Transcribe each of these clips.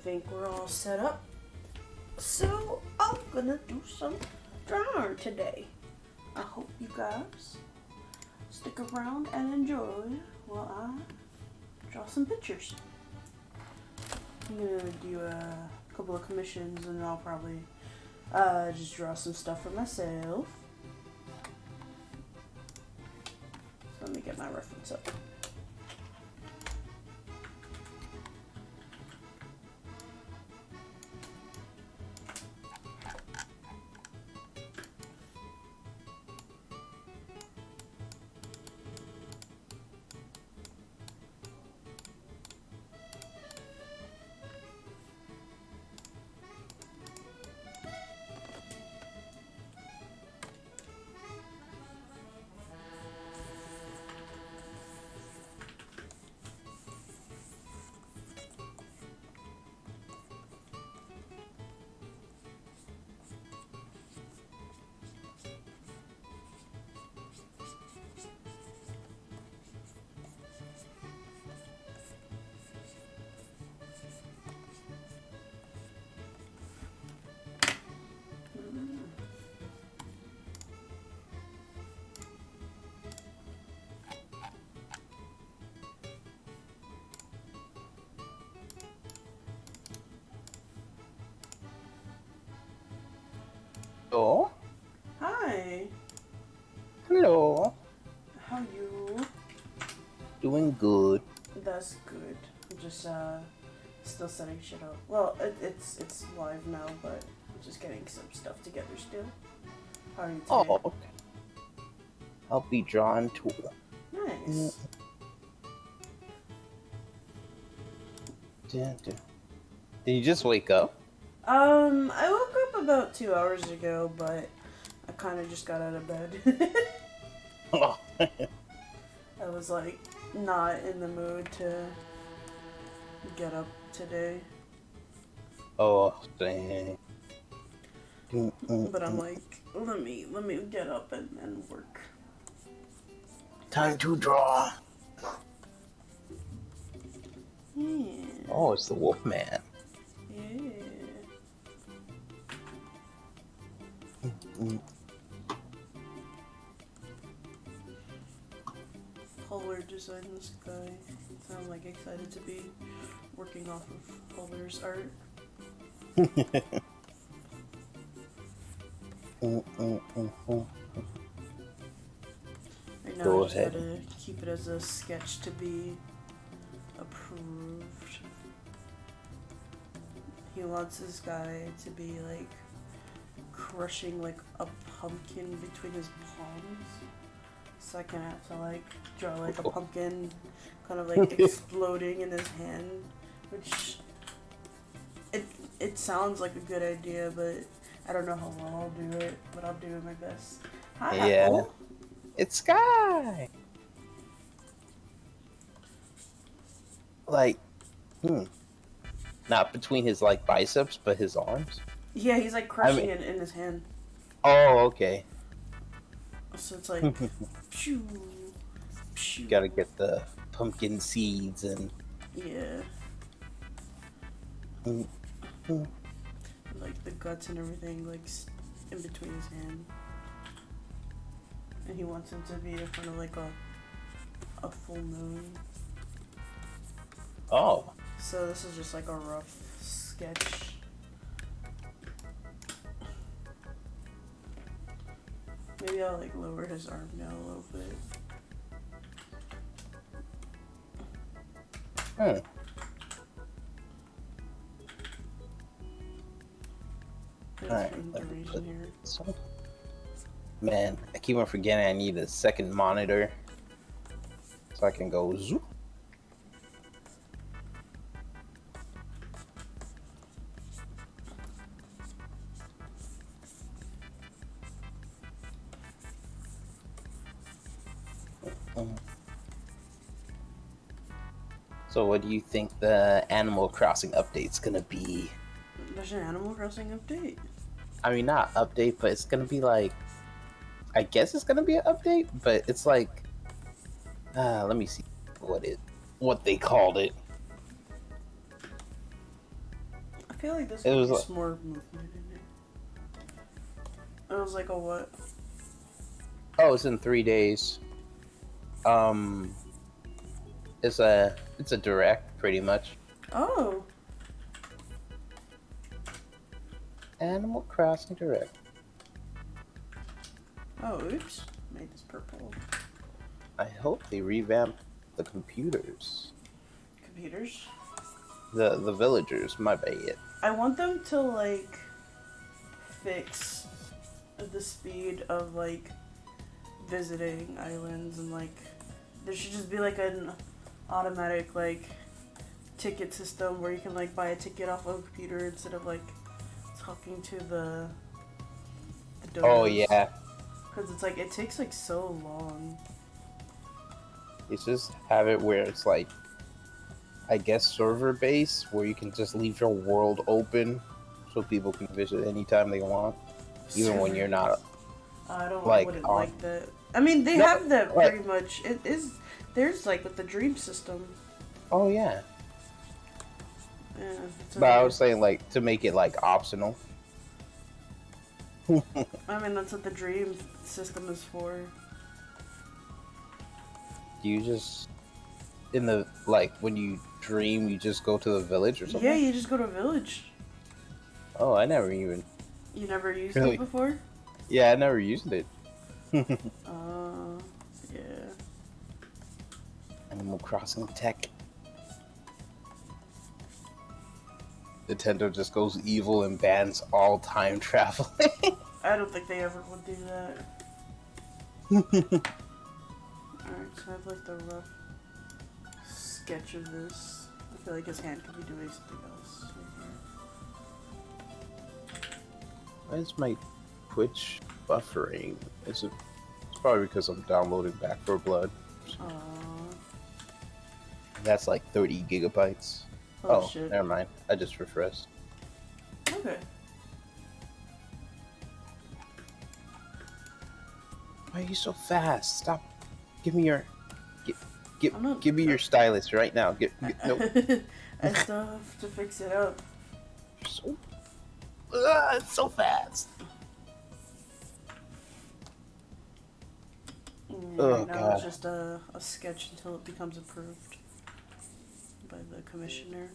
think we're all set up. So I'm gonna do some drawing today. I hope you guys stick around and enjoy while I draw some pictures. I'm gonna do a couple of commissions and I'll probably just draw some stuff for myself. So let me get my reference up. Hello. Hi. Hello. How you? Doing good. That's good. I'm just still setting shit up. Well, it's live now, but I'm just getting some stuff together still. How are you today? Oh, okay. I'll be drawing too. Nice. Did you just wake up? I woke up about 2 hours ago, but I kind of just got out of bed. Oh. I was like not in the mood to get up today. Oh, dang. But I'm like, let me get up and work. Time to draw. Yeah. Oh, it's the Wolfman. Yeah. Polar designed this guy. I'm like excited to be working off of Polar's art. Right now Go I just ahead. gotta keep it as a sketch to be approved. He wants this guy to be like crushing like a pumpkin between his palms. So I kind of have to like draw like a pumpkin kind of like exploding in his hand, which it sounds like a good idea, but I don't know how well I'll do it, but I'll do my best. Hi, Yeah. Apple. It's Sky. Like, not between his like biceps, but his arms. Yeah, he's like crushing it in his hand. Oh, okay. So it's like, pew, pew. Gotta get the pumpkin seeds and. Yeah. Like the guts and everything, like in between his hand. And he wants him to be in front of like a full moon. Oh. So this is just like a rough sketch. Maybe I'll like lower his arm down a little bit. Alright, There's the region here. so. Man, I keep on forgetting I need a second monitor so I can go zoom. So what do you think the Animal Crossing update's gonna be? There's an Animal Crossing update. I mean, not update, but it's gonna be like, I guess it's gonna be an update, but it's like, let me see what they called it. feel like this It would was be like, more movement in it. It was like a what? oh, it's in 3 days. Um, it's a direct, pretty much. Oh. Animal Crossing Direct. Oh, oops. Made this purple. I hope they revamp the computers. Computers? The villagers, my bad. I want them to, like, fix the speed of, like, visiting islands and, like, there should just be, like, an automatic, like, ticket system where you can, like, buy a ticket off of a computer instead of, like, talking to the donors. Oh, yeah. Because it's, like, it takes, like, so long. It's just have it where it's, like, I guess server base, where you can just leave your world open so people can visit anytime they want, even when you're not. I don't like, wouldn't like that. I mean, they have that like, pretty much. It is there's like with the dream system. Oh yeah. Yeah. But I was saying like to make it like optional. I mean, that's what the dream system is for. You just in the like when you dream, you just go to the village or something. Yeah, you just go to a village. Oh, I never even. You never used Really? it before? Yeah, I never used it. Yeah. Animal Crossing tech. Nintendo just goes evil and bans all time traveling. I don't think they ever would do that. Alright, so I have like the rough sketch of this. I feel like his hand could be doing something else. Why is my Twitch buffering? It's probably because I'm downloading Back for Blood. That's like 30 gigabytes. Oh, shit. Never mind. I just refreshed. Okay. Why are you so fast? Stop. Give me your... Give me your stylus right now. Nope. I still have to fix it up. So, it's so fast. Right now it's just a sketch until it becomes approved by the commissioner.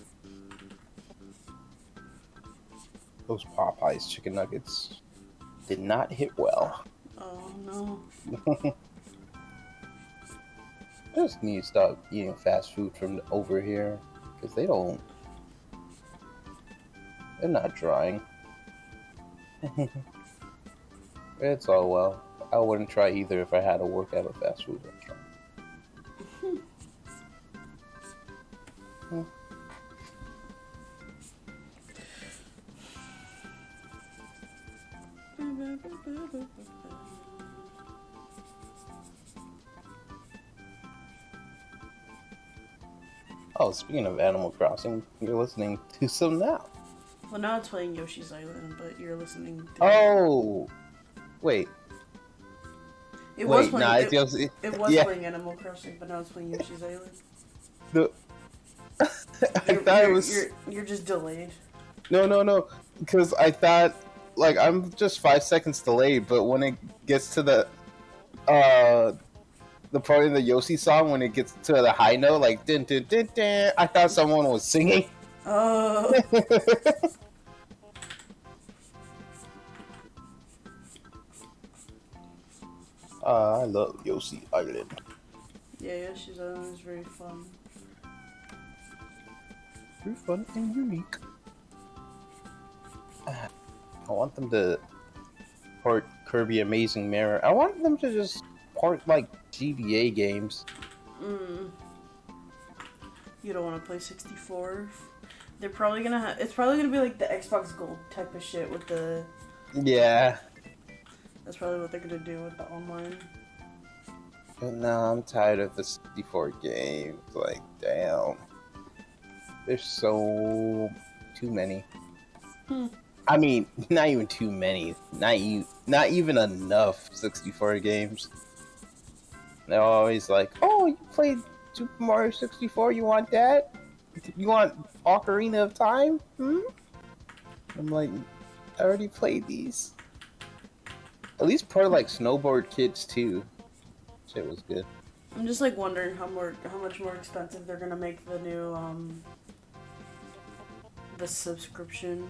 Those Popeyes chicken nuggets did not hit well. Oh no. I just need to stop eating fast food from over here because they're not drying. It's all well. I wouldn't try either if I had to work at a fast food restaurant. Oh, speaking of Animal Crossing, you're listening to some now. Well, now it's playing Yoshi's Island, but you're listening to... Oh! Wait. It was playing playing Animal Crossing, but now it's playing Yoshi's Island. I thought it was... You're just delayed. No. Because I thought, like, I'm just 5 seconds delayed, but when it gets to the part in the Yoshi song, when it gets to the high note, like, din, din, din, din, I thought someone was singing. Oh. I love Yoshi Island. Yeah, Yoshi's Island is very fun. Very fun and unique. I want them to port Kirby Amazing Mirror. I want them to just port, like, GBA games. You don't want to play 64? They're probably gonna have... It's probably gonna be like the Xbox Gold type of shit with the... Yeah. That's probably what they're gonna do with the online. But no, I'm tired of the 64 games. Like, damn. There's so... too many. I mean, not even too many. Not even enough 64 games. They're always like, oh, you played Super Mario 64? You want that? You want Ocarina of Time? I'm like, I already played these. At least part like Snowboard Kids too. Shit was good. I'm just like wondering how much more expensive they're gonna make the new the subscription.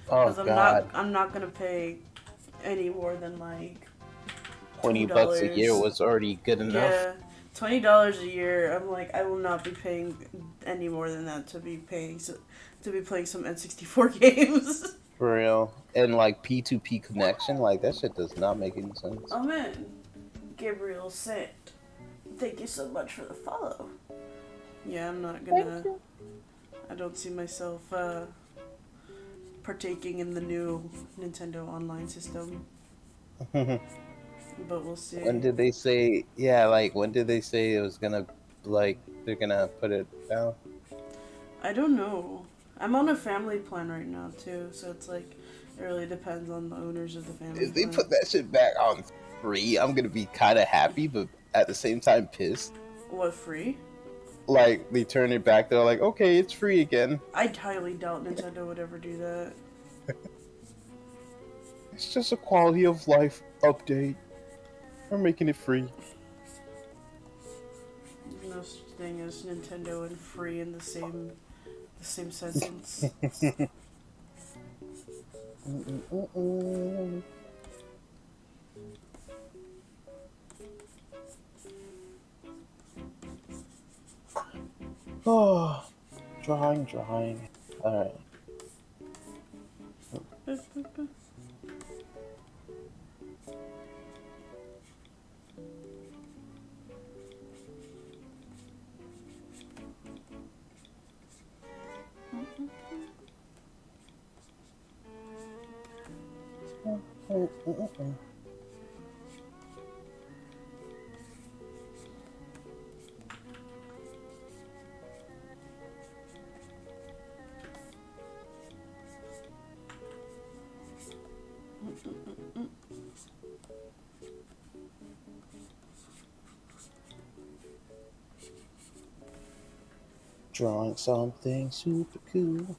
Oh Because god. I'm not gonna pay any more than like $20 a year $2. was already good enough. Yeah, $20 a year. I'm like, I will not be paying any more than that to be playing some N64 games. For real. And like P2P connection, like that shit does not make any sense. Oh man, Gabriel sent. Thank you so much for the follow. Yeah, I'm not gonna. I don't see myself partaking in the new Nintendo online system. But we'll see. When did they say? Yeah, like when did they say it was gonna, like they're gonna put it down? I don't know. I'm on a family plan right now too, so it's like it really depends on the owners of the family. If they plan. put that shit back on free, I'm gonna be kind of happy, but at the same time pissed. What, free? Like they turn it back, they're like, okay, it's free again. I highly doubt Nintendo would ever do that. It's just a quality of life update. We're making it free. There's no such thing as Nintendo and free in the same sentence. Oh, drawing. Alright. Drawing something super cool.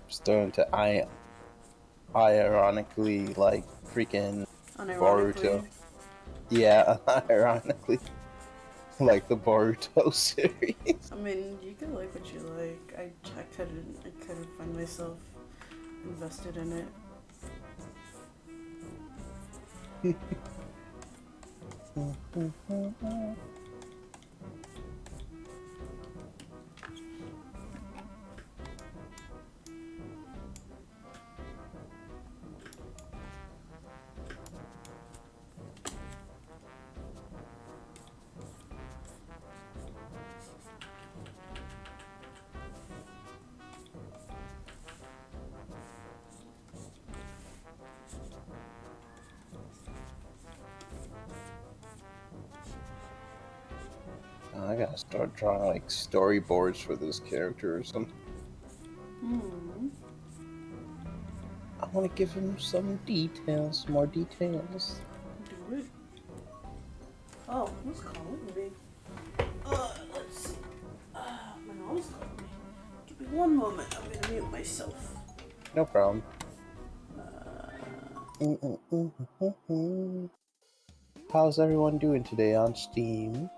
Starting to ironically like freaking Boruto. Yeah, ironically. Like the Boruto series. I mean, you can like what you like. I couldn't find myself invested in it. I gotta start drawing like storyboards for this character or something. I want to give him some details, more details. Do it. Oh, who's calling me? Let's see. My mom's calling me. Give me one moment. I'm gonna mute myself. No problem. How's everyone doing today on stream?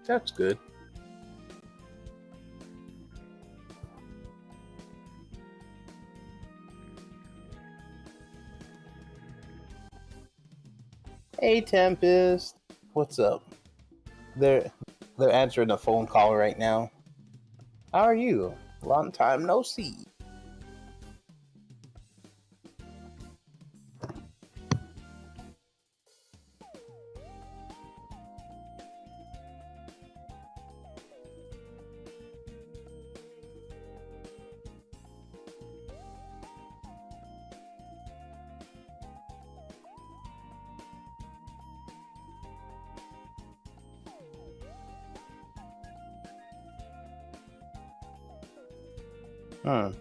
That's good. Hey, Tempest. What's up? They're answering a phone call right now. How are you? Long time no see. Hmm.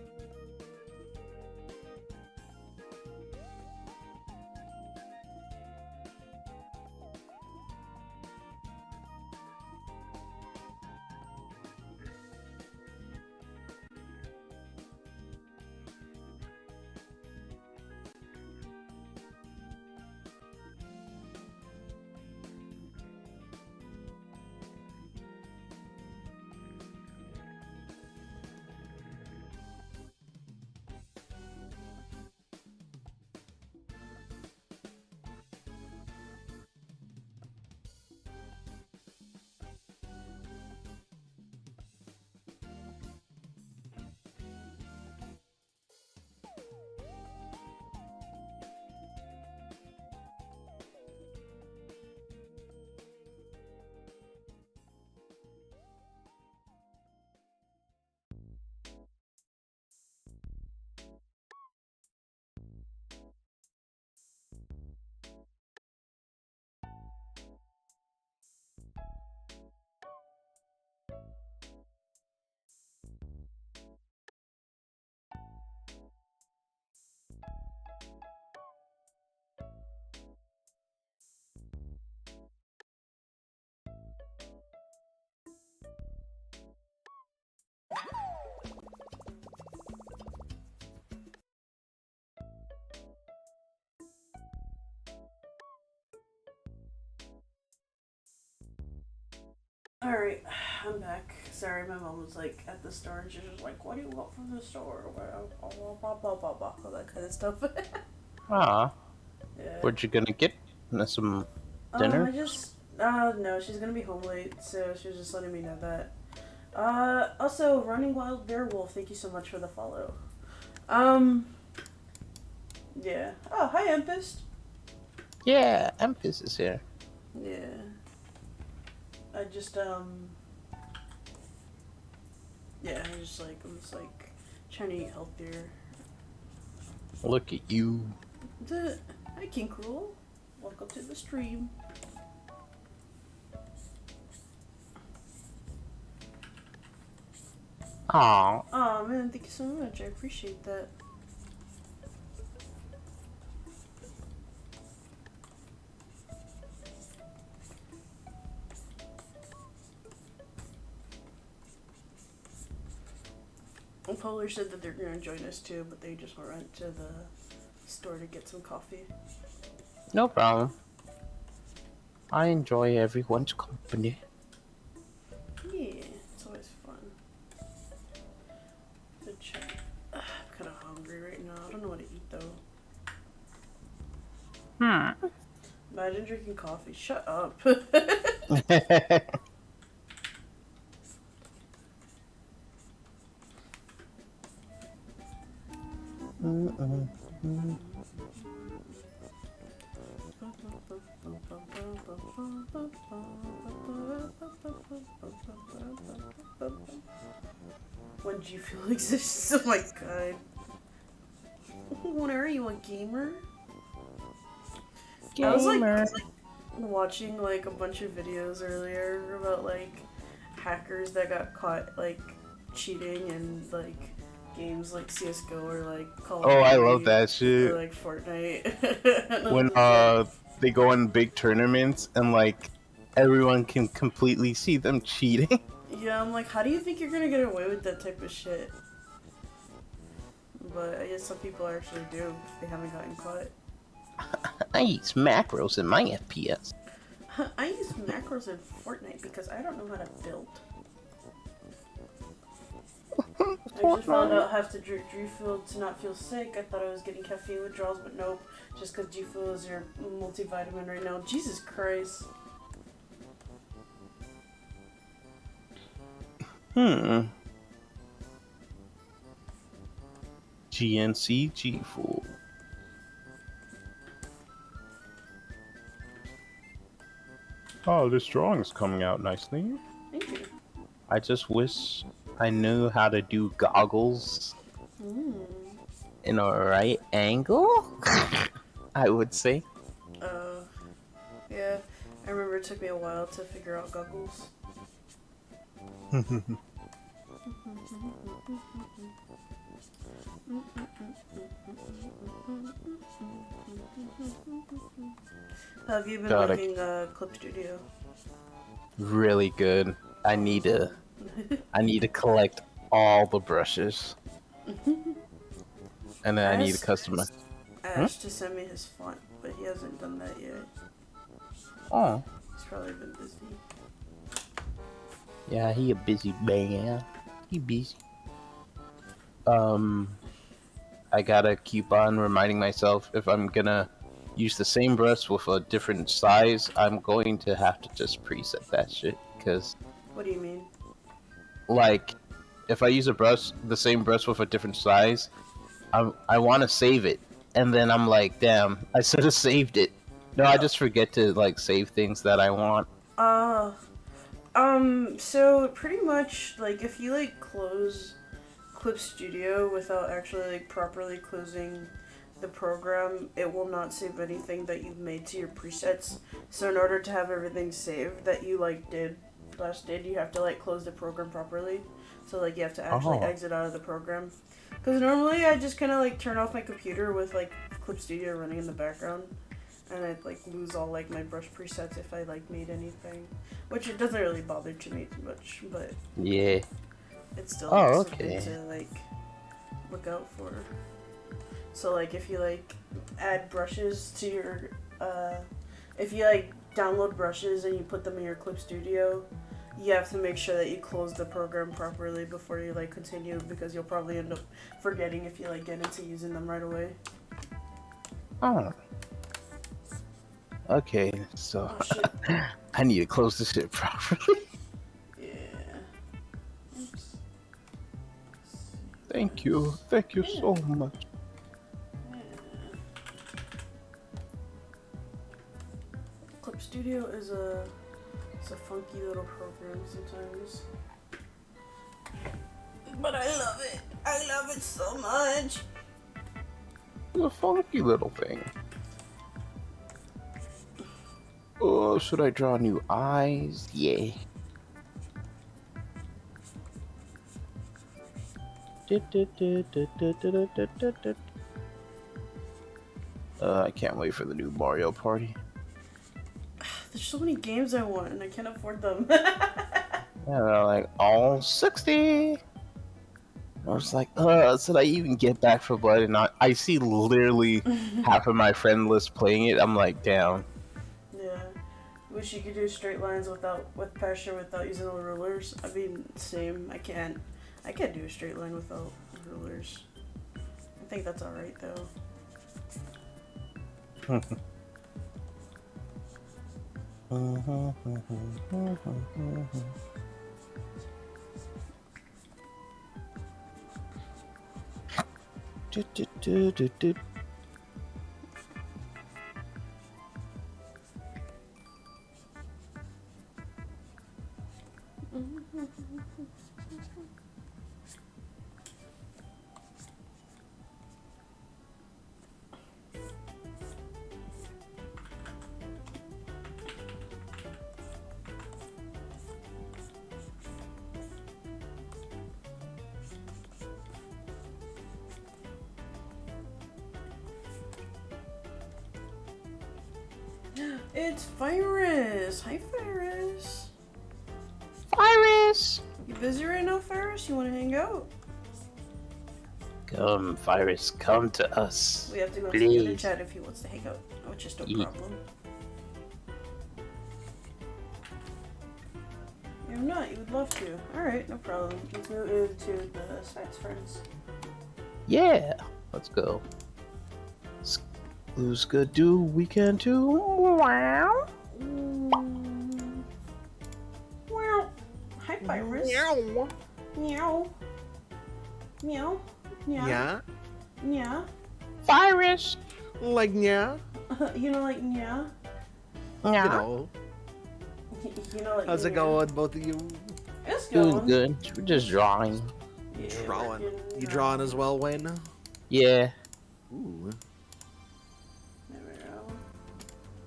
Alright, I'm back. Sorry, my mom was like at the store and she was just like, what do you want from the store? Blah, blah, blah, blah, all that kind of stuff. Ah, Yeah. what you gonna get? Some dinner? No, she's gonna be home late, so she was just letting me know that. Also, Running Wild Werewolf, thank you so much for the follow. Yeah. Oh, hi, Empist. Yeah, Emphasis is here. Yeah. I just, yeah, I'm just like, trying to eat healthier. Look at you. Hi, King Cruel. Welcome to the stream. Aw. Aw, man, thank you so much. I appreciate that. Polar said that they're gonna join us too, but they just went to the store to get some coffee. No problem. I enjoy everyone's company. Yeah, it's always fun. To check. I'm kind of hungry right now. I don't know what to eat though. Imagine drinking coffee. Shut up. When do you feel exists? Oh my god. When are you a gamer? Gamer. I was like watching like a bunch of videos earlier about like hackers that got caught like cheating in like games like CS:GO or like Call of Duty. Oh, I love that shit. Or like Fortnite. When they go in big tournaments and like everyone can completely see them cheating. Yeah, I'm like, how do you think you're gonna get away with that type of shit? But I guess some people actually do if they haven't gotten caught. I use macros in my FPS. I use macros in Fortnite because I don't know how to build. I just found out I have to drink G Fuel to not feel sick. I thought I was getting caffeine withdrawals, but nope. Just because G Fuel is your multivitamin right now. Jesus Christ. GNC G Fuel. Oh, this drawing is coming out nicely. Thank you. I just wish I knew how to do goggles in a right angle, I would say. Yeah. I remember it took me a while to figure out goggles. How have you been liking Clip Studio? Really good. I need to collect all the brushes, and then I need to customize. I asked to send me his font, but he hasn't done that yet. Oh. He's probably been busy. Yeah, he a busy man. He busy. I gotta keep on reminding myself if I'm gonna use the same brush with a different size, I'm going to have to just preset that shit. Cause, what do you mean? Like, if I use a brush, the same brush with a different size, I want to save it, and then I'm like, damn, I should have saved it. No, I just forget to like save things that I want. So pretty much, like, if you like close Clip Studio without actually like properly closing the program, it will not save anything that you've made to your presets. So in order to have everything saved that you like did, you have to like close the program properly. So like you have to actually exit out of the program. Because normally I just kind of like turn off my computer with like Clip Studio running in the background, and I'd like lose all like my brush presets if I like made anything, which it doesn't really bother to me too much, but yeah, it's still something to like look out for. So like if you like add brushes to your if you like download brushes and you put them in your Clip Studio, you have to make sure that you close the program properly before you like continue, because you'll probably end up forgetting if you like get into using them right away. Oh. Okay, so I need to close this shit properly. Yeah. Oops. Thank you so much. Clip Studio is it's a funky little program sometimes, but I love it. I love it so much. It's a funky little thing. Oh, should I draw new eyes? Yeah. I can't wait for the new Mario Party. There's so many games I want and I can't afford them. Yeah, they're like all 60. I was like, should I even get Back for Blood? And I see literally half of my friend list playing it. I'm like, damn. Yeah. Wish you could do straight lines with pressure without using the rulers. I mean, same. I can't do a straight line without rulers. I think that's alright though. It's Virus! Hi, Virus! Virus! You busy right now, Virus? You wanna hang out? Come, Virus, come to us. We have to go to the other chat if he wants to hang out, which is no problem. You I'm not. You would love to. Alright, no problem. Let's move into the science friends. Yeah, let's go. Who's good do we can do? Wow. Wow. Hi, Virus. Meow. Meow. Meow. Meow. Yeah. Yeah. Virus. Like yeah. You know, like, yeah. You know. You know, like, How's it yeah. going, both of you? It's Doing going. good. We're just drawing. Yeah, Drawing. working, You drawing as well, Wayne? Yeah. Ooh. There we go.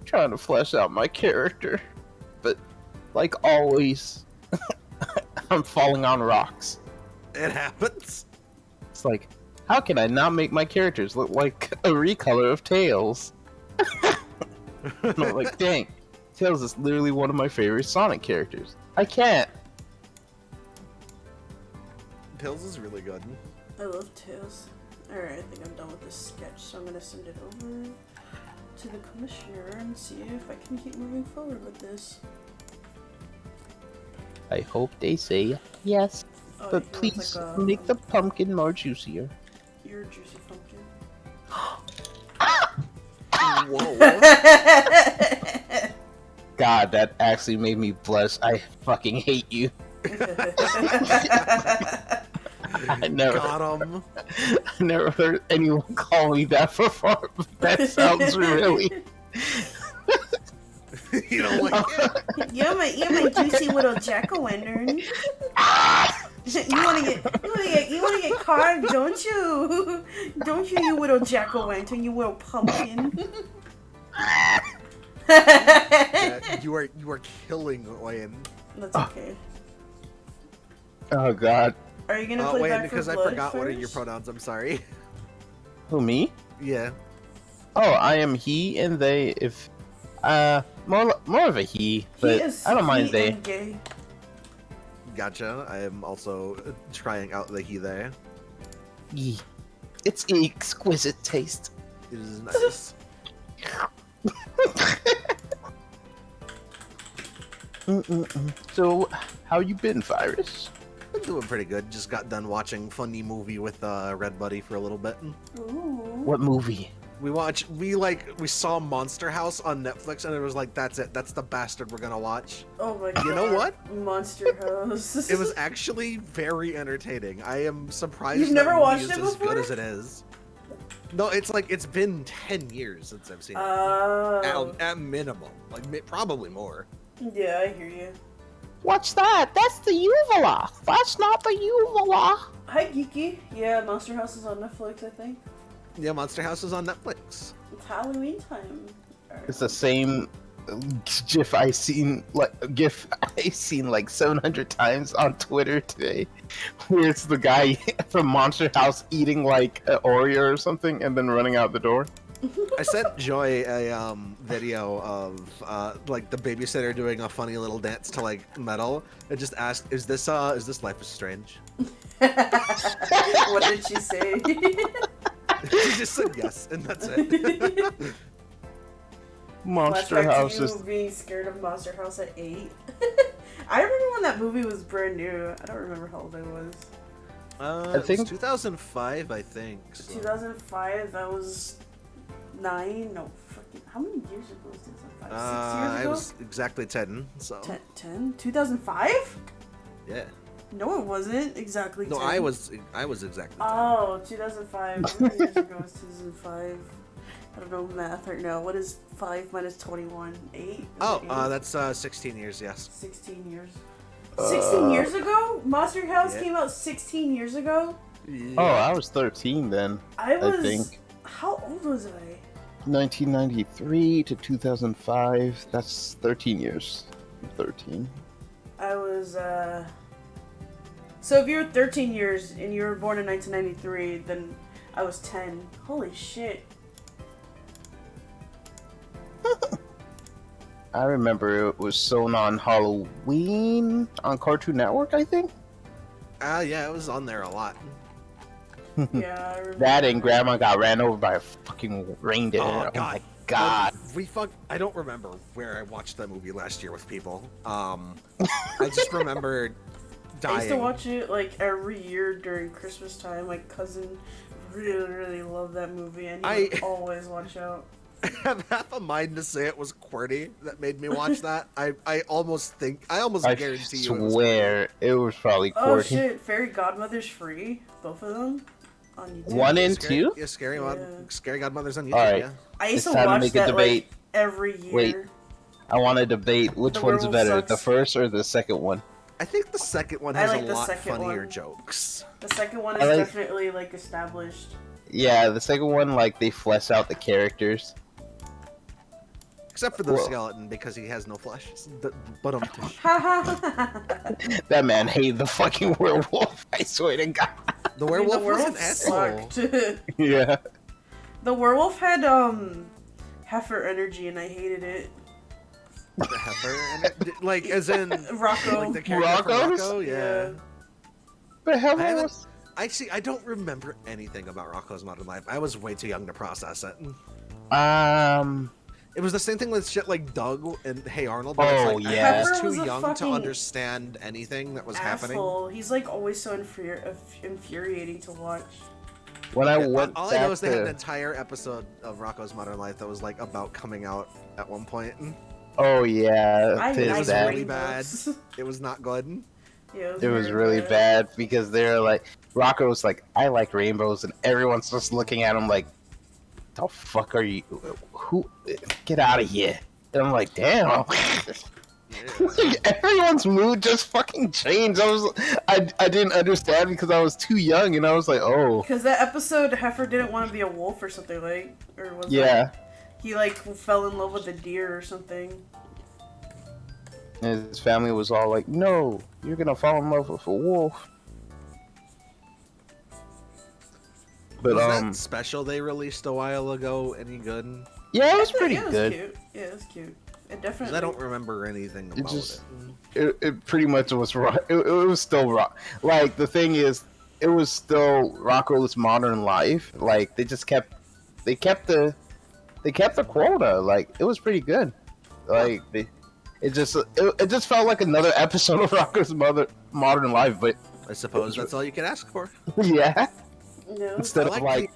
Trying to flesh out my character. But, like always, I'm falling on rocks. It happens. It's like, how can I not make my characters look like a recolor of Tails? I'm like, dang, Tails is literally one of my favorite Sonic characters. I can't. Tails is really good. I love Tails. Alright, I think I'm done with this sketch, so I'm gonna send it over to the commissioner and see if I can keep moving forward with this. I hope they say yes, Oh, but you know, please it's like make the pumpkin more juicier. You're a juicy pumpkin. Whoa. God, that actually made me blush. I fucking hate you. I never heard anyone call me that before, but that sounds really... You don't like it? You're my juicy little jack-o'-lantern. You wanna get carved, don't you? Don't you, you little jack-o'-lantern, you little pumpkin. Yeah, you are killing Wayne. That's okay. Oh god. Are you gonna play Wayne, Back because for I Blood forgot first? what are your pronouns, I'm sorry. Who, me? Yeah. Oh, I am he and they, if... more of a he, but I don't mind they. And gay. Gotcha. I am also trying out the he there. Yee. It's exquisite taste. It is nice. So, how you been, Virus? I'm doing pretty good. Just got done watching funny movie with Red Buddy for a little bit. Ooh. What movie? We saw Monster House on Netflix, and it was like, that's it. That's the bastard we're gonna watch. Oh my god. You know what? Monster House. It was actually very entertaining. I am surprised. You've never that watched movie it is as before? good as it is. No, it's like it's been 10 years since I've seen it. Oh. At minimum, like probably more. Yeah, I hear you. What's that? That's the uvula. That's not the uvula. Hi, Geeky. Yeah, Monster House is on Netflix, I think. Yeah, Monster House is on Netflix. It's Halloween time. It's the same GIF I seen like 700 times on Twitter today, where it's the guy from Monster House eating like an Oreo or something and then running out the door. I sent Joy a video of like the babysitter doing a funny little dance to like metal. I just asked, "Is this Life is Strange?" What did she say? She just said yes, and that's it. Monster Flashback House to you is being scared of Monster House at 8. I remember when that movie was brand new. I don't remember how old I was. I think- it was 2005, I think. So. 2005, that was 9. No, fucking. How many years ago was 2005? 6 years I ago? was exactly 10. So 10? 2005? yeah. No, it wasn't exactly 10. No, I was exactly 10. Oh, 2005. How many years ago was 2005? I don't know math right now. What is 5 minus 21? 8? Oh, 8? that's 16 years. Yes. 16 years. 16 years ago? Monster House Yeah. came out 16 years ago? Oh, I was 13 then. I was... think. How old was I? 1993 to 2005. That's 13 years. 13. I was, So if you were 13 years and you were born in 1993, then I was 10. Holy shit. I remember it was shown on Halloween on Cartoon Network, I think. Yeah, it was on there a lot. Yeah, I remember. That and Grandma got ran over by a fucking reindeer. Oh, Oh God. my God. I don't remember where I watched that movie last year with people. I just remember dying. I used to watch it like every year during Christmas time. My cousin really loved that movie, and he would always watch out. I have half a mind to say it was QWERTY that made me watch that. I almost guarantee you. I swear it was probably QWERTY. Oh shit! Fairy Godmother's free, both of them on YouTube. 1 and 2. Yeah, Scary Godmother's on YouTube. All right. Yeah. I used to It's time to watch make a that debate. like every year. Wait. I want to debate which The one's werewolf better, sucks. the first or the second one. I think the second one I has like a the lot second funnier one. jokes. The second one I is like- definitely like established. Yeah, the second one, like, they flesh out the characters. Except for the Whoa. skeleton, because he has no flesh. But That man hated the fucking werewolf, I swear to God. the werewolf was an werewolf asshole. sucked. Yeah. The werewolf had heifer energy, and I hated it. The heifer, and like as in Rocco. like the character from Rocco's? Rocco, yeah. The hell I haven't- was... I don't remember anything about Rocco's Modern Life. I was way too young to process it. It was the same thing with shit like Doug and Hey Arnold. But Oh, it's like, yeah. I was Heifer was too a young to fucking understand anything that was happening. Asshole. He's like always so infuriating to watch. When I Yeah, went all back I know is they had an to... entire episode of Rocco's Modern Life that was like about coming out at one point. Oh, yeah. I to It like was that. really bad. It was not good. Yeah, It was very really bad because they're like... Rocco was like, I like rainbows, and everyone's just looking at him like, the fuck are you? Who? Get out of here. And I'm like, damn. Everyone's mood just fucking changed. I didn't understand because I was too young, and I was like, oh. Because that episode, Heifer didn't want to be a wolf or something, like, or was Yeah. he like fell in love with a deer or something. And his family was all like, no, you're gonna fall in love with a wolf. But, was that special they released a while ago any good? yeah, it was pretty Yeah, it was good. cute. Yeah, it was cute. It 'Cause definitely. I don't remember anything about just- it. It pretty much was rock. It was still rock. Like, the thing is, it was still Rocco's Modern Life. Like, they kept the quota. Like, it was pretty good. Like, it just felt like another episode of Rocco's Modern Life, but I suppose that's all you could ask for. yeah, No. instead of like,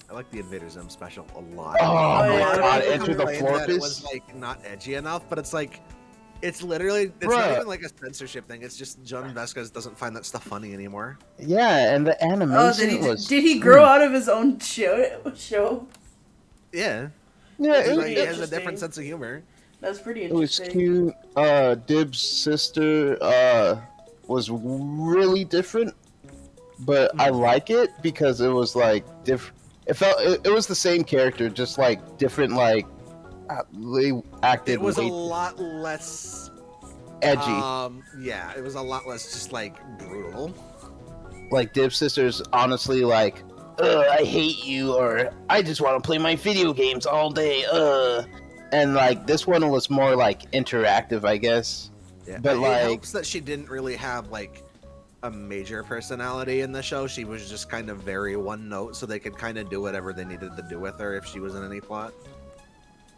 I like the Invader Zim special a lot. oh my yeah, god, yeah, Enter the Complained that it Fortress. was like not edgy enough, but it's like it's literally not Bruh. even like a censorship thing. It's just John Vasquez doesn't find that stuff funny anymore. Yeah, and the Oh, animation was. did he grow out of his own show? Yeah, Yeah, It's it, like he has a interesting. different sense of humor. That's pretty it was interesting. cute. Dib's sister was really different, but I like it because it was like different. It was the same character, just like different. Like they acted. It was a way lot less edgy. Yeah, it was a lot less just like brutal. Like Dib's sister's honestly like, I hate you, or I just want to play my video games all day. And like this one was more like interactive, I guess. Yeah, But, it like- helps that she didn't really have like a major personality in the show. She was just kind of very one note, so they could kind of do whatever they needed to do with her if she was in any plot.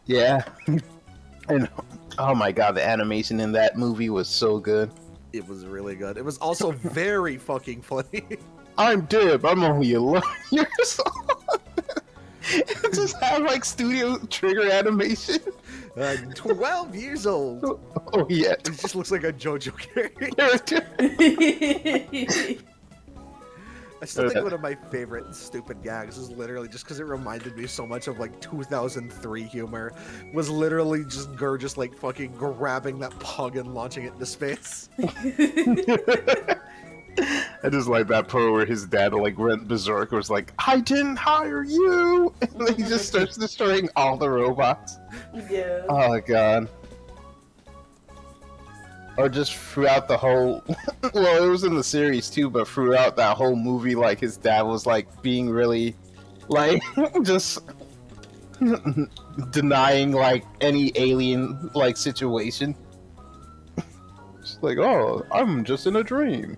Yeah. And oh my god, the animation in that movie was so good. It was really good. It was also very fucking funny. I'm Dib. I'm only 11 years old. It just had like studio trigger animation. 12 years old. Oh yeah. It just looks like a JoJo character. I still think one of my favorite stupid gags is literally just because it reminded me so much of like 2003 humor. Was literally just Gur just like fucking grabbing that pug and launching it into space. I just like that part where his dad like went berserk, was like, I didn't hire you, and then he just starts destroying all the robots. Yeah. Oh god. Or just throughout the whole well, it was in the series too, but throughout that whole movie, like his dad was like being really like just denying like any alien like situation. Just like, oh, I'm just in a dream.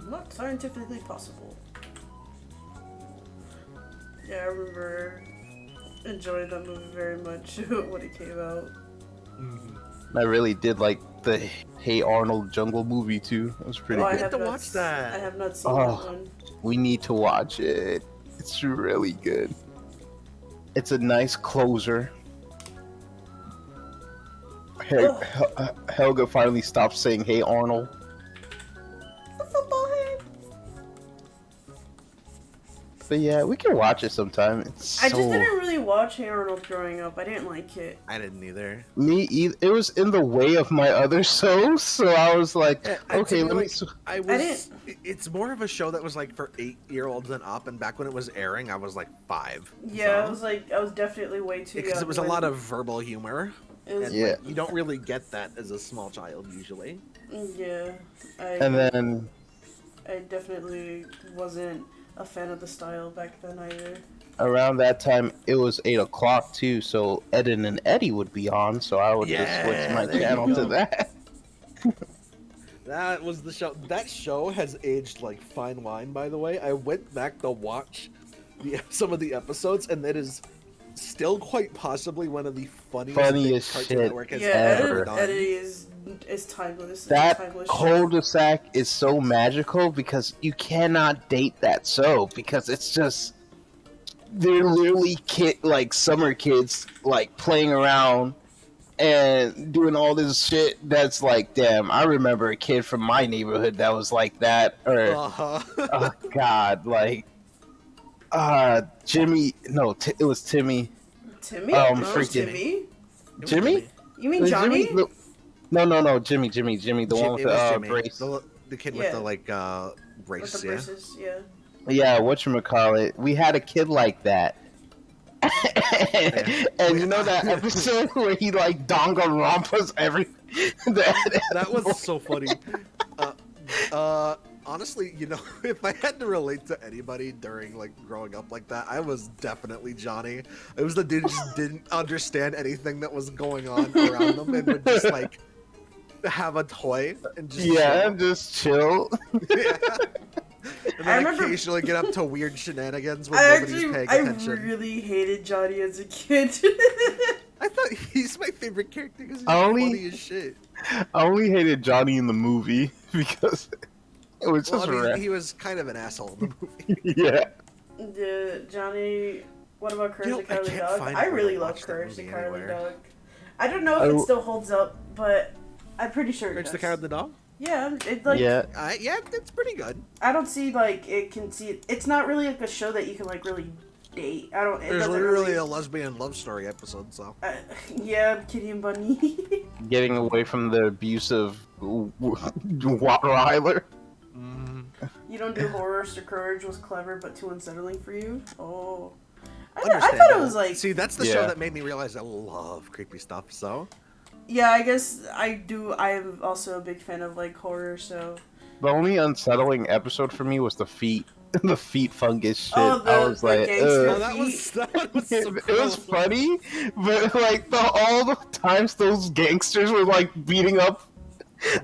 Not scientifically possible. Yeah, I remember enjoyed that movie very much when it came out. I really did like the Hey Arnold Jungle movie too. It was pretty I good. have to not watch that. I have not seen Oh. that one. We need to watch it. It's really good. It's a nice closer. Helga finally stopped saying "Hey Arnold." The football head. But yeah, we can watch it sometime. It's I just didn't really watch Hey Arnold growing up. I didn't like it. I didn't either. Me either. It was in the way of my other shows, so I was like, Yeah, okay, let me. It's more of a show that was like for 8-year-olds and up, and back when it was airing, I was like 5. Yeah, so. I was definitely way too young. Because it was a lot of verbal humor. And Yeah. like, you don't really get that as a small child usually. Yeah. And then I definitely wasn't a fan of the style back then either. around that time, it was 8 o'clock too, so Ed and Eddie would be on, so I would just switch my there you channel go. to that. That was the show. That show has aged like fine wine, by the way. I went back to watch some of the episodes, and it is still quite possibly one of the funniest things Cartoon shit Network has Yeah, ever done. Eddie is timeless. That It's a timeless show. cul-de-sac is so magical because you cannot date that show because it's just they're literally summer kids like playing around and doing all this shit that's like, damn, I remember a kid from my neighborhood that was like that, or oh god, like Jimmy, no, it was Timmy. Timmy? Freaking Timmy? Jimmy? You mean Was Johnny? Jimmy? No, Jimmy, the one with the brace. The kid Yeah. with the brace, With the yeah. braces, yeah. Yeah, whatchamacallit. We had a kid like that. And you know that episode where he like Danganronpas every That was so funny. Honestly, you know, if I had to relate to anybody during like growing up like that, I was definitely Johnny. It was the dude who just didn't understand anything that was going on around them and would just like have a toy and just chill. just chill. Yeah. And then remember- occasionally get up to weird shenanigans when nobody's paying attention. I really hated Johnny as a kid. I thought he's my favorite character because he's Only- funny as shit. I only hated Johnny in the movie because it was Well, just I mean, random. he was kind of an asshole in the movie. Yeah. Johnny. What about Courage You know, the Cowardly I can't Dog? find I where to really love watch that Courage the movie Cowardly anywhere. Dog. I don't know if it still holds up, but I'm pretty sure it Courage does. the Cowardly Dog? Yeah, it like. Yeah. Yeah, it's pretty good. I don't see like it can see it. It's not really like a show that you can like really date. I don't. It There's doesn't literally really, a lesbian love story episode, so. Yeah, Kitty and Bunny. Getting away from the abusive Rottweiler. You don't do horror, so Courage was clever but too unsettling for you. Oh, I thought it Understandable. was like. See, that's the Yeah. show that made me realize I love creepy stuff, so. Yeah, I guess I do. I am also a big fan of like horror, so. The only unsettling episode for me was the feet. The feet fungus shit. Oh, I was the like, gangster ugh. that was so It was funny, but like all the times those gangsters were like beating up.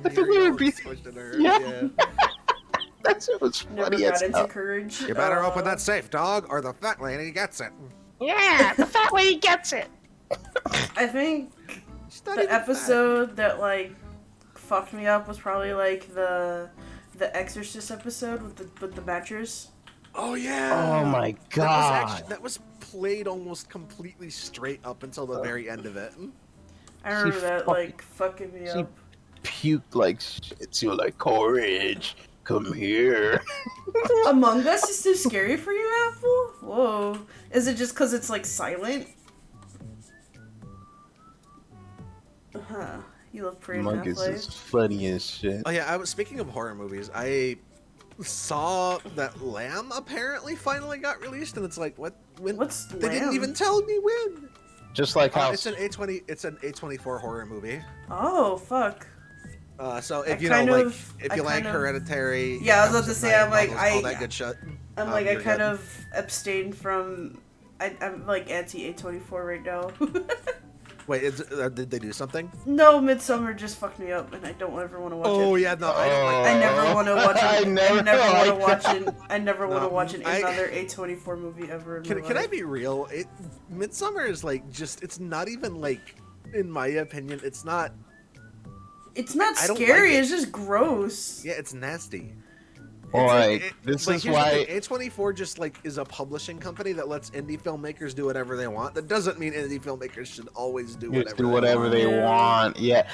I think we were beating. Yeah. That shit was Never funny got as into hell. Courage. You better open that safe, dog, or the fat lady gets it. Yeah, the fat lady gets it. I think She's not the even fat. episode that like fucked me up was probably like the Exorcist episode with the mattress. Oh yeah. Oh my god. That was played almost completely straight up until the very end of it. I remember that fucking- like fucking me she- up. Puked like shit. She was like, Courage, come here. Among Us is too scary for you, Apple? Whoa. Is it just because it's like silent? Huh. You look pretty Among Us Half-Life. is funny as shit. Oh yeah, I was speaking of horror movies. I saw that Lamb apparently finally got released, and it's like, what? When? What's They Lamb? didn't even tell me when. Just like how It's an A24 horror movie. Oh, fuck. So I if you know, kind like, of- if I you like kind of- Hereditary, Yeah, I was about to House say, at I'm Night, like, all those- all I- that good shit. I'm like, I you're kind good. of abstained from. I'm like anti A24 right now. Wait, did they do something? No, Midsummer just fucked me up, and I don't ever want to watch it. Oh yeah, no, I don't like I never want to watch it. I never want to watch I- another A24 movie ever in my life. Can I be real? Midsummer is like it's not even like, in my opinion, it's not. It's not I don't scary. like it. It's just gross. Yeah, it's nasty. Like, this is why A24 just like is a publishing company that lets indie filmmakers do whatever they want. That doesn't mean indie filmmakers should always do whatever they want. want. Yeah,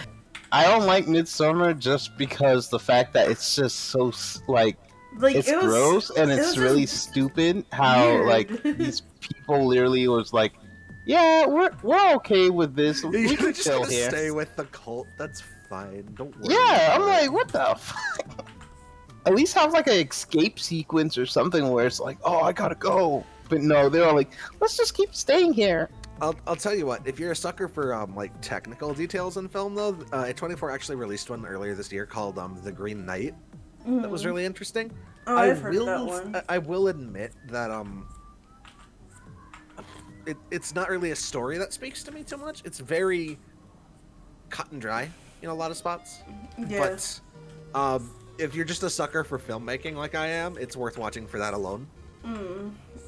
I don't like Midsummer just because the fact that it's just so like it's gross and it's really stupid. How weird. like these people literally was like, yeah, we're okay with this. We can just chill gonna here. stay with the cult. That's fine. Don't worry. Yeah, I'm about like, it. what the fuck? At least have like an escape sequence or something where it's like, oh, I gotta go. But no, they're all like, let's just keep staying here. I'll tell you what. If you're a sucker for like technical details in film, though, A24 actually released one earlier this year called The Green Knight. That was really interesting. Oh, I've heard of that one. I will admit that it's not really a story that speaks to me too much. It's very cut and dry in a lot of spots. Yeah. But if you're just a sucker for filmmaking like I am, it's worth watching for that alone.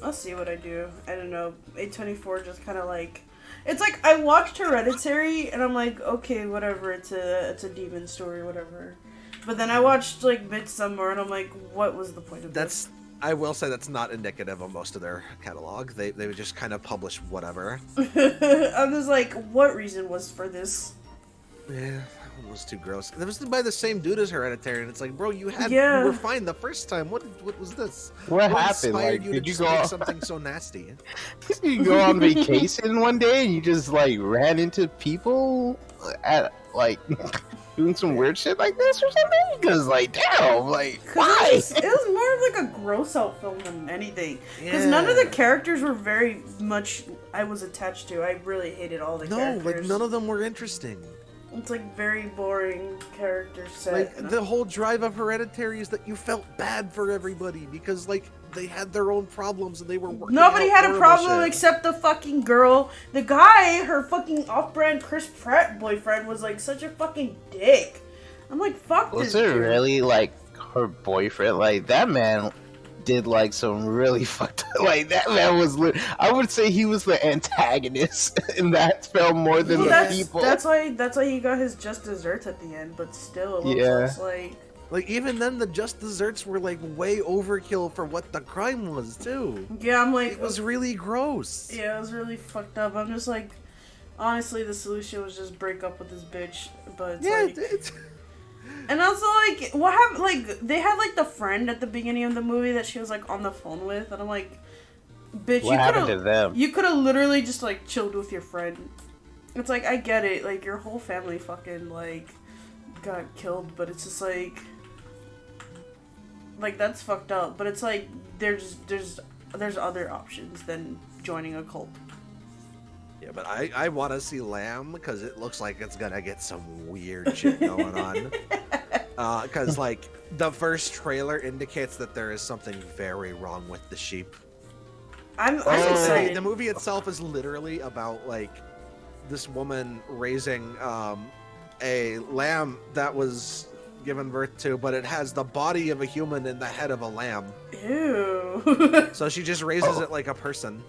I'll see what I do. I don't know. A24 just kind of like... It's like, I watched Hereditary, and I'm like, okay, whatever, it's a demon story, whatever. But then I watched, like, Midsummer, and I'm like, what was the point of this? I will say that's not indicative of most of their catalog. They would just kind of publish whatever. I'm just like, what reason was for this? Yeah, that one was too gross. That was by the same dude as Hereditary, and it's like, bro, you were fine the first time. What was this? What happened? Inspired Like, you did to you just go make something so nasty? You go on vacation one day and you just like ran into people at like doing some weird shit like this or something? Because like, damn, like, why? It was more of like a gross out film than anything. Because none of the characters were very much I was attached to. I really hated all the characters. No, like none of them were interesting. It's like very boring character set. Like the whole drive of Hereditary is that you felt bad for everybody because like they had their own problems and they were working. Nobody had a horrible problem shit. except the fucking girl. The guy, her fucking off-brand Chris Pratt boyfriend, was like such a fucking dick. I'm like, fuck this Was it dude. really like her boyfriend? Like that man did like some really fucked up. Like that man was. I would say he was the antagonist in that film more than the people. That's why he got his just desserts at the end. But still, it was just like. Like, even then, the just desserts were, like, way overkill for what the crime was, too. Yeah, I'm like... It was really gross. Yeah, it was really fucked up. I'm just like... Honestly, the solution was just break up with this bitch. But it's yeah, like... And also, like, what happened... Like, they had, like, the friend at the beginning of the movie that she was, like, on the phone with. And I'm like... Bitch, what happened to them? You could have literally just, like, chilled with your friend. It's like, I get it. Like, your whole family fucking, like... got killed. But it's just, like... Like, that's fucked up, but it's like, there's other options than joining a cult. Yeah, but I want to see Lamb, because it looks like it's gonna get some weird shit going on. Because, like, the first trailer indicates that there is something very wrong with the sheep. I'm excited. The movie itself is literally about, like, this woman raising a lamb that was... given birth to, but it has the body of a human and the head of a lamb. Ew. So she just raises it like a person.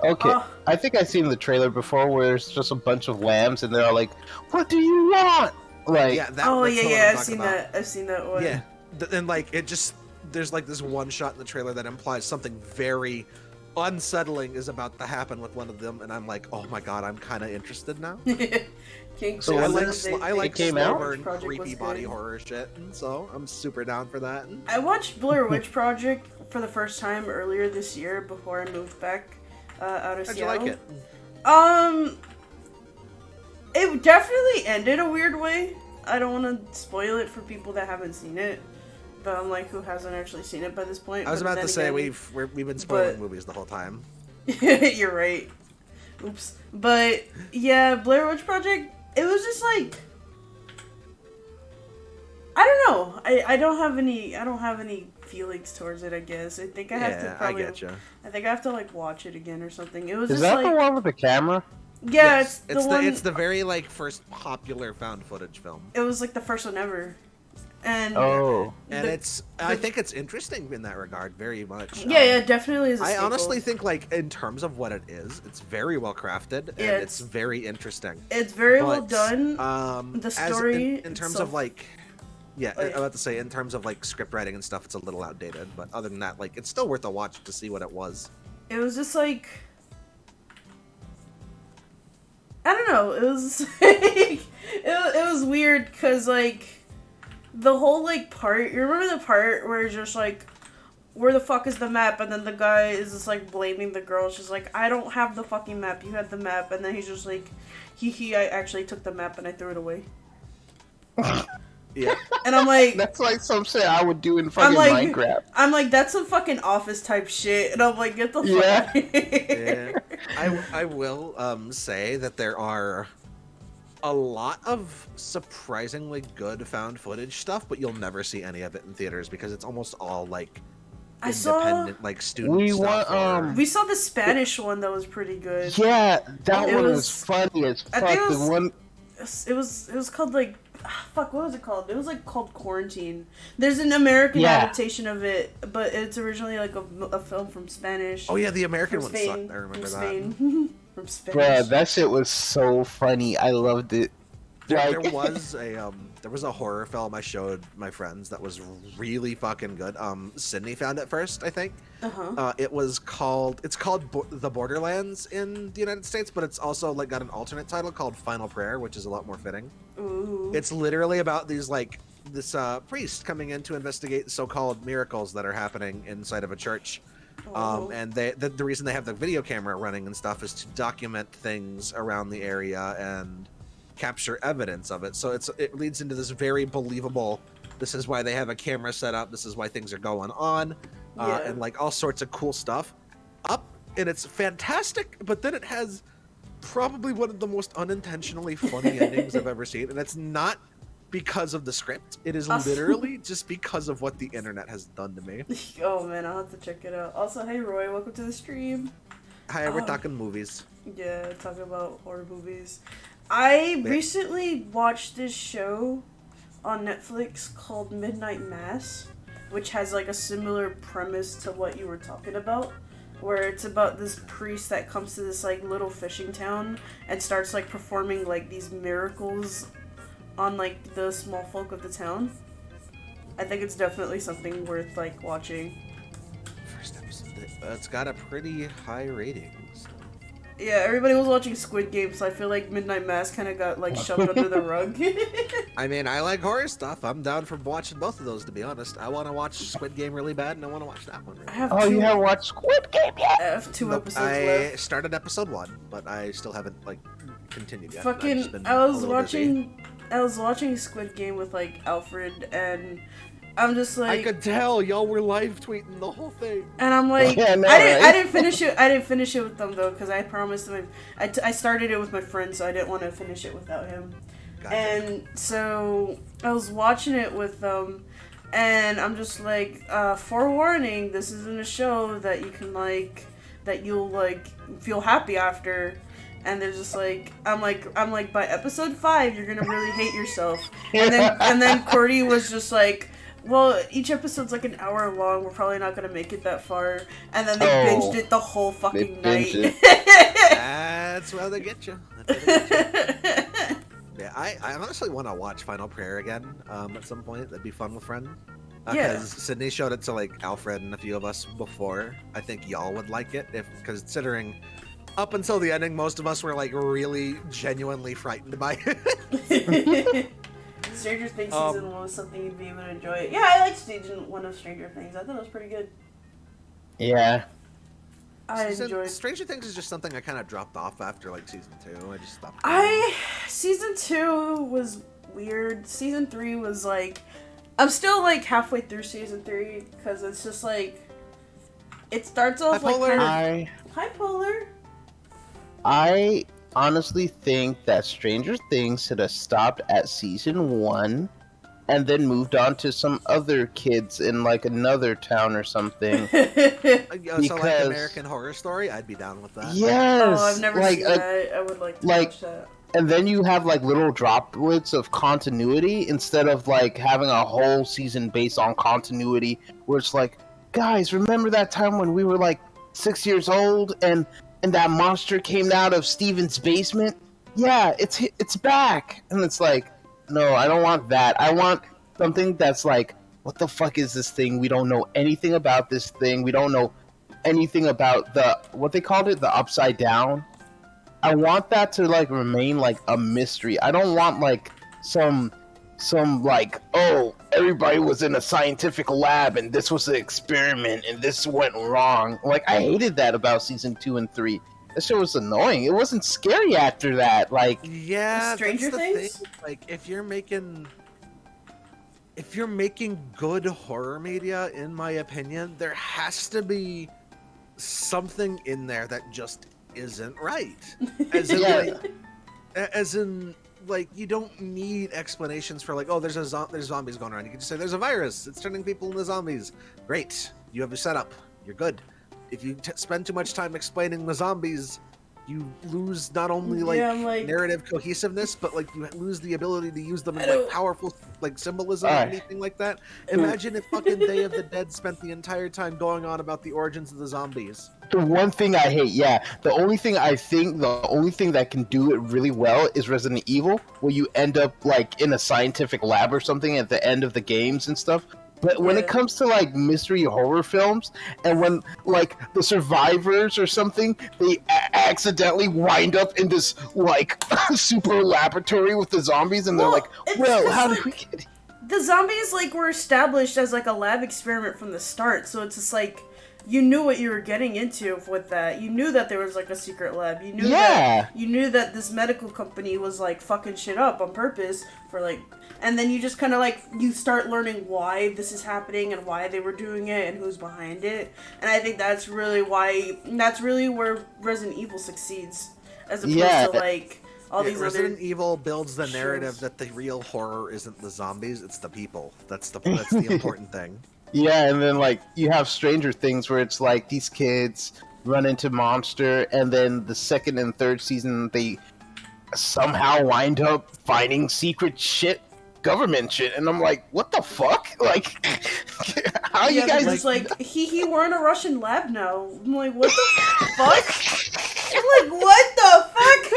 Okay, I think I've seen the trailer before where it's just a bunch of lambs and they're all like, "What do you want?" Like, yeah, that's I've seen that. I've seen that one. Yeah, and like it just there's like this one shot in the trailer that implies something very unsettling is about to happen with one of them, and I'm like, oh my god, I'm kind of interested now. So I like slower and Project creepy body horror shit, and so I'm super down for that. I watched Blair Witch Project for the first time earlier this year before I moved back out of Seattle. How'd you like it? It definitely ended a weird way. I don't want to spoil it for people that haven't seen it, but I'm like, who hasn't actually seen it by this point? I was about to say we've been spoiling movies the whole time. You're right. Oops. But yeah, Blair Witch Project. It was just like, I don't know. I don't have any feelings towards it. I guess I think I have to. Probably, I get you. I think I have to like watch it again or something. It was is just that like, the one with the camera? Yeah, Yes, it's the one. it's the very like first popular found footage film. It was like the first one ever, and Oh. And I think it's interesting in that regard, very much. yeah, it definitely is. I honestly think, like, in terms of what it is, it's very well crafted and it's very interesting. It's very well done. The story in terms of like, I'm about to say, in terms of like script writing and stuff, it's a little outdated. But other than that, like, it's still worth a watch to see what it was. It was just like, I don't know. It was like, it was weird because like the whole like part. You remember the part where it's just like, where the fuck is the map? And then the guy is just like blaming the girl. She's like, I don't have the fucking map. You had the map. And then he's just like, I actually took the map and I threw it away. Yeah. And I'm like, that's like some shit I would do in fucking Minecraft. I'm like, that's some fucking Office type shit. And I'm like, get the fuck out of here. Yeah. I will say that there are a lot of surprisingly good found footage stuff, but you'll never see any of it in theaters because it's almost all like independent, like student stuff. We saw the Spanish one that was pretty good. Yeah, that one was funny as fuck. It was called like, fuck, what was it called? It was like called Quarantine. There's an American adaptation of it, but it's originally like a film from Spanish. Oh yeah, the American one sucked. I remember that. From Spanish. Bruh, that shit was so funny. I loved it. There was a horror film I showed my friends that was really fucking good. Sydney found it first, I think. It's called The Borderlands in the United States, but it's also like got an alternate title called Final Prayer, which is a lot more fitting. Ooh. It's literally about this priest coming in to investigate so-called miracles that are happening inside of a church. And the reason they have the video camera running and stuff is to document things around the area and capture evidence of it. So it leads into this very believable, this is why they have a camera set up, this is why things are going on, and like all sorts of cool stuff and it's fantastic, but then it has probably one of the most unintentionally funny endings I've ever seen, and it's not because of the script. It is literally just because of what the internet has done to me. Oh man, I'll have to check it out. Also, hey Roy, welcome to the stream. Hi, we're talking movies. Yeah, talking about horror movies. I recently watched this show on Netflix called Midnight Mass, which has like a similar premise to what you were talking about, where it's about this priest that comes to this like little fishing town and starts like performing like these miracles on like the small folk of the town. I think it's definitely something worth like watching. First episode, it's got a pretty high rating. So. Yeah, everybody was watching Squid Game, so I feel like Midnight Mass kind of got like shoved under the rug. I mean, I like horror stuff. I'm down for watching both of those, to be honest. I want to watch Squid Game really bad, and I want to watch that one. Really You haven't watched Squid Game yet? I have two episodes left. I started episode 1, but I still haven't like continued yet. I was watching Squid Game with like Alfred, and I'm just like, I could tell y'all were live tweeting the whole thing. And I'm like, I didn't finish it. I didn't finish it with them though, because I promised them. I started it with my friend, so I didn't want to finish it without him. Gotcha. And so I was watching it with them, and I'm just like, forewarning, this isn't a show that you can like, that you'll like feel happy after. And they're just like, I'm like, by episode 5, you're gonna really hate yourself. And then Cordy was just like, well, each episode's like an hour long. We're probably not gonna make it that far. And then they binged it the whole fucking night. That's where they get you. Yeah, I honestly want to watch Final Prayer again at some point. That'd be fun with friends. Because Sydney showed it to like Alfred and a few of us before. I think y'all would like it, considering up until the ending, most of us were like really genuinely frightened by it. Stranger Things season 1 was something you'd be able to enjoy. Yeah, I liked season 1 of Stranger Things. I thought it was pretty good. Yeah. I enjoyed. Stranger Things is just something I kind of dropped off after like season 2. I just stopped. Season 2 was weird. Season 3 was like, I'm still like halfway through season 3 because it's just like, it starts off like kind of. Hi, Polar. I honestly think that Stranger Things should have stopped at season 1 and then moved on to some other kids in like another town or something. So like Because- American Horror Story, I'd be down with that. Yes, Oh, I've never like seen that. I would like to like- watch that. and then you have like little droplets of continuity instead of like having a whole season based on continuity, where it's like, guys, remember that time when we were like 6 years old and that monster came out of Steven's basement? Yeah, it's back. And it's like, no, I don't want that. I want something that's like, what the fuck is this thing? We don't know anything about this thing. We don't know anything about what they called it, the upside down. I want that to like remain like a mystery. I don't want like some like, oh, everybody was in a scientific lab and this was an experiment and this went wrong. Like, I hated that about season 2 and 3. That shit was annoying. It wasn't scary after that. Like, Yeah, Stranger that's the Things? thing. Like, if you're making good horror media, in my opinion, there has to be something in there that just isn't right. As in, Yeah. like, you don't need explanations for like, oh, there's zombies going around. You can just say there's a virus. It's turning people into zombies. Great, you have your setup. You're good. If you spend too much time explaining the zombies, you lose not only like, Yeah, I'm like- narrative cohesiveness, but like you lose the ability to use them in I like don't- powerful like symbolism or Alright. anything like that. Imagine if fucking Day of the Dead spent the entire time going on about the origins of the zombies. the one thing I hate, the only thing that can do it really well is Resident Evil, where you end up like in a scientific lab or something at the end of the games and stuff. But when it Yeah. comes to like mystery horror films, and when like the survivors or something, they accidentally wind up in this like super laboratory with the zombies, and they're Well, like, it's "Well, just how like- did we get?" The zombies like were established as like a lab experiment from the start, so it's just like you knew what you were getting into with that. You knew that there was like a secret lab. You knew Yeah. that this medical company was like fucking shit up on purpose for like, and then you just kind of like you start learning why this is happening and why they were doing it and who's behind it. And I think that's really where Resident Evil succeeds, as opposed Yeah. to like all these Resident other. Evil builds the narrative shows. that the real horror isn't the zombies, it's the people. That's the important thing. Yeah, and then like you have Stranger Things where it's like these kids run into monster, and then the second and third season they somehow wind up finding secret shit, government shit, and I'm like, what the fuck? Like, how Yeah, you guys? it's like we're in a Russian lab now. I'm like, what the fuck? I'm like, what the fuck?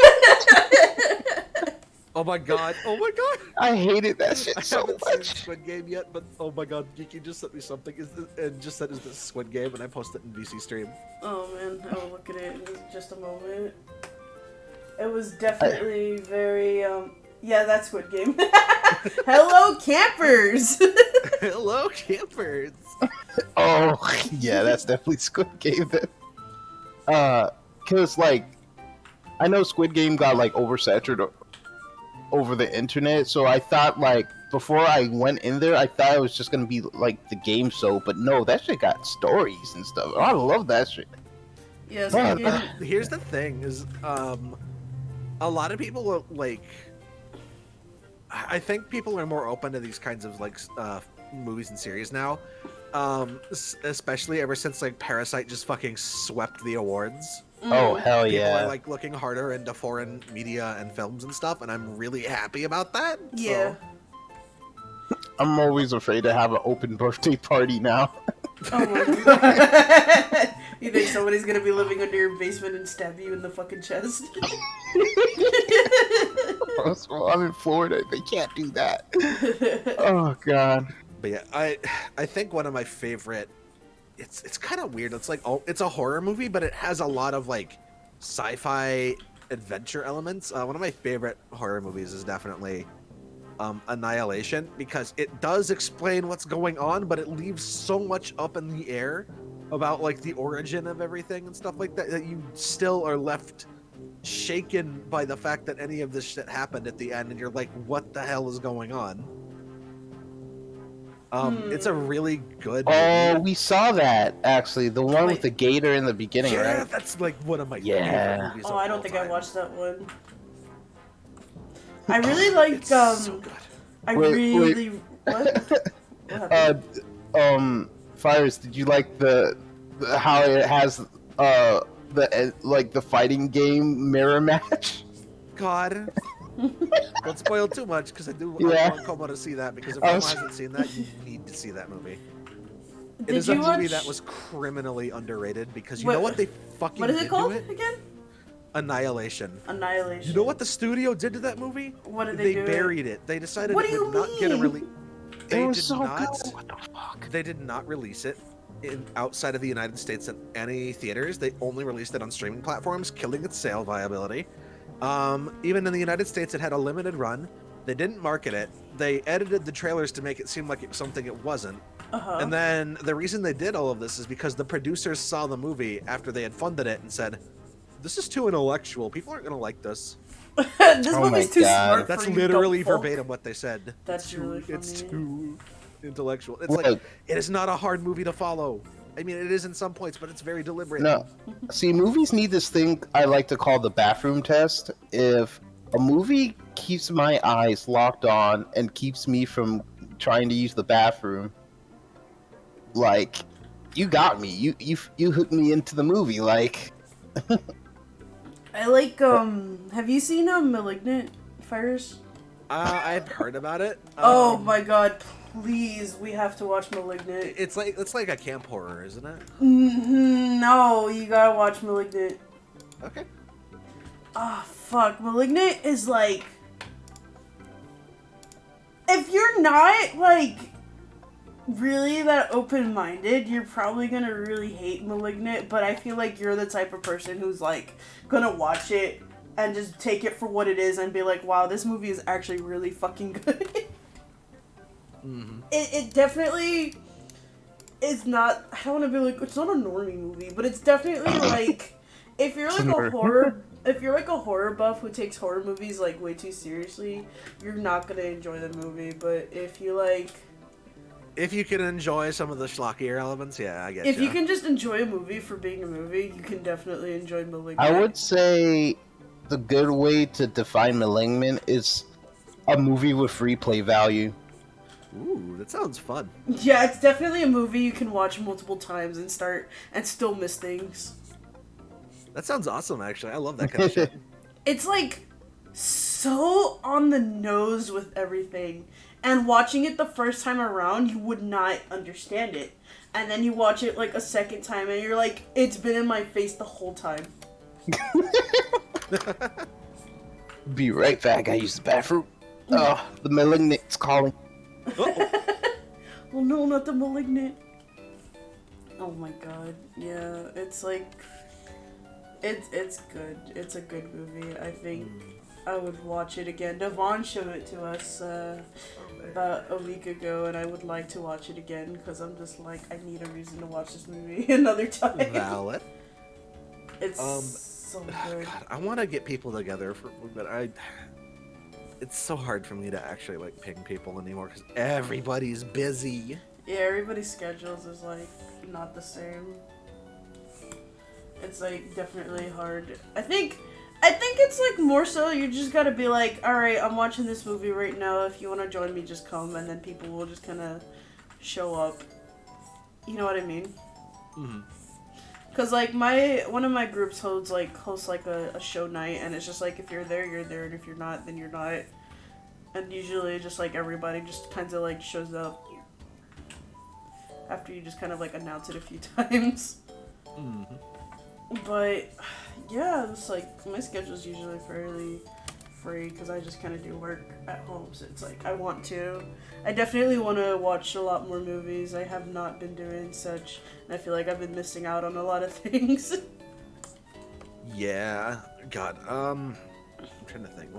Oh my god! Oh my god! I hated that shit I so haven't seen much. Squid Game yet, but oh my god, Geeky just sent me something and just said, "Is this Squid Game?" And I posted it in VC stream. Oh man, I will look at it in just a moment. It was definitely very yeah, that's Squid Game. Hello, campers. Hello, campers. Oh yeah, that's definitely Squid Game. Then, cause like, I know Squid Game got like oversaturated over the internet, so I thought like before I went in there, I thought it was just gonna be like the game show, but no, that shit got stories and stuff. I love that shit. Yeah, Squid Game. Here's the thing: is a lot of people are, like, I think people are more open to these kinds of like movies and series now, especially ever since like Parasite just fucking swept the awards. Oh hell People yeah! are like looking harder into foreign media and films and stuff, and I'm really happy about that. Yeah. I'm always afraid to have an open birthday party now. Oh my god. You think somebody's gonna be living under your basement and stab you in the fucking chest? Well, I'm in Florida. They can't do that. Oh god. But yeah, I think one of my favorite. It's kind of weird. It's like it's a horror movie, but it has a lot of like sci-fi adventure elements. One of my favorite horror movies is definitely Annihilation, because it does explain what's going on, but it leaves so much up in the air about like the origin of everything and stuff like that, that you still are left shaken by the fact that any of this shit happened at the end, and you're like, what the hell is going on? It's a really good Oh, movie. we saw that actually. The one Wait. with the gator in the beginning, Yeah, right? that's like one of my Yeah. favorite movies. Oh, of I don't all think time. I watched that one. I really like It's so good. I Wait, really What? What happened? Fires, did you like the how it has the fighting game mirror match? God. Don't spoil too much, because I Yeah. want Como to see that, because if Como hasn't seen that, you need to see that movie. It Did is a you movie watch... that was criminally underrated, because you Wait, know what they fucking What is did it called to it? again? Annihilation. Annihilation. You know what the studio did to that movie? What did they do? They buried it. They decided What it do you would not get a mean? release. They It was did so not. good. What the fuck? They did not release it outside of the United States at any theaters. They only released it on streaming platforms, killing its sale viability. Even in the United States, it had a limited run. They didn't market it. They edited the trailers to make it seem like it was something it wasn't. And then the reason they did all of this is because the producers saw the movie after they had funded it and said, "This is too intellectual. People aren't going to like this." This Oh movie's my too God. smart That's for you literally dumb folk. verbatim what they said. That's really It's funny. too intellectual. It's Look. like, it is not a hard movie to follow. I mean, it is in some points, but it's very deliberate. No. See, movies need this thing I like to call the bathroom test. If a movie keeps my eyes locked on and keeps me from trying to use the bathroom, like, you got me. You hooked me into the movie. Like, I like, have you seen, Malignant, Fires? I've heard about it. Oh my god, please, we have to watch Malignant. It's like a camp horror, isn't it? No, you gotta watch Malignant. Okay. Ah, fuck. Malignant is like... If you're not, like, really that open-minded, you're probably gonna really hate Malignant, but I feel like you're the type of person who's, like, gonna watch it and just take it for what it is and be like, wow, this movie is actually really fucking good. It definitely is not... I don't want to be like, it's not a normie movie, but it's definitely, like... If you're like a horror... If you're like a horror buff who takes horror movies like way too seriously, you're not gonna enjoy the movie. But if you like, If you can enjoy some of the schlockier elements, yeah, I get if ya. you can just enjoy a movie for being a movie, you can definitely enjoy Malignant. I would say the good way to define Malignant is a movie with replay value. Ooh, that sounds fun. Yeah, it's definitely a movie you can watch multiple times and still miss things. That sounds awesome, actually. I love that kind of shit. It's like so on the nose with everything. And watching it the first time around, you would not understand it. And then you watch it like a second time and you're like, it's been in my face the whole time. Be right back. I use the bathroom. Oh, the Malignant's calling. Well, no, not the Malignant. Oh my god. Yeah, it's like... It's good. It's a good movie. I think I would watch it again. Devon showed it to us about a week ago, and I would like to watch it again because I'm just like, I need a reason to watch this movie another time. Valid. It's so good. God, I want to get people together, but it's so hard for me to actually like ping people anymore because everybody's busy. Yeah, everybody's schedules is like not the same. It's like definitely hard. I think it's like more so you just gotta be like, alright, I'm watching this movie right now. If you wanna join me, just come, and then people will just kind of show up. You know what I mean? Mm-hmm. Cause like one of my groups hosts like a show night, and it's just like if you're there, you're there, and if you're not, then you're not. And usually just like everybody just kind of like shows up after you just kind of like announce it a few times. Mm-hmm. But yeah, it's like my schedule's usually fairly free because I just kind of do work at home. So it's like I definitely want to watch a lot more movies. I have not been doing such, and I feel like I've been missing out on a lot of things. Yeah, God. I'm trying to think.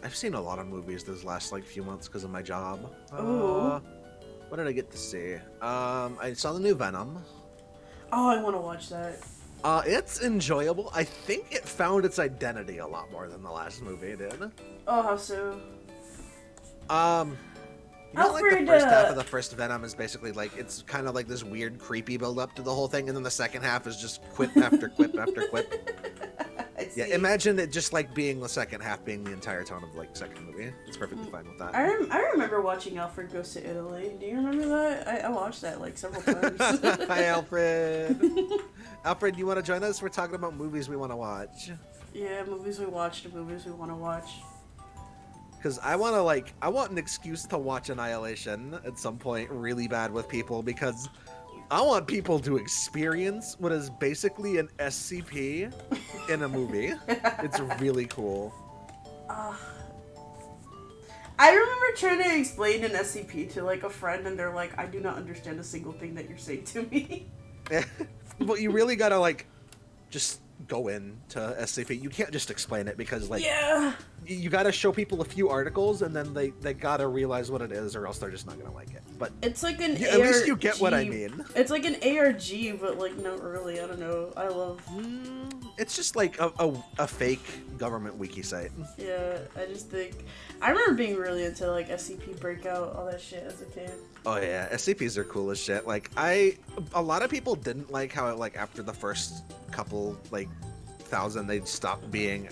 I've seen a lot of movies this last like few months because of my job. Ooh. What did I get to see? I saw the new Venom. Oh, I want to watch that. It's enjoyable. I think it found its identity a lot more than the last movie did. Oh, how so? You know, like the first half of the first Venom is basically like it's kind of like this weird, creepy build up to the whole thing, and then the second half is just quip after quip after quip. I see. Yeah, imagine it just like being the second half being the entire tone of like the second movie. It's perfectly fine with that. I remember watching Alfred Goes to Italy. Do you remember that? I watched that like several times. Hi, Alfred. Alfred, you want to join us? We're talking about movies we want to watch. Yeah, movies we watched and movies we want to watch. Because I want an excuse to watch Annihilation at some point really bad with people, because I want people to experience what is basically an SCP in a movie. It's really cool. I remember trying to explain an SCP to like a friend, and they're like, "I do not understand a single thing that you're saying to me." But you really gotta like just go into SCP. You can't just explain it, because like you gotta show people a few articles, and then they gotta realize what it is, or else they're just not gonna like it. But it's like an at least you get what I mean. It's like an ARG, but like not really. I don't know. I love. It's just like a fake government wiki site. Yeah, I just think I remember being really into like SCP Breakout, all that shit as a kid. Oh yeah, SCPs are cool as shit. Like a lot of people didn't like how it, like after the first couple like thousand they'd stop being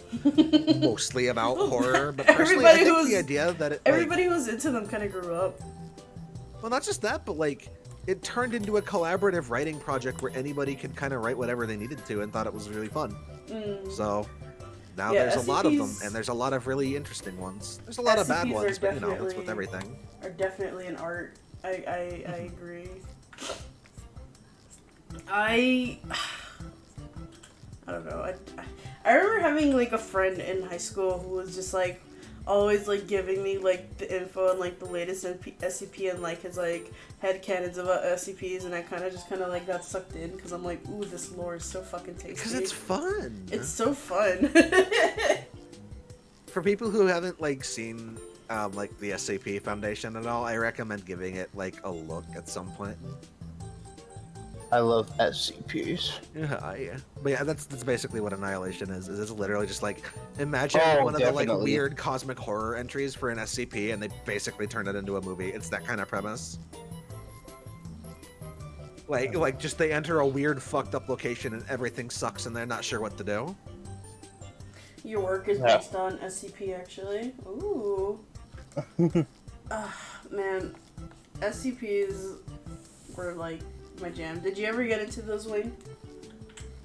mostly about horror. But personally, I think the idea that everybody who was into them kind of grew up. Well, not just that, but like it turned into a collaborative writing project where anybody could kind of write whatever they needed to and thought it was really fun. So now there's SCPs a lot of them, and there's a lot of really interesting ones. There's a lot of bad ones, but you know, that's with everything. Are definitely an art. I agree. I don't know. I remember having like a friend in high school who was just like always like giving me like the info and like the latest SCP and like his like headcanons about SCPs, and I kind of like got sucked in because I'm like, ooh, this lore is so fucking tasty. Because it's fun. It's so fun. For people who haven't like seen like the SCP Foundation at all, I recommend giving it like a look at some point. I love SCPs. Yeah. But yeah, that's basically what Annihilation is. It's literally just like, imagine one of the like weird cosmic horror entries for an SCP, and they basically turn it into a movie. It's that kind of premise. Like just they enter a weird fucked up location and everything sucks and they're not sure what to do. Your work is based on SCP, actually. Ooh. Man, SCPs were like my jam. Did you ever get into those, Wayne?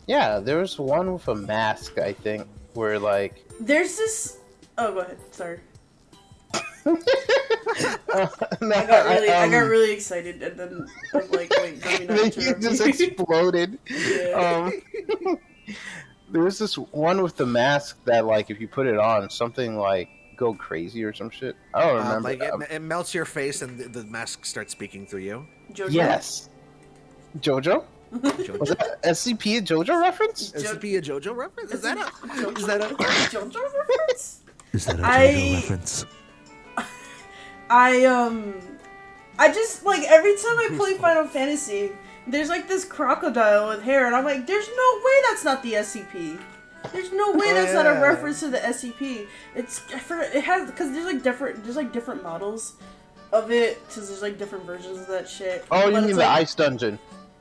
Yeah, there was one with a mask, I think, where like... There's this... Oh, go ahead. Sorry. No, I got really excited, and then I'm like, wait, let me not then you just exploded. Yeah. There was this one with the mask that, like, if you put it on, something like go crazy or some shit. I don't remember. Like it melts your face and the mask starts speaking through you. JoJo? Yes. JoJo? Was that SCP a JoJo reference? SCP a JoJo reference? Is that a JoJo reference? Is that a JoJo reference? I just, like, every time I play Final Fantasy, there's, like, this crocodile with hair, and I'm like, there's no way that's not the SCP. There's no way that's not a reference to the SCP. It has, because there's, like, different models of it, because there's, like, different versions of that shit. Oh, you mean the like, ice dungeon?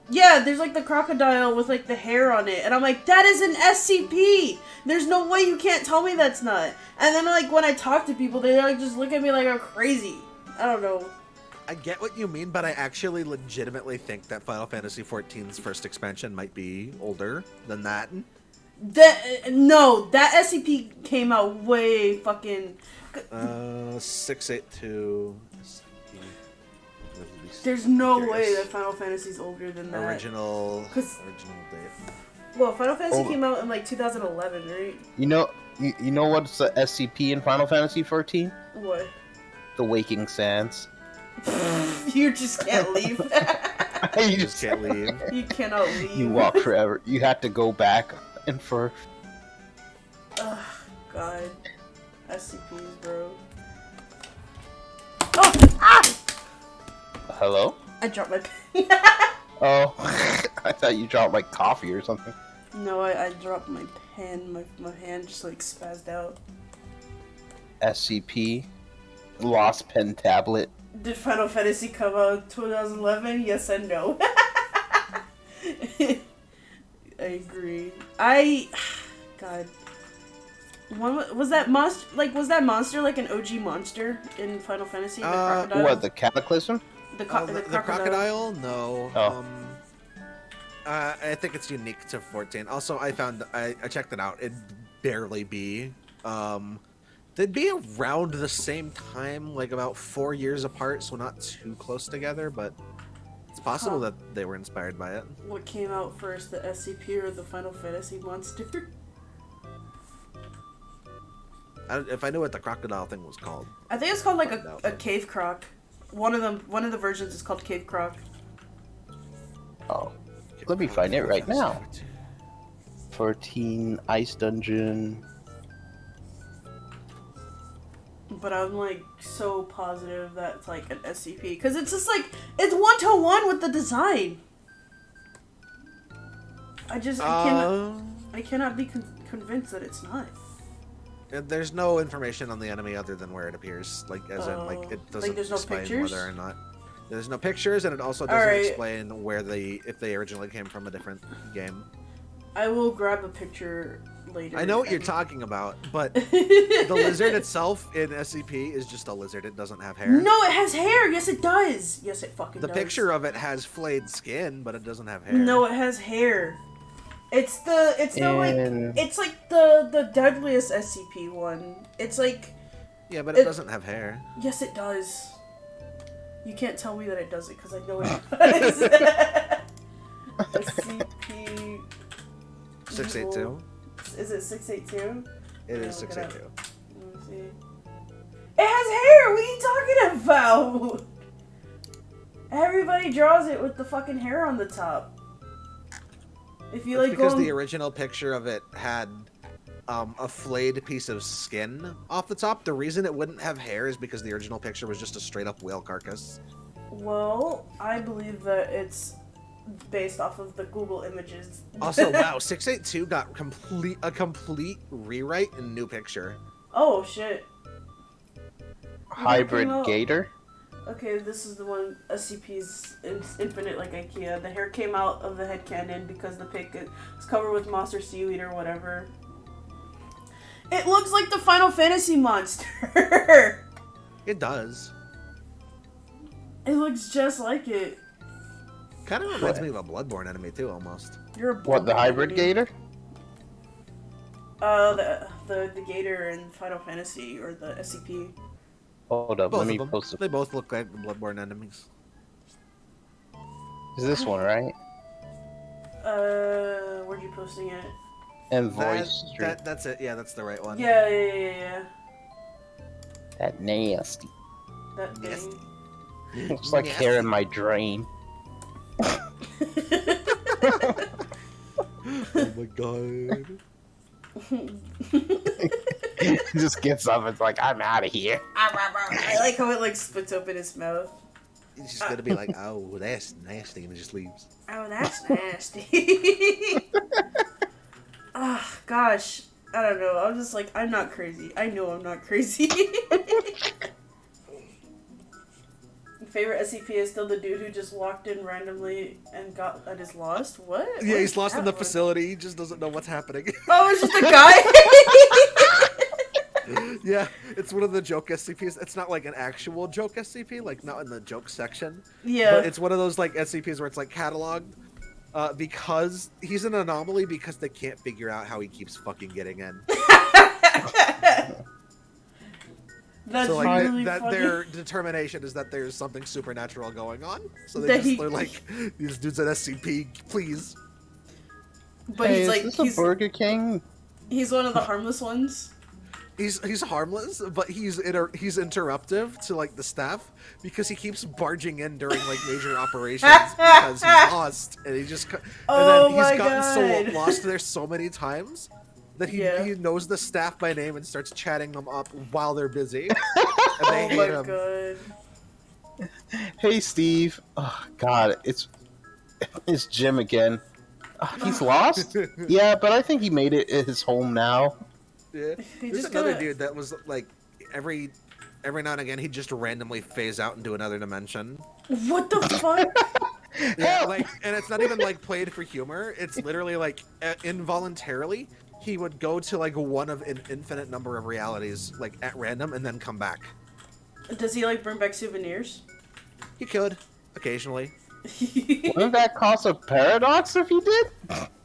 Yeah, there's, like, the crocodile with, like, the hair on it, and I'm like, that is an SCP! There's no way you can't tell me that's not. And then, like, when I talk to people, they, like, just look at me like I'm crazy. I don't know. I get what you mean, but I actually legitimately think that Final Fantasy XIV's first expansion might be older than that. No, that SCP came out way fucking... 682... There's no way that Final Fantasy's older than that. Original date. Well, Final Fantasy came out in like 2011, right? You know what's the SCP in Final Fantasy 14? What? The Waking Sands. You just can't leave. You just can't leave. You cannot leave. You walk forever. You have to go back and forth. Ugh, God. SCPs, bro. Oh! Ah! Hello? I dropped my pen. Oh, I thought you dropped like coffee or something. No, I dropped my pen. My hand just like spazzed out. SCP. Lost Pen Tablet. Did Final Fantasy come out in 2011? Yes and no. I agree. God. Was that monster? Like, was that monster like an OG monster in Final Fantasy? The crocodile. What, the Cataclysm? The the crocodile? No. Oh. I think it's unique to 14. Also, I checked it out. It'd barely be. They'd be around the same time, like about 4 years apart, so not too close together, but it's possible that they were inspired by it. What came out first, the SCP or the Final Fantasy monster? If I knew what the crocodile thing was called. I think it's called like a cave croc. One of the versions is called cave croc. Oh. Let me find it right now. 14 Ice Dungeon. But I'm like so positive that it's like an SCP because it's just like it's 1-to-1 with the design. I cannot be convinced that it's not. There's no information on the enemy other than where it appears, like as in like it doesn't there's no explain pictures? whether or not. There's no pictures, and it also doesn't explain where if they originally came from a different game. I will grab a picture later. I know what you're talking about, but the lizard itself in SCP is just a lizard. It doesn't have hair. No, it has hair. Yes, it does. Yes, it fucking does. The picture of it has flayed skin, but it doesn't have hair. No, it has hair. It's like the deadliest SCP one. It's like. Yeah, but it doesn't have hair. Yes, it does. You can't tell me that it doesn't because I know it does. SCP 682. Is it 682? It is 682. Let me see. It has hair! What are you talking about? Everybody draws it with the fucking hair on the top. If you like because the original picture of it had a flayed piece of skin off the top. The reason it wouldn't have hair is because the original picture was just a straight up whale carcass. Well, I believe that it's based off of the Google images. Also, wow, 682 got a complete rewrite and new picture. Oh shit. Hybrid gator? Okay, this is the one, SCP's Infinite like IKEA. The hair came out of the headcanon because the pic is covered with monster seaweed or whatever. It looks like the Final Fantasy monster! It does. It looks just like it. Kind of reminds me of a Bloodborne enemy too, almost. You're a What, the hybrid gator? The gator in Final Fantasy, or the SCP. Hold up, Both let me of them. post it. They both look like Bloodborne enemies. Is this one, right? Where'd you posting it? And voice stream. That's it. Yeah, that's the right one. Yeah. That nasty. That thing. Looks like hair in my drain. Oh my god. It just gets up, it's like, I'm out of here. I like how it like splits open his mouth. He's just gonna be like, oh, that's nasty, and it just leaves. Oh, that's nasty. Oh, gosh. I don't know. I'm just like, I'm not crazy. I know I'm not crazy. Favorite SCP is still the dude who just walked in randomly and is lost? What? Yeah, he's lost in the facility. He just doesn't know what's happening. Oh, it's just a guy? Yeah, it's one of the joke SCPs. It's not like an actual joke SCP, like not in the joke section. Yeah. But it's one of those like SCPs where it's like cataloged. Because he's an anomaly because they can't figure out how he keeps fucking getting in. That's so like really that funny. their determination is that there's something supernatural going on. So they're like, these dudes at SCP, please. But hey, he's like, is this a Burger King? He's one of the harmless ones. He's harmless, but he's interruptive to like the staff because he keeps barging in during like major operations because he's lost and he's gotten so lost there so many times that he knows the staff by name and starts chatting them up while they're busy. And they hate him. God. Hey Steve. Oh God, it's Jim again. He's lost? Yeah, but I think he made it his home now. Yeah. There's another dude that was like every now and again he'd just randomly phase out into another dimension. What the fuck? Yeah, like, and it's not even like played for humor. It's literally like involuntarily he would go to like one of an infinite number of realities, like at random, and then come back. Does he like bring back souvenirs? He could, occasionally. Wouldn't that cause a paradox if he did?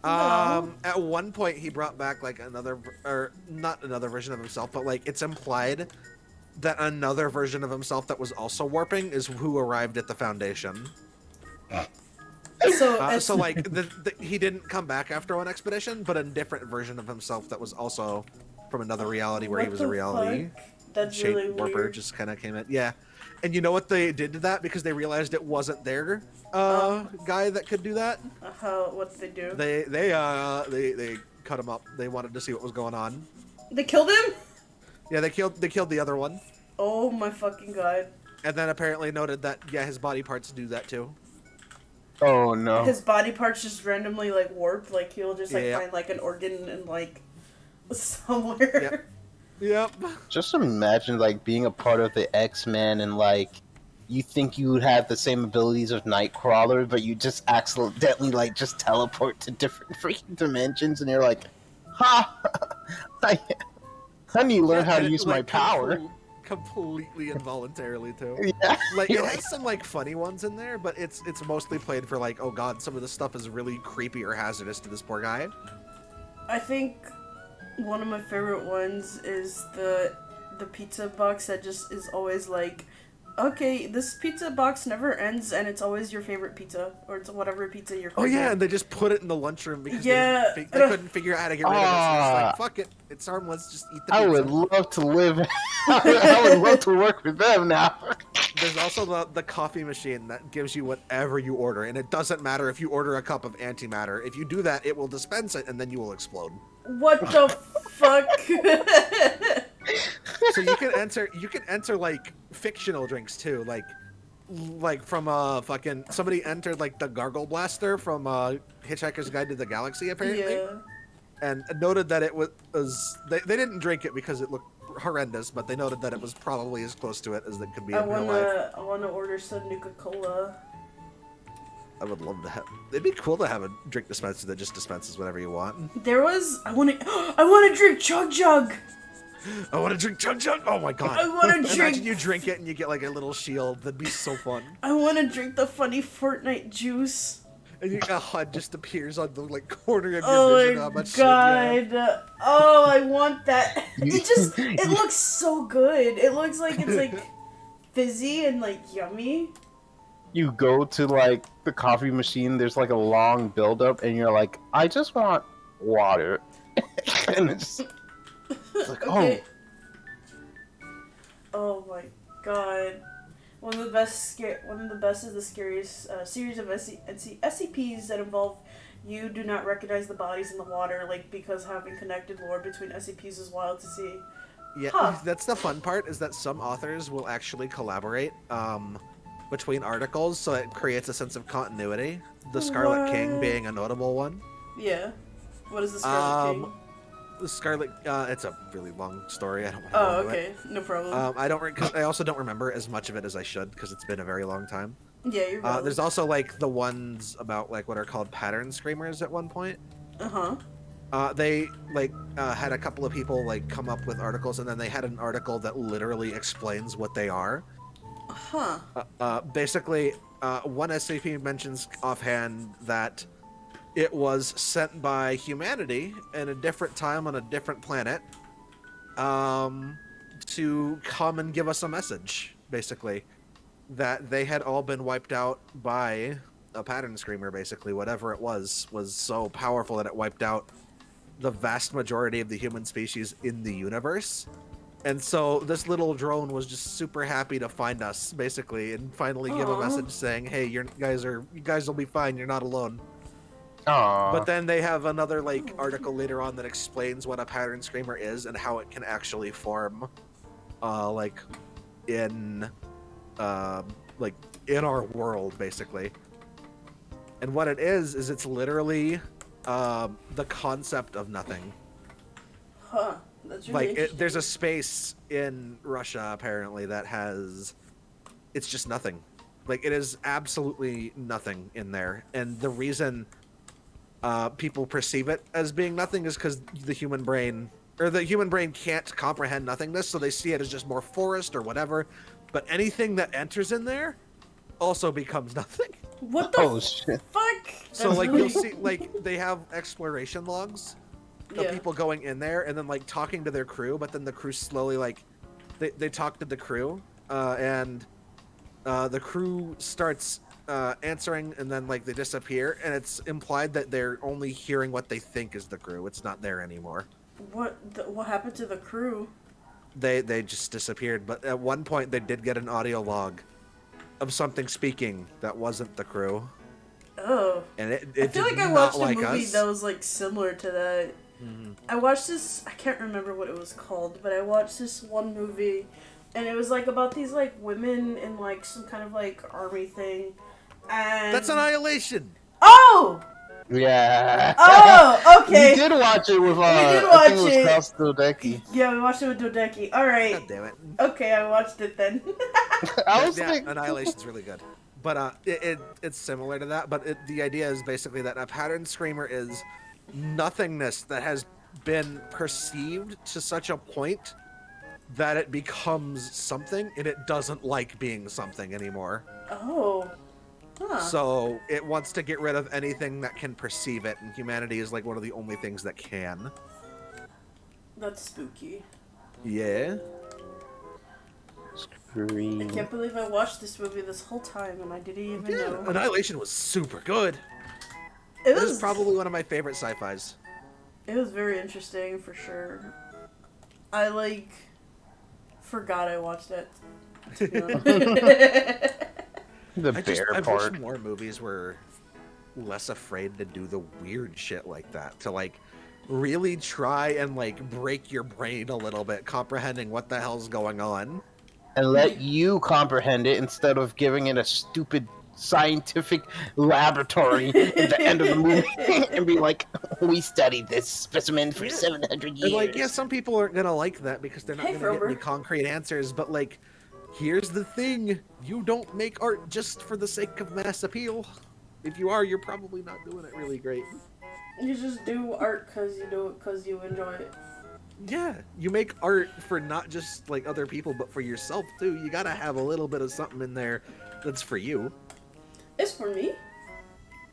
No. At one point he brought back like another, or not another version of himself, but like it's implied that another version of himself that was also warping is who arrived at the Foundation. So like he didn't come back after one expedition, but a different version of himself that was also from another reality where he was a reality. Fuck? That's Shape really warper weird. just kind of came in. Yeah. And you know what they did to that? Because they realized it wasn't their guy that could do that. What did they do? They cut him up. They wanted to see what was going on. They killed him? Yeah, they killed the other one. Oh my fucking god. And then apparently noted that yeah, his body parts do that too. Oh no. His body parts just randomly like warp, like he'll just like Yeah. find like an organ and like somewhere. Yep. Just imagine like being a part of the X-Men and like you think you would have the same abilities of Nightcrawler, but you just accidentally like just teleport to different freaking dimensions, and you're like, ha! I need to learn how to And use it, my like, power. Completely involuntarily too. Yeah. Like it You're has some like funny ones in there, but it's mostly played for like, oh god, some of this stuff is really creepy or hazardous to this poor guy. I think one of my favorite ones is the pizza box that just is always like, okay, this pizza box never ends and it's always your favorite pizza, or it's whatever pizza you're Oh craving. yeah, and they just put it in the lunchroom because Yeah. they couldn't figure out how to get rid of it. So it's like, fuck it, it's harmless, just eat the pizza. I would love to live. I would love to work with them now. There's also the coffee machine that gives you whatever you order, and it doesn't matter if you order a cup of antimatter. If you do that, it will dispense it, and then you will explode. What the fuck? So you can enter like fictional drinks too, like from fucking somebody entered like the Gargle Blaster from Hitchhiker's Guide to the Galaxy apparently, Yeah. and noted that it was they didn't drink it because it looked horrendous, but they noted that it was probably as close to it as it could be in real life. I wanna order some Nuka-Cola. I would love to have. It'd be cool to have a drink dispenser that just dispenses whatever you want. There was I wanna drink Chug Jug. I want to drink Chug Jug. Oh my god! I wanna drink. Imagine you drink it and you get like a little shield. That'd be so fun. I wanna drink the funny Fortnite juice. And a HUD just appears on the like corner of your Oh vision. my How much god! Oh, I want that. It looks so good. It looks like it's like fizzy and like yummy. You go to like the coffee machine, there's like a long build-up, and you're like, I just want water. And it's like, Okay. Oh my god. One of the best is the scariest series of SCPs that involve you do not recognize the bodies in the water, like because having connected lore between SCPs is wild to see. Yeah, Huh. that's the fun part. Is that some authors will actually collaborate between articles, so it creates a sense of continuity. The Scarlet King What? being a notable one. Yeah. What is the Scarlet King? The Scarlet, it's a really long story. I don't want to Oh, go into it. okay. No problem. I also don't remember as much of it as I should because it's been a very long time. Yeah, you're valid. There's also like the ones about like what are called pattern screamers at one point. They like had a couple of people like come up with articles, and then they had an article that literally explains what they are. Basically, one SCP mentions offhand that it was sent by humanity in a different time on a different planet to come and give us a message, basically. That they had all been wiped out by a pattern screamer, basically. Whatever it was so powerful that it wiped out the vast majority of the human species in the universe. And so this little drone was just super happy to find us, basically, and finally give a message saying, hey, you guys will be fine, you're not alone. Aww. But then they have another like article later on that explains what a pattern screamer is and how it can actually form like in our world, basically. And what it is it's literally the concept of nothing. That's really There's a space in Russia apparently that it's just nothing. Like it is absolutely nothing in there. And the reason people perceive it as being nothing is because the human brain can't comprehend nothingness, so they see it as just more forest or whatever. But anything that enters in there also becomes nothing. What the shit. fuck? So That's like really... you'll see, like they have exploration logs of people going in there and then like talking to their crew, but then the crew slowly like they talk to the crew and the crew starts answering, and then like they disappear, and it's implied that they're only hearing what they think is the crew. It's not there anymore. What happened to the crew? They just disappeared. But at one point they did get an audio log of something speaking that wasn't the crew. Oh. And it I feel did like I not watched like a movie us. that was like similar to that. Mm-hmm. I watched this, I can't remember what it was called, but I watched this one movie, and it was like about these like women in like some kind of like army thing, and... That's Annihilation! Oh! Yeah. Oh, okay. We did watch it with, We did I think watch it it. was Dodeki. Yeah, we watched it with Dodeki. Alright. God damn it. Okay, I watched it then. I was Yeah, like, Annihilation's really good. But it's similar to that, but the idea is basically that a pattern screamer is nothingness that has been perceived to such a point that it becomes something, and it doesn't like being something anymore. Oh. Huh. So it wants to get rid of anything that can perceive it, and humanity is like one of the only things that can. That's spooky. Yeah. I can't believe I watched this movie this whole time and I didn't even know. Annihilation was super good. It This was is probably one of my favorite sci-fis. It was very interesting for sure. I like forgot I watched it. To be honest. the bear I part. wish more movies were less afraid to do the weird shit like that. To like really try and like break your brain a little bit, comprehending what the hell's going on. And let you comprehend it instead of giving it a stupid scientific laboratory at the end of the movie and be like, we studied this specimen for 700 years. And like, yeah, some people aren't gonna like that because they're not gonna get any concrete answers, but like, here's the thing, you don't make art just for the sake of mass appeal. If you are, you're probably not doing it really great. You just do art because you do it because you enjoy it. Yeah, you make art for not just like other people, but for yourself too. You gotta have a little bit of something in there that's for you. It's for me.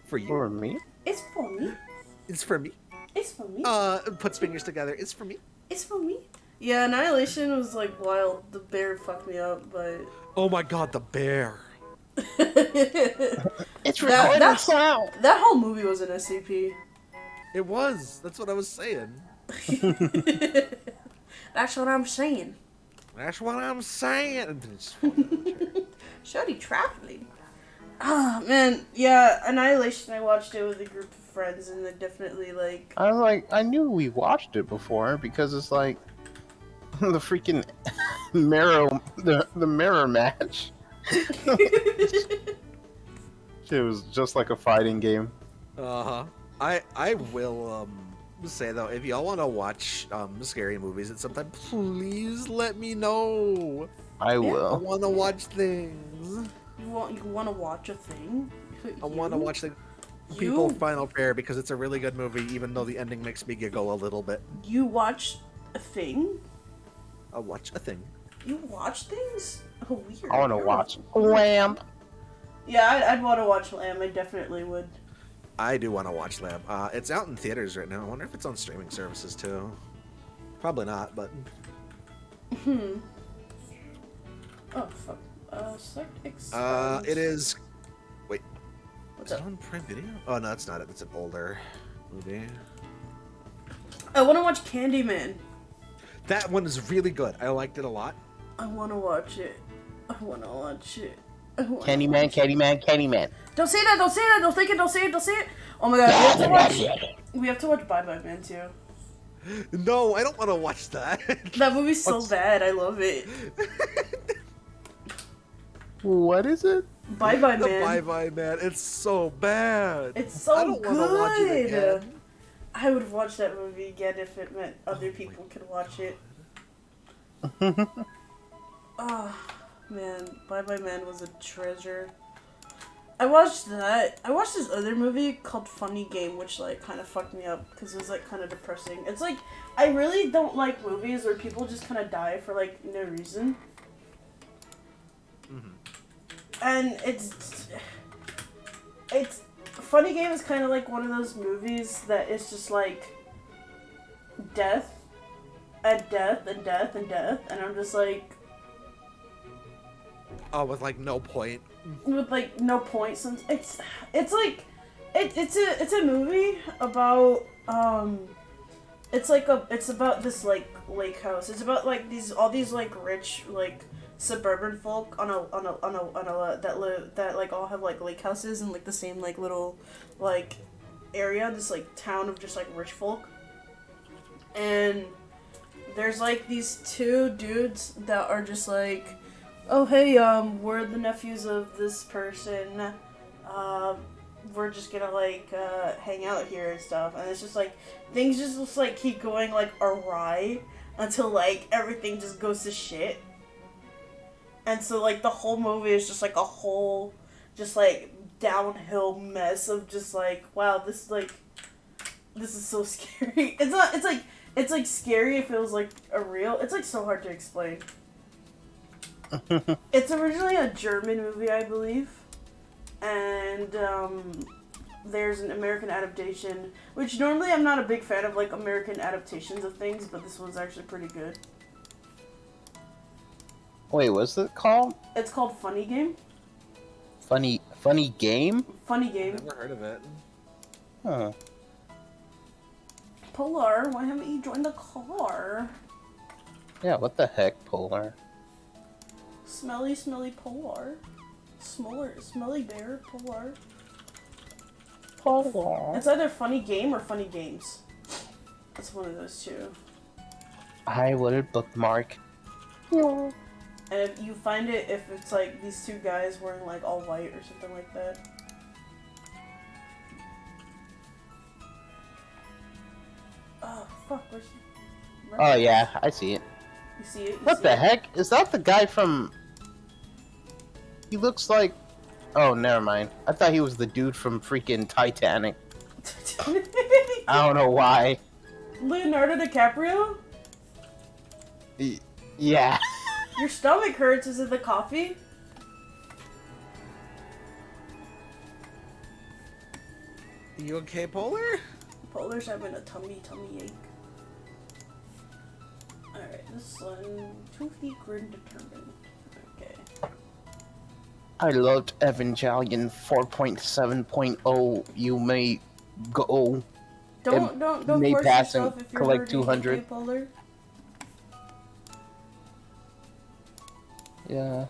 For you. For me? It's for me. It's for me. It's for me. Puts fingers together. It's for me. It's for me. Yeah, Annihilation was like wild. The bear fucked me up, but... Oh my god, the bear. It's recording sound. That whole movie was an SCP. It was. That's what I was saying. That's what I'm saying. That's what I'm saying. Shawty traveling. Ah, man. Yeah, Annihilation, I watched it with a group of friends, and it definitely, like... I was like, I knew we watched it before because it's like the freaking the mirror match. It was just like a fighting game. Uh-huh. I will say though, if y'all want to watch scary movies at some time, please let me know. I will. I want to watch things. You want to watch a thing? I want to watch the People Final Prayer because it's a really good movie, even though the ending makes me giggle a little bit. You watch a thing? I'll watch a thing. You watch things? Oh, weird. I want to watch Lamb. Yeah, I'd want to watch Lamb. I definitely would. I do want to watch Lamb. It's out in theaters right now. I wonder if it's on streaming services too. Probably not, but... Oh, fuck. Select expense. It is... Wait. What's Is it up? on Prime Video? Oh, no, it's not. It's an older movie. I want to watch Candyman. That one is really good. I liked it a lot. I want to watch it. I want to watch it. Candyman, Candyman, Candyman. Don't say that! Don't say that! Don't think it! Don't say it! Don't say it! Oh my god, we have to watch... We have to watch Bye Bye Man too. No, I don't want to watch that. That movie's so bad. I love it. What is it? Bye Bye The Man. Bye Bye Man. It's so bad. It's so I don't good. want to watch it again. I would watch that movie again if it meant other people could watch it. Oh, man. Bye Bye Man was a treasure. I watched that. I watched this other movie called Funny Game, which like kind of fucked me up because it was like kind of depressing. It's like I really don't like movies where people just kind of die for like no reason. Mm-hmm. And it's Funny Game is kind of like one of those movies that is just like death and death and death and death, and I'm just like, oh, with like no point. With like no point. Since it's like it's a movie about it's about this like lake house. It's about like all these like rich like suburban folk on a that like all have like lake houses in like the same like little like area, this like town of just like rich folk. And there's like these two dudes that are just like, oh hey, we're the nephews of this person, we're just gonna like hang out here and stuff. And it's just like things just like keep going like awry until like everything just goes to shit. And so, like, the whole movie is just, like, a whole, just, like, downhill mess of just, like, wow, this is so scary. It's, like, scary if it was, like, a real, it's, like, so hard to explain. It's originally a German movie, I believe. And, there's an American adaptation, which normally I'm not a big fan of, like, American adaptations of things, but this one's actually pretty good. Wait, what's it called? It's called Funny Game. Funny Game? Funny Game. Never heard of it. Huh. Polar, why haven't you joined the car? Yeah, what the heck, Polar? Smelly Polar. Smelly bear, Polar. Polar. It's either Funny Game or Funny Games. It's one of those two. I will bookmark. Yeah. And if you find it, if it's like these two guys wearing like all white or something like that. Oh, fuck, where's... Oh yeah, I see it. You see it? What the heck? Is that the guy from... He looks like... Oh, never mind. I thought he was the dude from freaking Titanic. I don't know why. Leonardo DiCaprio? Yeah. Your stomach hurts. Is it the coffee? You okay, Polar? Polar's having a tummy ache. Alright, this one, toothy grin determined. Okay. I loved Evangelion 4.7.0. You may go. Don't may force pass yourself and if you're collect hurting, 200. okay, Polar. Yeah.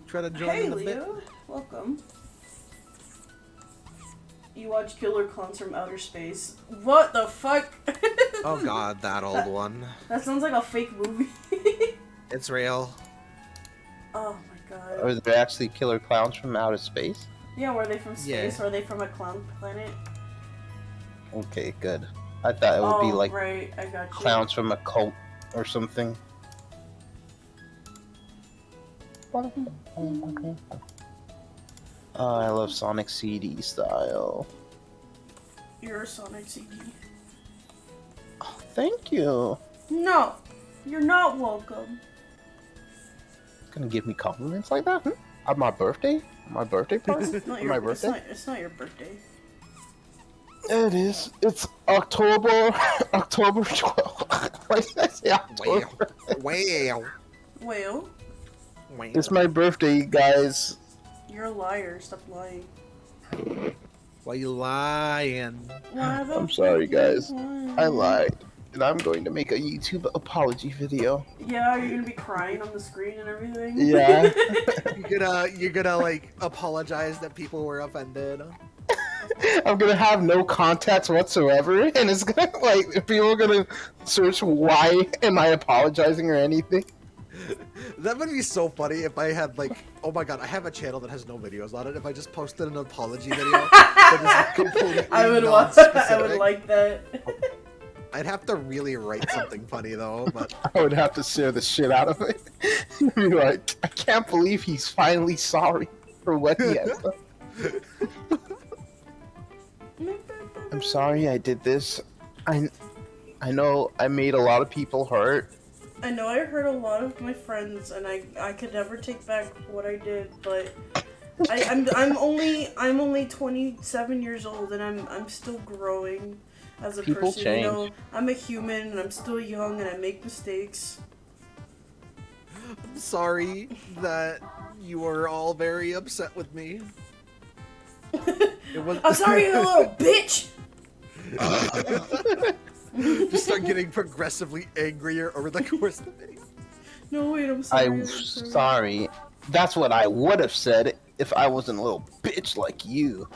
Try to join Hey, in a bit. Leo. Welcome. You watch Killer Clowns from Outer Space. What the fuck? Oh god, that old one. That sounds like a fake movie. It's real. Oh my god. Are there actually killer clowns from outer space? Yeah, were they from space Yeah. or are they from a clown planet? Okay, good. I thought it would be like right, I got you. clowns from a cult or something. Oh, I love Sonic CD style. You're a Sonic CD. Oh, thank you. No, you're not welcome. Gonna give me compliments like that? On my birthday? My birthday party? It's not On your, my birthday? It's not your birthday. It is. It's October 12th. Why did I say October? Wow. Well, Wow. It's my birthday, you guys. you're a liar. Stop lying. Why you lying? Why the I'm sorry, fuck you guys. lying? I lied. And I'm going to make a YouTube apology video. Yeah, you're gonna be crying on the screen and everything. Yeah. You're gonna like apologize that people were offended. I'm gonna have no context whatsoever, and it's gonna like people are gonna search why am I apologizing or anything. That would be so funny if I had like, oh my god, I have a channel that has no videos on it. If I just posted an apology video that is completely I would non-specific. I would like that. I'd have to really write something funny though, but I would have to share the shit out of it. Be like, I can't believe he's finally sorry for what he has done. I'm sorry I did this. I know I made a lot of people hurt. I know I hurt a lot of my friends, and I could never take back what I did, but I'm only 27 years old, and I'm still growing as a People person. change. You know, I'm a human, and I'm still young, and I make mistakes. I'm sorry that you were all very upset with me. I'm sorry, you little bitch! Just start getting progressively angrier over the course of the video. No, wait, I'm sorry. I'm sorry. That's what I would have said if I wasn't a little bitch like you.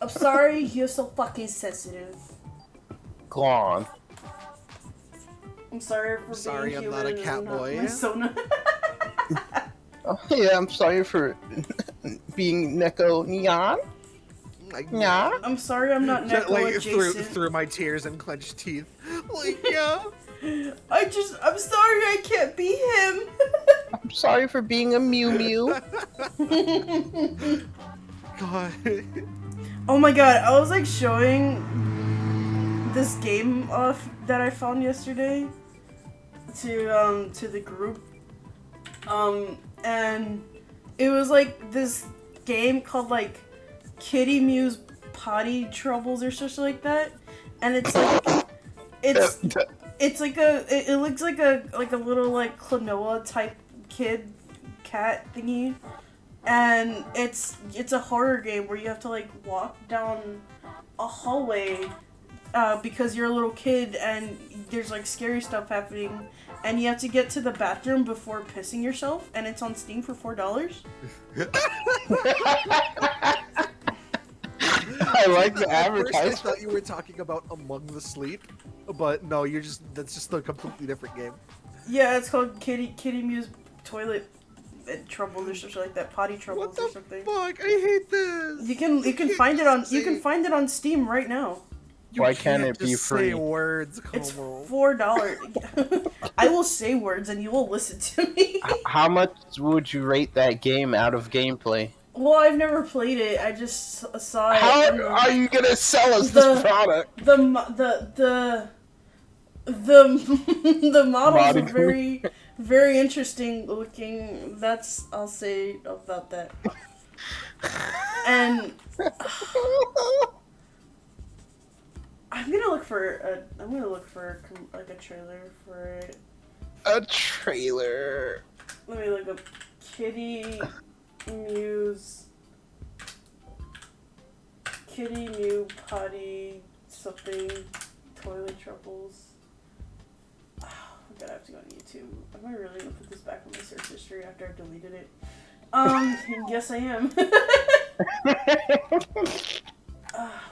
I'm sorry, you're so fucking sensitive. Go on. I'm sorry for Sorry, being I'm human not a and cat not boy. my Sona. Oh, yeah, I'm sorry for being Neko Nyan. Yeah. I'm sorry I'm not Neko Like adjacent. through my tears and clenched teeth. Like, yeah. I'm sorry I can't be him. I'm sorry for being a Mew Mew. God. Oh my god, I was like showing this game that I found yesterday to the group. And it was like this game called like Kitty Muse Potty Troubles or something like that. And it's like it's like it looks like a little like Klonoa type cat thingy. And it's a horror game where you have to like walk down a hallway because you're a little kid and there's like scary stuff happening, and you have to get to the bathroom before pissing yourself, and it's on Steam for $4. I like the At first I advertisement. thought you were talking about Among the Sleep, but no, that's just a completely different game. Yeah, it's called Kitty Muse Toilet Troubles or something like that, Potty Troubles What or the something. fuck? I hate this. You can find it on Steam right now. Why can't it be just free? Say words, It's Como. $4. I will say words and you will listen to me. How much would you rate that game out of gameplay? Well, I've never played it. I just saw it. How and are you gonna sell us the- this product? the models are very, very interesting looking. That's I'll say about that. And I'm gonna look for like a trailer for it. A trailer. Let me look up Kitty Muse Potty something Toilet Troubles. Oh my god, I have to go on YouTube. Am I really gonna put this back on my search history after I deleted it? Yes I am.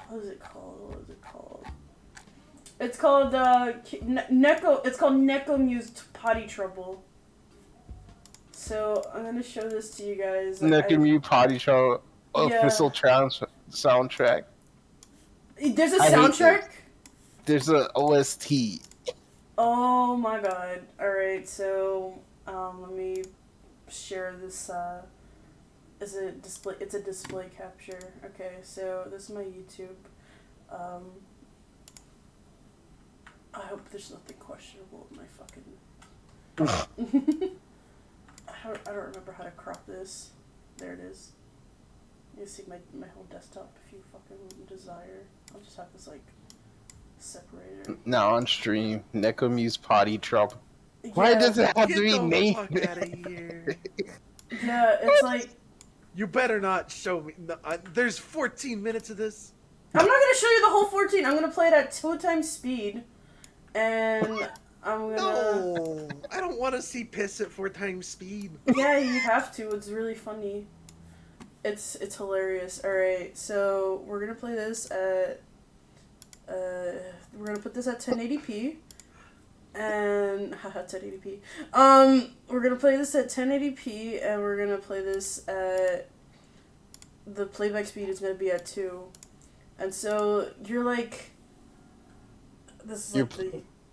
What is it called? It's called Neko. It's called Neko Muse Potty Trouble. So I'm gonna show this to you guys. Neko Mew Potty Show Yeah. official soundtrack. There's a I hate soundtrack. There's a OST. Oh my god! All right, so let me share this. Is it display? It's a display capture. Okay, so this is my YouTube. I hope there's nothing questionable in my fucking. I don't remember how to crop this. There it is. You can see my whole desktop if you fucking desire. I'll just have this like separated. Now on stream, Neko Mew's Potty Trouble. Why does it have to be Get the named? fuck out of here. Yeah, it's like You better not show me. No, there's 14 minutes of this. I'm not gonna show you the whole 14. I'm gonna play it at 2 times speed, and I'm gonna. No, I don't want to see piss at 4 times speed. Yeah, you have to. It's really funny. It's hilarious. All right, so we're gonna play this at. We're gonna put this at 1080p, and haha 1080p. We're gonna play this at 1080p, and we're gonna play this at. The playback speed is gonna be at 2, and so you're like. This is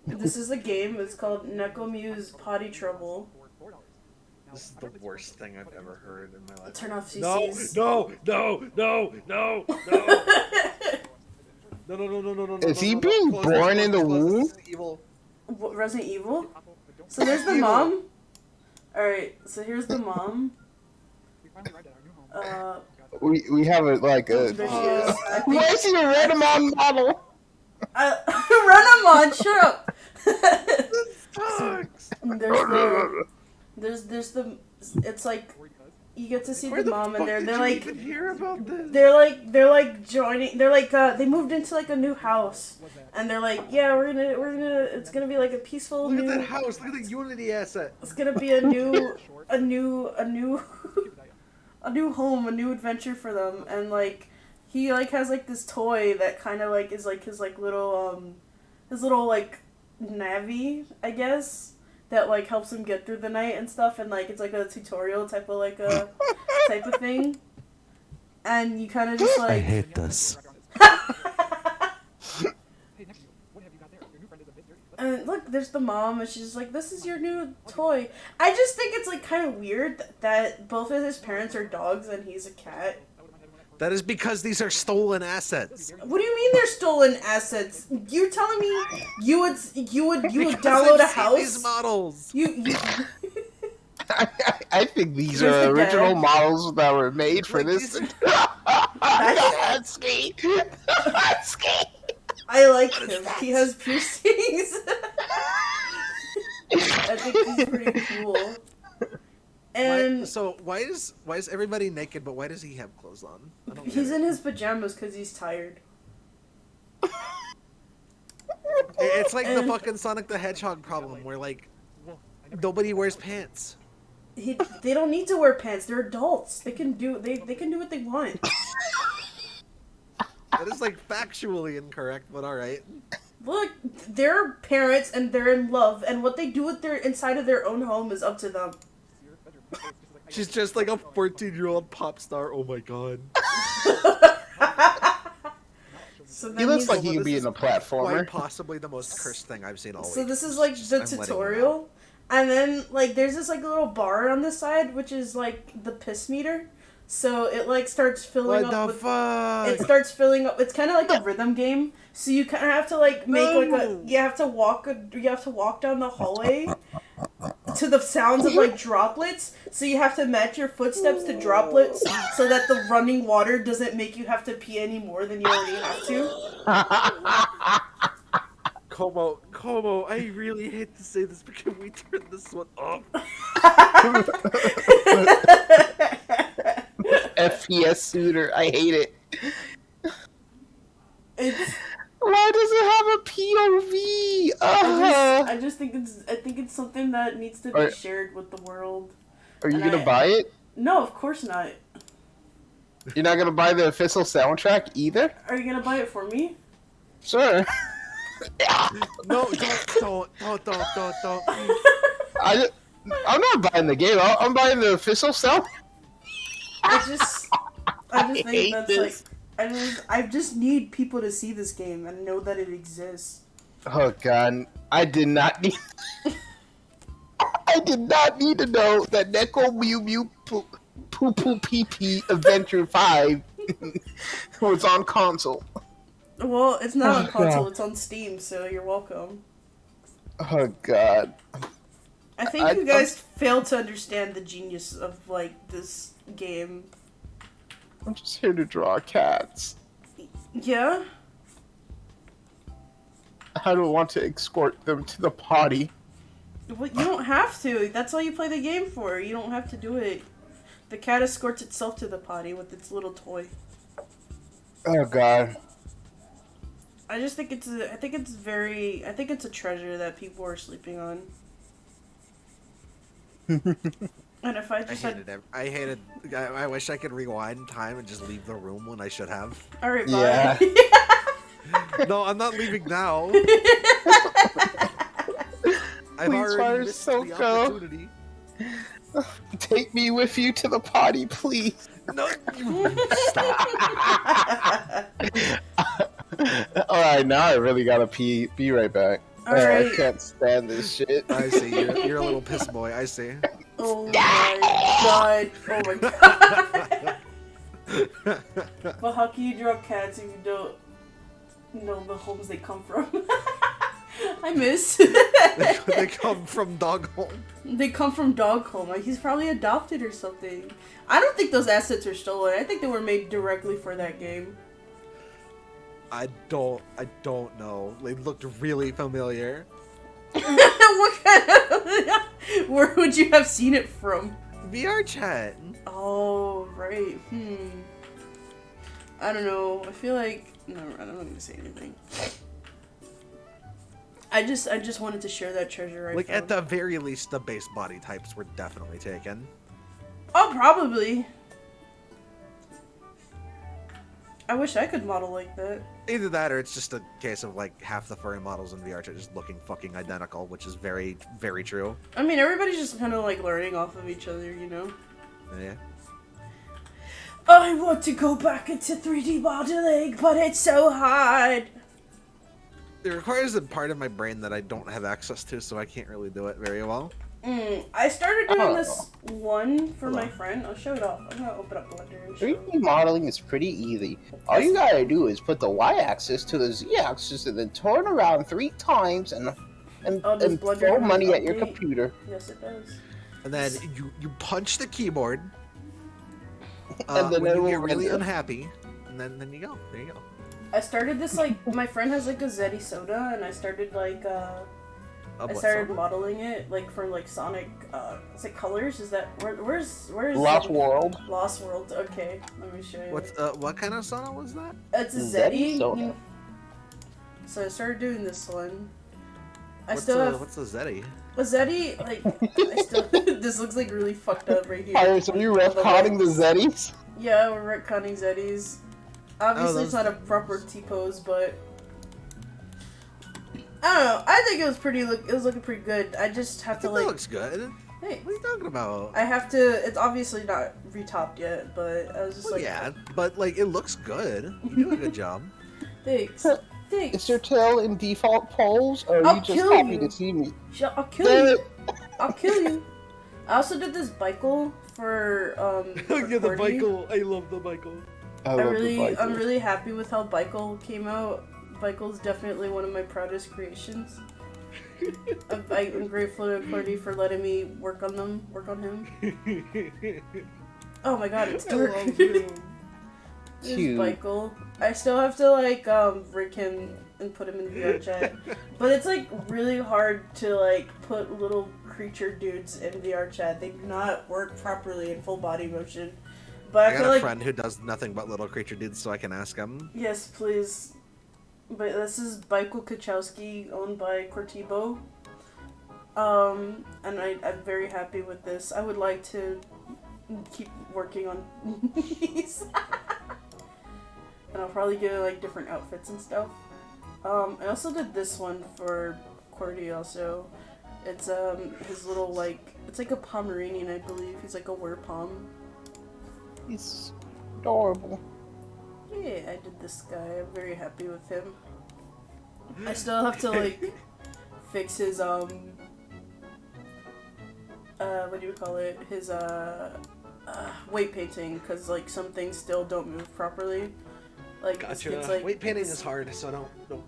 this is a game. It's called Muse Potty Trouble. This is the worst thing I've ever heard in my life. Turn off CCs. No. No. Is he being born in the womb? What, Resident Evil? So there's the mom. Alright, so here's the mom. We have a like a. There she is. Where's your Venom model? Renamon, shut up! Sucks. There's the it's like you get to see Where the mom and they're like even hear about this? they're like joining they moved into like a new house and they're like, yeah, we're gonna it's gonna be like a peaceful Look new at that house, look at the Unity asset. it's gonna be a new a new home, a new adventure for them. And like he like has like this toy that kind of like is like his little like Navi, I guess, that like helps him get through the night and stuff, and like it's like a tutorial type of like a type of thing, and you kind of just like I hate this. And look, there's the mom, and she's like, "This is your new toy." I just think it's like kind of weird that both of his parents are dogs and he's a cat. That is because these are stolen assets. What do you mean they're stolen assets? You're telling me you would Because download a I've seen house? These models. You I think these Where's are the original dad? models that were made for Like, this. these That's ski. That's ski. I like him. He has piercings. I think he's pretty cool. And why is everybody naked, but why does he have clothes on? I don't he's get in it. his pajamas because he's tired. It's like the and- fucking Sonic the Hedgehog problem, where like nobody wears pants. They don't need to wear pants. They're adults. They can do what they want. That is like factually incorrect, but all right. Look, they're parents and they're in love, and what they do with their inside of their own home is up to them. She's just like a 14-year-old pop star. Oh my god. So then He looks he's- like he could be in a platformer. Quite possibly the most cursed thing I've seen all week. So this is like the I'm letting you tutorial, and then like there's this like little bar on the side, which is like the piss meter. So it like starts filling What up the with. fuck? It starts filling up. It's kind of like a rhythm game. So you kind of have to like make like a. You have to walk down the hallway to the sounds of like droplets. So you have to match your footsteps to droplets, so that the running water doesn't make you have to pee any more than you already have to. Como, I really hate to say this, but can we turn this one off? FPS suitor. I hate it. It's. Why does it have a POV? I just think it's something that needs to be Are- shared with the world. Are you and gonna I- buy it? No, of course not. You're not gonna buy the official soundtrack either? Are you gonna buy it for me? Sure. No, don't. I'm not buying the game. I'm buying the official sound. I just think hate that's this. like I just need people to see this game and know that it exists. Oh god, I did not need. I did not need to know that Neko Mew Mew Poo Poo Pee Pee Adventure 5 was on console. Well, it's not on Oh, console; God. it's on Steam, so you're welcome. Oh god. I think you guys fail to understand the genius of like this game. I'm just here to draw cats. Yeah. I don't want to escort them to the potty. Well, you don't have to. That's all you play the game for. You don't have to do it. The cat escorts itself to the potty with its little toy. Oh god. I just think it's a treasure that people are sleeping on. And if I just I wish I could rewind time and just leave the room when I should have. Alright, Yeah. bye. No, I'm not leaving now. I've Please already fire missed the Soko. opportunity. Take me with you to the potty, please. No, Alright, now I really gotta pee. Be right back. Alright. I can't stand this shit. I see. You're a little piss boy. I see. Oh my god. Oh my god. But how can you draw cats if you don't know the homes they come from? I miss. They come from dog home. They come from dog home. Like, he's probably adopted or something. I don't think those assets are stolen. I think they were made directly for that game. I don't know. They looked really familiar. What kind of... Where would you have seen it from? VR chat. Oh, right. I don't know. I feel like... No, I'm not gonna say anything. I just wanted to share that treasure. Like, at the very least, the base body types were definitely taken. Oh, probably. I wish I could model like that. Either that, or it's just a case of, like, half the furry models in VR chat just looking fucking identical, which is very, very true. I mean, everybody's just kind of, like, learning off of each other, you know? Yeah. I want to go back into 3D modeling, but it's so hard. It requires a part of my brain that I don't have access to, so I can't really do it very well. I started doing this one for my friend. I'll show it off. I'm gonna open up Blender and show it. 3D modeling is pretty easy. All you gotta do is put the Y-axis to the Z-axis and then turn around 3 times and throw money at your computer. Yes, it does. And then you punch the keyboard, And then when you get really unhappy, and then you go. There you go. I started this, like, my friend has, like, a Zeddy soda, and I started, like, I started modeling it, like, from, like, Sonic, is it Colors? Is that, where's Lost World. Lost World, okay, let me show you. What kind of soda was that? It's a Zeddy Zeddy. soda. So I started doing this one. What's a Zeddy? A Zeddy, like, this looks, like, really fucked up right here. Alright, so you retconning the Zeddies? Yeah, we're retconning Zeddies. Obviously, it's not a proper T-pose, but I don't know. I think it was looking pretty good. I just have to, like... That looks good. Hey. What are you talking about? I have to... It's obviously not retopped yet, but I was just like... Yeah, but, like, it looks good. You do a good job. Thanks. Thanks. Is your tail in default pose, or are I'll you just kill happy you. to see me? I'll kill you. I'll kill you. I also did this Bicycle for, Yeah, the Michael. I love the Michael. I'm really happy with how Bicycle came out. Bicycle's definitely one of my proudest creations. I'm grateful to Cordy for letting me work on him. Oh my god, it's dark. This is Bicycle. I still have to, like, rig him and put him in VR chat. But it's, like, really hard to, like, put little creature dudes in VR chat. They do not work properly in full body motion. But I got a friend who does nothing but little creature dudes, so I can ask him. Yes, please. But this is Michael Kachowski, owned by Cortibo. And I'm very happy with this. I would like to keep working on these. And I'll probably get, like, different outfits and stuff. I also did this one for Cordy also. It's, his little, like, it's like a Pomeranian, I believe. He's like a werepom. He's adorable. Yeah, I did this guy. I'm very happy with him. I still have to, like, fix his, what do you call it? His, weight painting, because, like, some things still don't move properly. Like, Gotcha. This gets, like, weight painting is hard, so don't.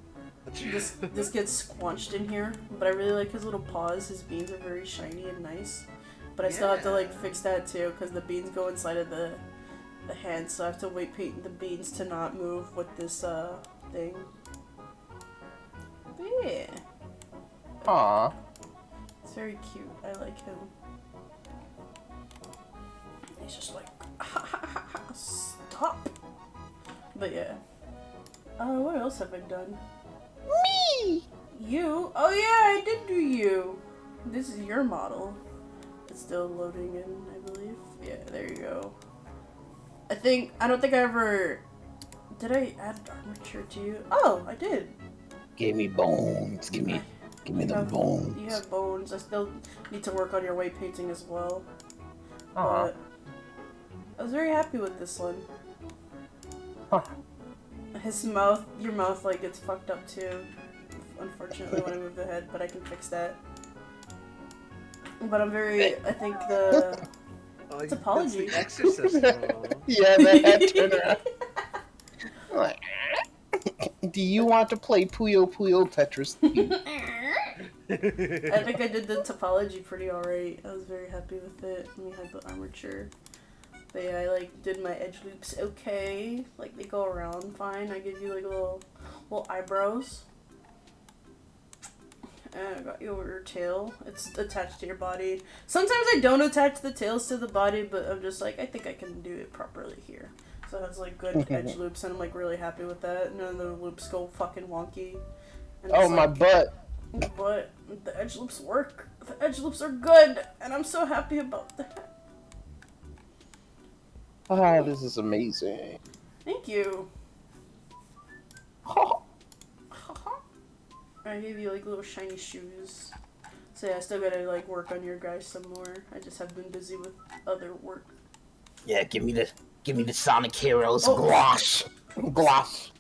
This gets squanched in here, but I really like his little paws. His beans are very shiny and nice. But I still have to, like, fix that too, because the beans go inside of the hand, so I have to weight paint the beans to not move with this, thing. But yeah. Aww. It's very cute. I like him. He's just like, stop. But yeah. What else have I done? Me! You? Oh yeah, I did do you. This is your model. It's still loading in, I believe. Yeah, there you go. I don't think I ever... Did I add armature to you? Oh, I did. Give me bones. Give me the bones. You have bones. I still need to work on your weight painting as well. Aww. But I was very happy with this one. Huh. His mouth, your mouth, like, gets fucked up too. Unfortunately, when I move the head, but I can fix that. But I'm very, I think it's apology. It's the Exorcist. Yeah, the head turn around. Like, do you want to play Puyo Puyo Tetris? I think I did the topology pretty alright. I was very happy with it. And we had the armature. But yeah, I like did my edge loops okay. Like they go around fine. I give you like little eyebrows. And I got your tail. It's attached to your body. Sometimes I don't attach the tails to the body, but I'm just like, I think I can do it properly here. So it has like good edge loops, and I'm like really happy with that. None of the loops go fucking wonky. And Oh, it's, my like, butt. But the edge loops work. The edge loops are good, and I'm so happy about that. Ah, this is amazing. Thank you. I gave you like little shiny shoes. So yeah, I still gotta like work on your guys some more. I just have been busy with other work. Yeah, give me the Sonic Heroes Oh. gloss. Gloss.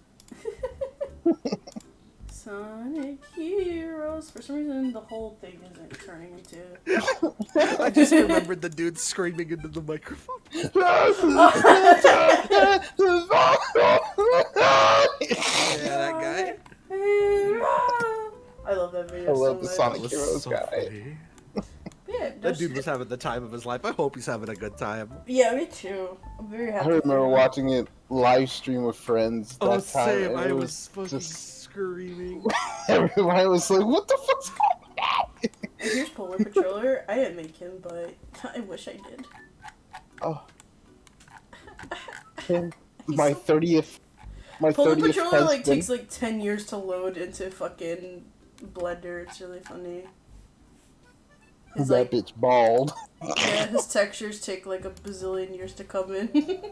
Sonic Heroes. For some reason, the whole thing isn't turning into. I just remembered the dude screaming into the microphone. Yeah, that guy. I love that video I love so the much. Sonic was Heroes so guy. funny. Yeah, That dude was having the time of his life. I hope he's having a good time. Yeah, me too. I'm very I happy. remember for him. watching it live stream with friends that time. Same. And I it was fucking just screaming. everybody was like, "What the fuck's going on?" And here's Polar Patroller. I didn't make him, but I wish I did. Oh, my 30th. My Polar 30th Patroller husband. like takes like 10 years to load into fucking Blender. It's really funny. His, that like, bitch bald. yeah, his textures take like a bazillion years to come in.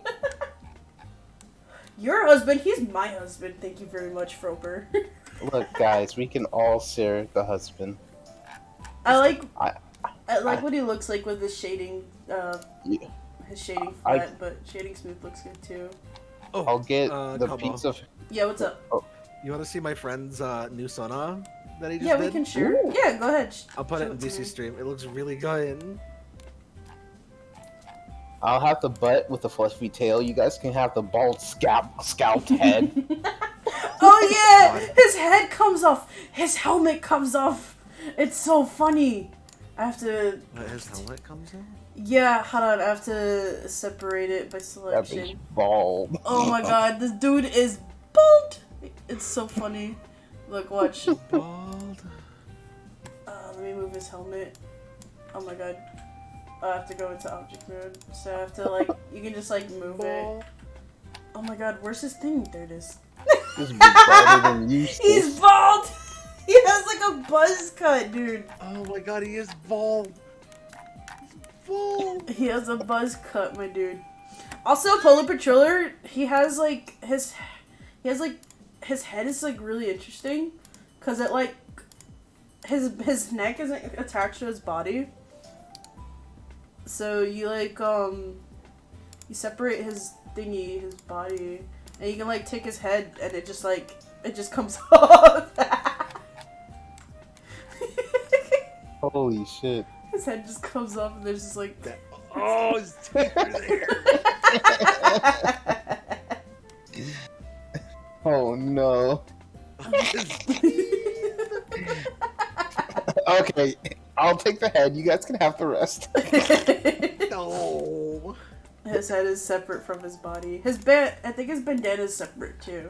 Your husband, he's my husband. Thank you very much, Froper. Look, guys, we can all share the husband. I like I- what he looks like with his shading. Yeah. His shading flat, but shading smooth looks good too. Oh, I'll get the Kobo, pizza. Yeah, what's up? You want to see my friend's new Sona that he just Yeah, did? we can share. Ooh. Yeah, go ahead. I'll put it Show in to DC me. stream. It looks really good. I'll have the butt with the fluffy tail. You guys can have the bald scalped head. Oh yeah, his head comes off. His helmet comes off. It's so funny. I have to. His helmet comes out? Yeah, hold on. I have to separate it by That bitch selection. bald. Oh my god, this dude is bald. It's so funny. Look, watch. Bald. Let me move his helmet. Oh my god. I have to go into object mode. So I have to like, you can just like move it. Oh my god, where's his thing? There it is. This bitch balder than you. He's bald! He has like a buzz cut, dude. Oh my god, he is bald. Bald. He has a buzz cut, my dude. Also, Polar Patroller, he has like, his head is like really interesting. Cause it like, his neck isn't attached to his body. So you like, you separate his thingy, his body, and you can like take his head and it just like, it just comes off. Holy shit. His head just comes off and there's just like... Oh, his teeth are there. Oh no. Okay, I'll take the head. You guys can have the rest. No. His head is separate from his body. I think his bandana is separate too.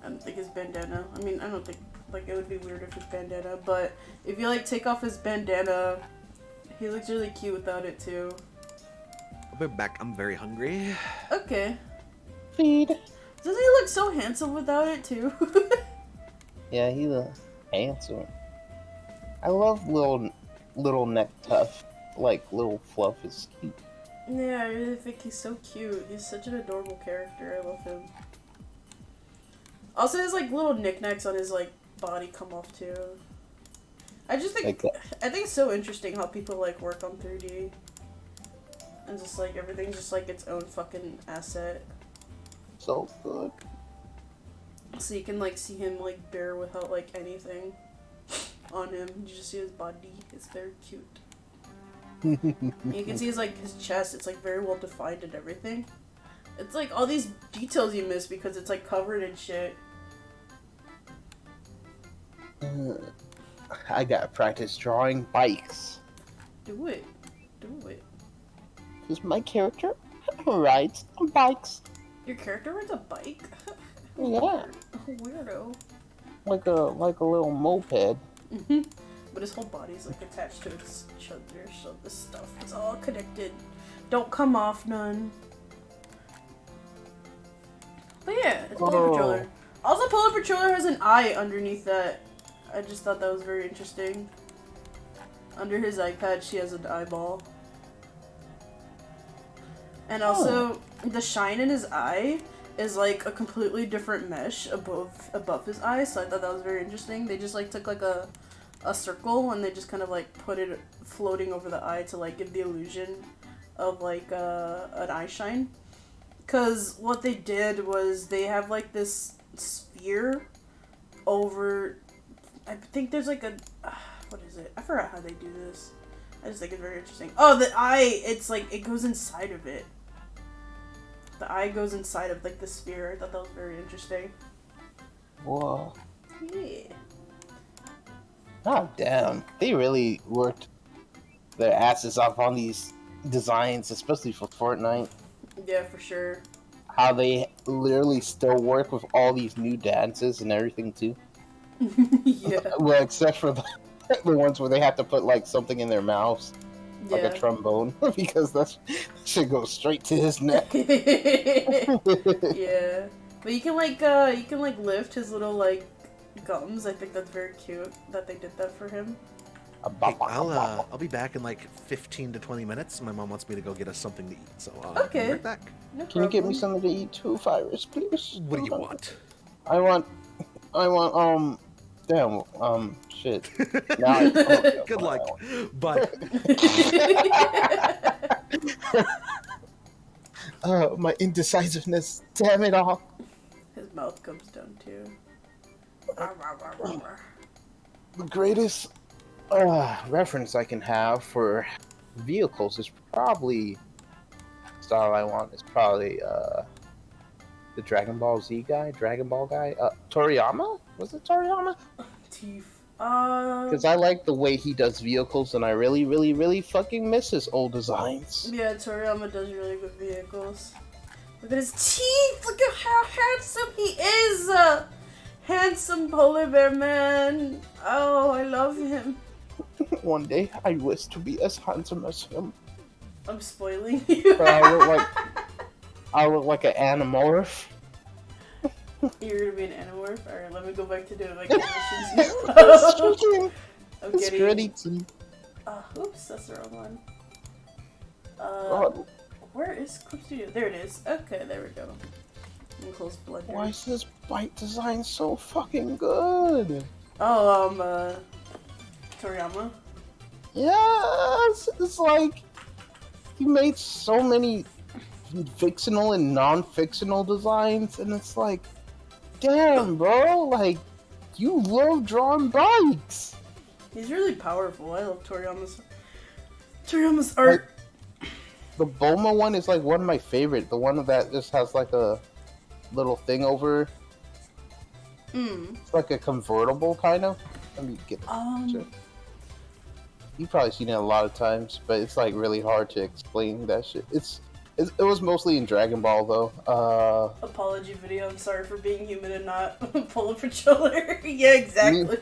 I don't think his bandana. I mean, I don't think like it would be weird if his bandana, but if you like take off his bandana, he looks really cute without it too. I'll be back. I'm very hungry. Okay. Feed. Doesn't he look so handsome without it too? Yeah, he looks handsome. I love little neck tuft. Like little fluff is cute. Yeah, I really think he's so cute. He's such an adorable character. I love him. Also, his like little knickknacks on his like body come off too. I just think I think it's so interesting how people like work on 3D, and just like everything's just like its own fucking asset. So good. So you can like see him like bare without like anything on him. You just see his body. It's very cute. You can see his like his chest. It's like very well defined and everything. It's like all these details you miss because it's like covered in shit. I gotta practice drawing bikes. Do it. Do it. Because my character rides on bikes. Your character rides a bike? Yeah. Weirdo. Like a little moped. But his whole body's like attached to its shoulder, so this stuff is all connected. Don't come off none. But yeah, it's Polar Patroller. Also, Polar Patroller has an eye underneath that. I just thought that was very interesting. Under his eye patch, he has an eyeball. And also, the shine in his eye is like a completely different mesh above his eye, so I thought that was very interesting. They just like took like a circle and they just kind of like put it floating over the eye to like give the illusion of like an eye shine. Cause what they did was they have like this sphere over, I think there's like a, what is it? I forgot how they do this. I just think it's very interesting. Oh, the eye, it's like, it goes inside of it. The eye goes inside of like the sphere. I thought that was very interesting. Whoa. Yeah. Oh, damn. They really worked their asses off on these designs, especially for Fortnite. Yeah, for sure. How they literally still work with all these new dances and everything, too. Yeah. Well, except for the ones where they have to put, like, something in their mouths. Like a trombone. Because that should go straight to his neck. Yeah. But you can, like, lift his little, like, gums. I think that's very cute that they did that for him. Hey, I'll be back in like 15 to 20 minutes. My mom wants me to go get us something to eat, so I'll be right back. No Can you get me something to eat too, Virus, please? What do you want? I want, shit. Now Good luck, but my indecisiveness, damn it all. His mouth comes down too. The greatest reference I can have for vehicles is probably style I want is probably the Dragon Ball guy, Toriyama? Was it Toriyama? Teeth. Because I like the way he does vehicles, and I really, really, really fucking miss his old designs. Yeah, Toriyama does really good vehicles. Look at his teeth! Look at how handsome he is! Handsome polar bear man! Oh, I love him. One day, I wish to be as handsome as him. I'm spoiling you. But I look like an animorph. You're gonna be an animorph? Alright, let me go back to doing like It's getting... teeth. Oops, that's the wrong one. God. Where is Clip Studio? There it is. Okay, there we go. I'm close Blender. Why is this bike design so fucking good? Oh, Toriyama? Yes! It's like, he made so many fictional and non-fictional designs, and it's like, damn, bro, like, you love drawing bikes! He's really powerful. I love Toriyama's art. Like, the Bulma one is like one of my favorite. The one that just has like a little thing over. It's like a convertible kind of. Let me get it. You've probably seen it a lot of times, but it's like really hard to explain that shit. It was mostly in Dragon Ball though. Apology video. I'm sorry for being human and not Polar Patroller. Yeah, exactly.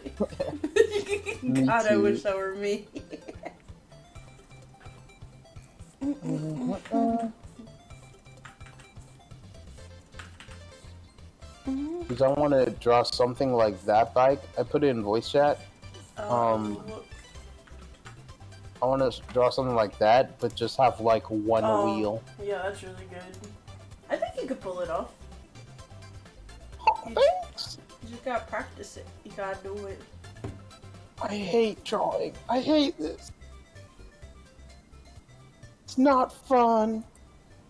God, I wish that were me. Because I want to draw something like that bike. I put it in voice chat. I want to draw something like that, but just have like one wheel. Yeah, that's really good. I think you could pull it off. Thanks. You just gotta practice it. You gotta do it. I hate drawing. I hate this. It's not fun.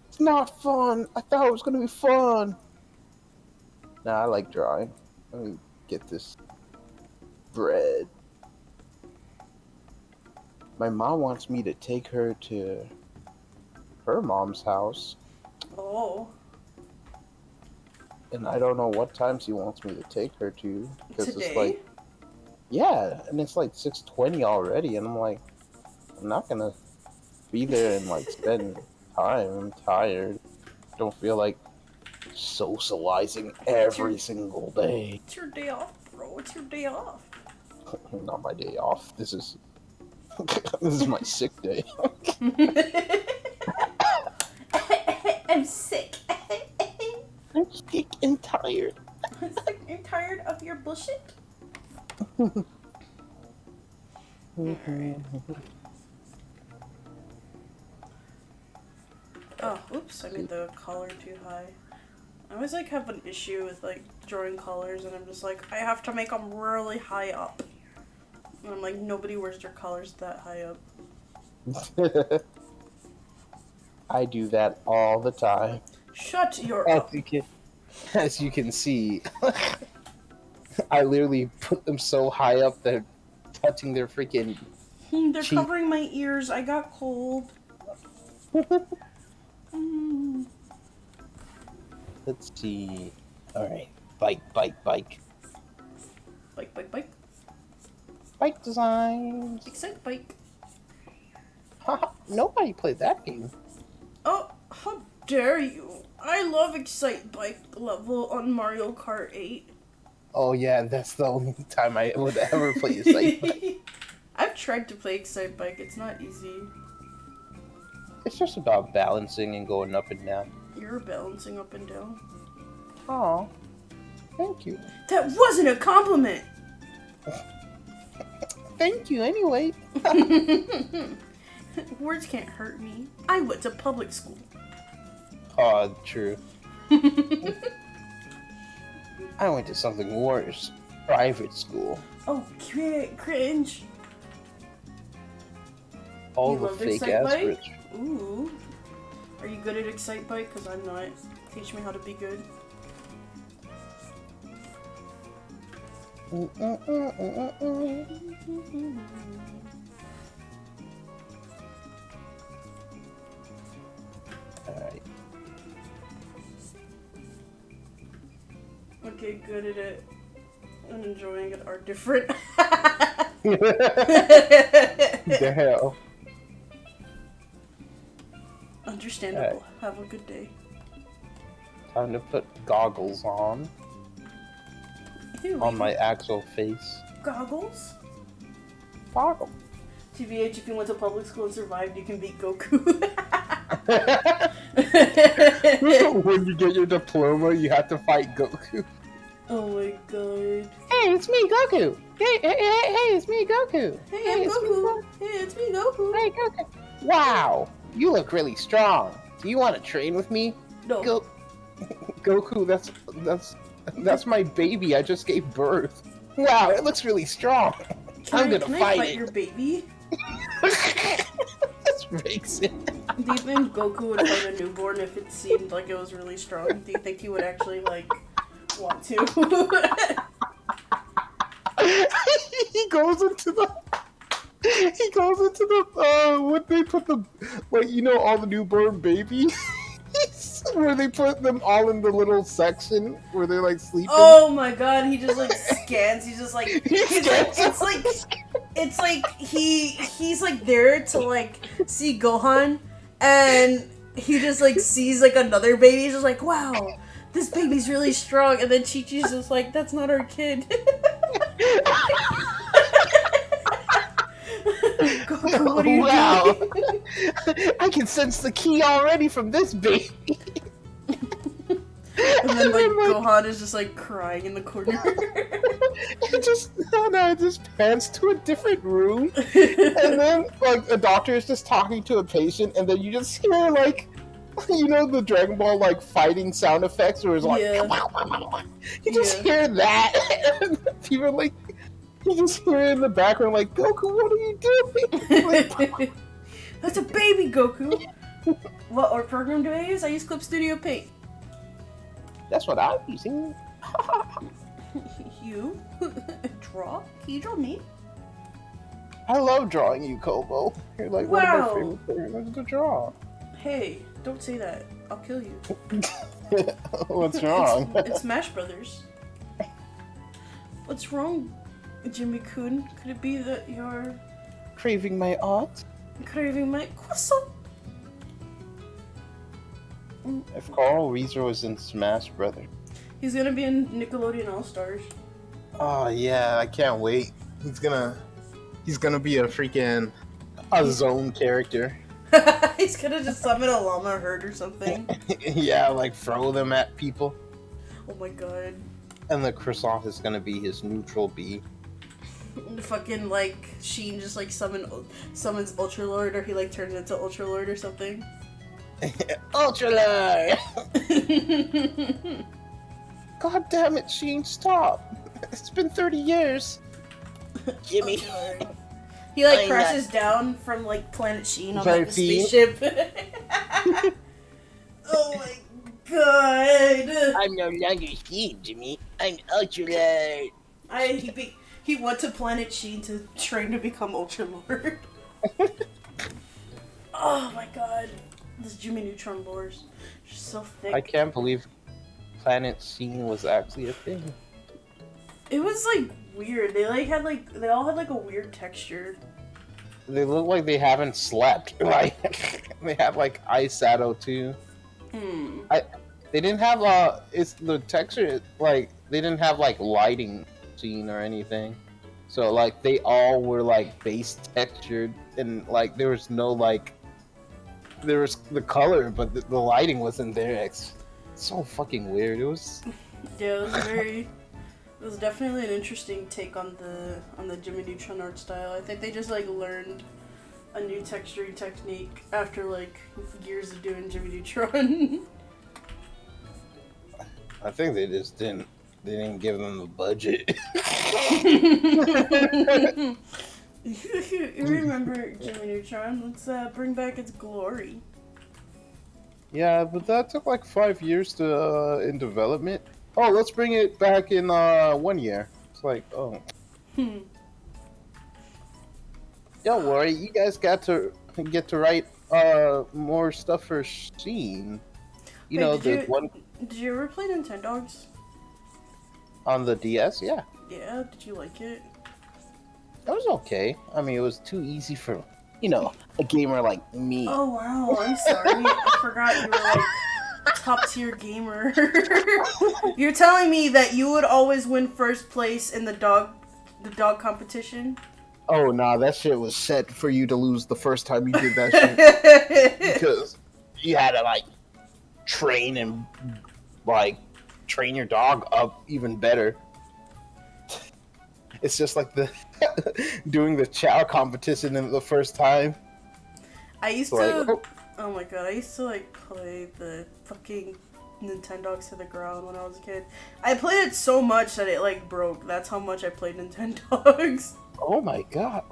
It's not fun. I thought it was gonna be fun. Nah, I like drawing. Let me get this bread. My mom wants me to take her to her mom's house, Oh. and I don't know what time she wants me to take her to because Today? it's like, yeah, and it's like 6:20 already, and I'm like, I'm not gonna be there and like spend time. I'm tired. Don't feel like socializing every single day. It's your day off, bro. It's your day off. Not my day off. This is this is my sick day. I'm sick. I'm sick and tired. I'm sick and tired of your bullshit. Oh, oops, I made the color too high. I always like have an issue with like drawing colors, and I'm just like, I have to make them really high up. And I'm like, nobody wears their colors that high up. I do that all the time. Shut your As you can see, I literally put them so high up they're touching their freaking They're cheek. covering my ears. I got cold. Let's see. Alright. Bike, bike, bike. Bike, bike, bike. Bike designs. Excite bike. Haha, nobody played that game. Oh, how dare you! I love Excite Bike level on Mario Kart 8. Oh yeah, that's the only time I would ever play a site bike. I've tried to play Excite Bike, it's not easy. It's just about balancing and going up and down. You're balancing up and down. Oh, thank you. That wasn't a compliment! Thank you anyway. Words can't hurt me. I went to public school. Oh, true. I went to something worse. Private school. Oh, cringe. All You the love fake Excite ass Bike? rich. Ooh. Are you good at Excite Bike? Because I'm not. Teach me how to be good. Alright. Okay, good at it and enjoying it are different. The hell? Understandable. Alright. Have a good day. Time to put goggles on Ew, my actual face. goggles? Goggle. TBH, if you went to public school and survived, you can beat Goku. When you get your diploma, you have to fight Goku. Oh my god. Hey, it's me, Goku. Hey, it's me, Goku. Hey, I'm Goku. Hey, it's me, Goku. Hey, Goku. Wow, you look really strong. Do you want to train with me? No. Goku, that's my baby. I just gave birth. Wow, it looks really strong. I'm gonna Can I fight fight it. your baby? That's racist. Do you think Goku would fight a newborn if it seemed like it was really strong? Do you think he would actually, like, want to? He goes into the what they put the, like, you know, all the newborn babies where they put them all in the little section where they're like sleeping. Oh my god, he just like scans, he's just like, it's like he's like there to like see Gohan, and he just like sees like another baby, he's just like, wow, this baby's really strong, and then Chi-Chi's just like, that's not our kid. Goku, what are you doing? I can sense the key already from this baby. And then like Gohan is just like crying in the corner. It just pans to a different room, and then like a doctor is just talking to a patient, and then you just hear like, you know, the Dragon Ball like fighting sound effects where it's like, Yeah. you just hear that, and people like, you just hear it in the background like, Goku, what are you doing? Like, That's a baby Goku. What program do I use? I use Clip Studio Paint. that's what I'm using. You draw? Can you draw me? I love drawing you, Kobo. You're like one of my favorite players to draw. Hey, don't say that. I'll kill you. What's wrong? It's Smash Brothers. What's wrong, Jimmy-kun? Could it be that you're Craving my art? craving my croissant? If Carl Weezer was in Smash Brothers. He's gonna be in Nickelodeon All-Stars. Oh yeah, I can't wait. He's gonna be a freaking zone character. He's gonna just summon a llama herd or something. Yeah, like throw them at people. Oh my god. And the croissant is gonna be his neutral B. Fucking like Sheen just like summons Ultra Lord, or he like turns into Ultra Lord or something. Ultra Lord! God damn it, Sheen, stop! It's been 30 years. Jimmy. He like crashes down from like Planet Sheen on like a 13? spaceship. Oh my god! I'm no longer Sheen, Jimmy. I'm Ultra Lord. He went to Planet Sheen to train to become Ultra Lord. Oh my god. This Jimmy Neutron lores. Just so thick. I can't believe Planet Sheen was actually a thing. It was like weird. They all had like a weird texture. They look like they haven't slept. Like they have like eye shadow too. They didn't have it's the texture like they didn't have like lighting scene or anything. So like they all were like base textured and like there was no like there was the color but the lighting wasn't there. It's so fucking weird. It was Yeah, it was definitely an interesting take on the Jimmy Neutron art style. I think they just like learned a new texturing technique after like years of doing Jimmy Neutron. I think they just didn't give them the budget. You remember Jimmy Neutron? Let's bring back its glory. Yeah, but that took like 5 years to in development. Oh, let's bring it back in 1 year. It's like, oh. Don't worry, you guys get to write more stuff for Sheen. You know, the one Did you ever play Nintendogs? on the DS. Yeah, Yeah. Did you like it? that was okay. I mean, it was too easy for a gamer like me. Oh wow, I'm sorry. I forgot you were like top tier gamer. You're telling me that you would always win first place in the dog competition? Oh nah, that shit was set for you to lose the first time you did that shit because you had to like train and like train your dog up even better. It's just like the doing the chow competition in the first time. I used to. Oh my god, I used to like play the fucking Nintendogs to the ground when I was a kid. I played it so much that it like broke. That's how much I played Nintendogs. Oh my god.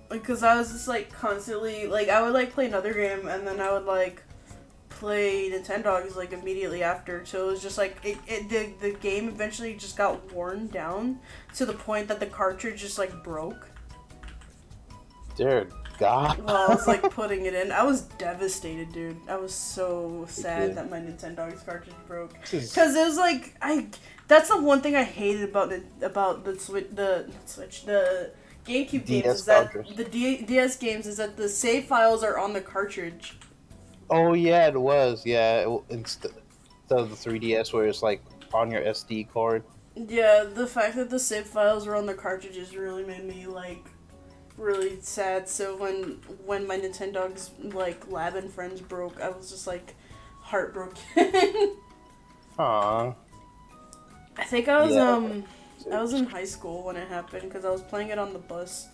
Because I was just like constantly like I would like play another game and then I would like play Nintendogs like immediately after. So it was just like the game eventually just got worn down to the point that the cartridge just like broke. Dear God. While I was like putting it in, I was devastated, dude. I was so sad that my Nintendogs cartridge broke because it was like that's the one thing I hated about the GameCube games is that the DS games is that the save files are on the cartridge. Oh yeah, it was. Yeah, instead of the 3DS where it's like on your SD card. Yeah, the fact that the save files were on the cartridges really made me like really sad. So when my Nintendogs like Lab and Friends broke, I was just like heartbroken. Aww. I think I was in high school when it happened because I was playing it on the bus.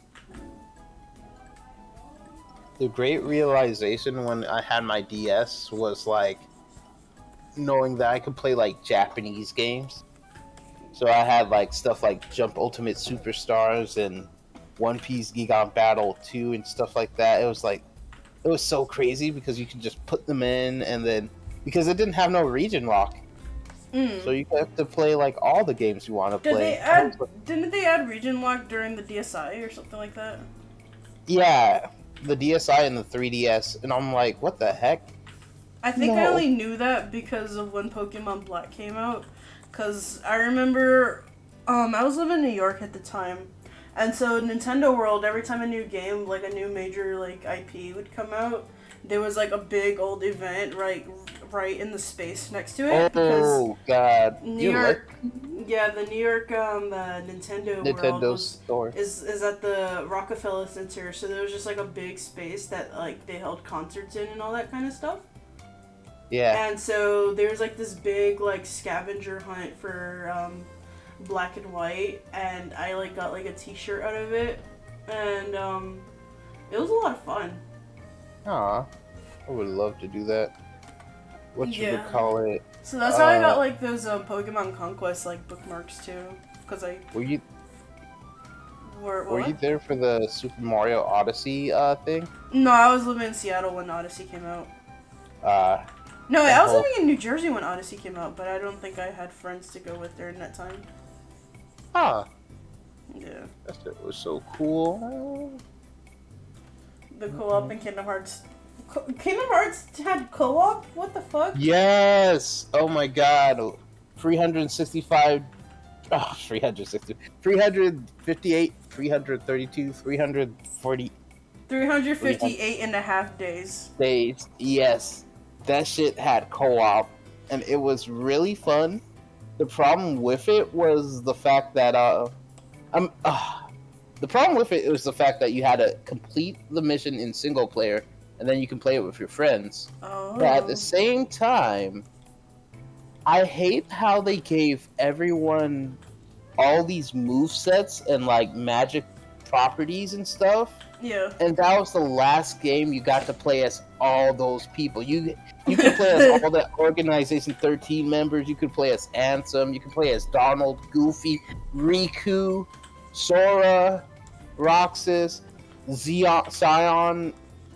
The great realization when I had my DS was like knowing that I could play like Japanese games. So I had like stuff like Jump Ultimate Superstars and One Piece Gigan Battle 2 and stuff like that. It was so crazy because you could just put them in and then because it didn't have no region lock. So you have to play like all the games you want to play. Didn't they add region lock during the DSi or something like that? Yeah, the DSi and the 3DS, and I'm like, what the heck? I think I only knew that because of when Pokemon Black came out. Cause I remember, I was living in New York at the time, and so Nintendo World, every time a new game, like a new major like IP would come out, there was like a big old event right in the space next to it. Oh God! New York, yeah, the New York Nintendo World store is at the Rockefeller Center. So there was just like a big space that like they held concerts in and all that kind of stuff. Yeah. And so there was like this big like scavenger hunt for Black and White, and I like got like a T-shirt out of it, and it was a lot of fun. Aw, I would love to do that. What you would call it? So that's how I got like those Pokemon Conquest like bookmarks too, because I were you Were you there for the Super Mario Odyssey thing? No, I was living in Seattle when Odyssey came out. No, I was living in New Jersey when Odyssey came out, but I don't think I had friends to go with during that time. Huh. Yeah. That shit was so cool. The co-op in Kingdom Hearts. Kingdom Hearts had co-op? What the fuck? Yes! Oh my god. 365... Oh, 360. 358, 332, 340... 358 and a half days. Days, yes. That shit had co-op, and it was really fun. The problem with it was the fact that, the problem with it was the fact that you had to complete the mission in single player, and then you can play it with your friends. Oh. But at the same time, I hate how they gave everyone all these movesets and, like, magic properties and stuff. Yeah. And that was the last game you got to play as all those people. You could play as all the Organization 13 members. You could play as Ansem. You could play as Donald, Goofy, Riku, Sora, Roxas, Scion.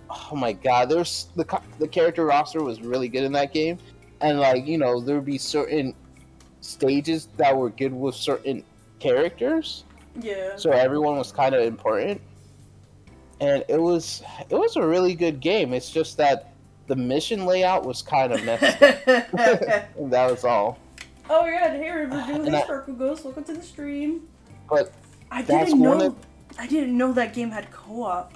Oh my god, there's the character roster was really good in that game. And like, you know, there would be certain stages that were good with certain characters. Yeah. So everyone was kind of important. And it was a really good game. It's just that the mission layout was kind of messed up. And that was all. Oh yeah, hey River, hey Sparkle Ghost, welcome to the stream. But I didn't know that game had co-op.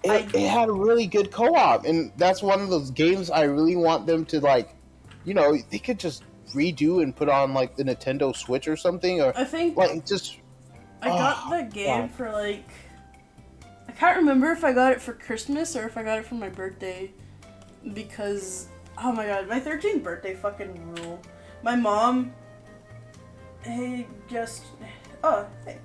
It had a really good co-op, and that's one of those games I really want them to, like, you know, they could just redo and put on like the Nintendo Switch or something, or I think like just. I got that game for like. I can't remember if I got it for Christmas or if I got it for my birthday, because oh my god, my 13th birthday fucking ruled. My mom. Hey, just fucking.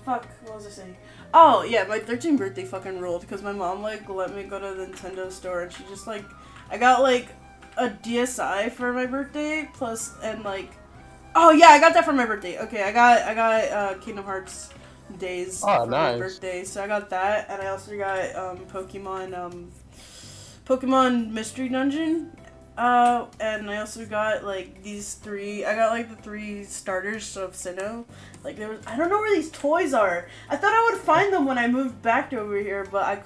Fuck, what was I saying? Oh, yeah, my 13th birthday fucking ruled, because my mom, like, let me go to the Nintendo store, and she just, like, I got, like, a DSi for my birthday, plus, and, like, oh, yeah, I got that for my birthday. Okay, I got Kingdom Hearts Days for my birthday, so I got that, and I also got, Pokemon Mystery Dungeon. And I also got, like, these three, I got, like, the 3 starters of Sinnoh. Like, I don't know where these toys are. I thought I would find them when I moved back over here, but I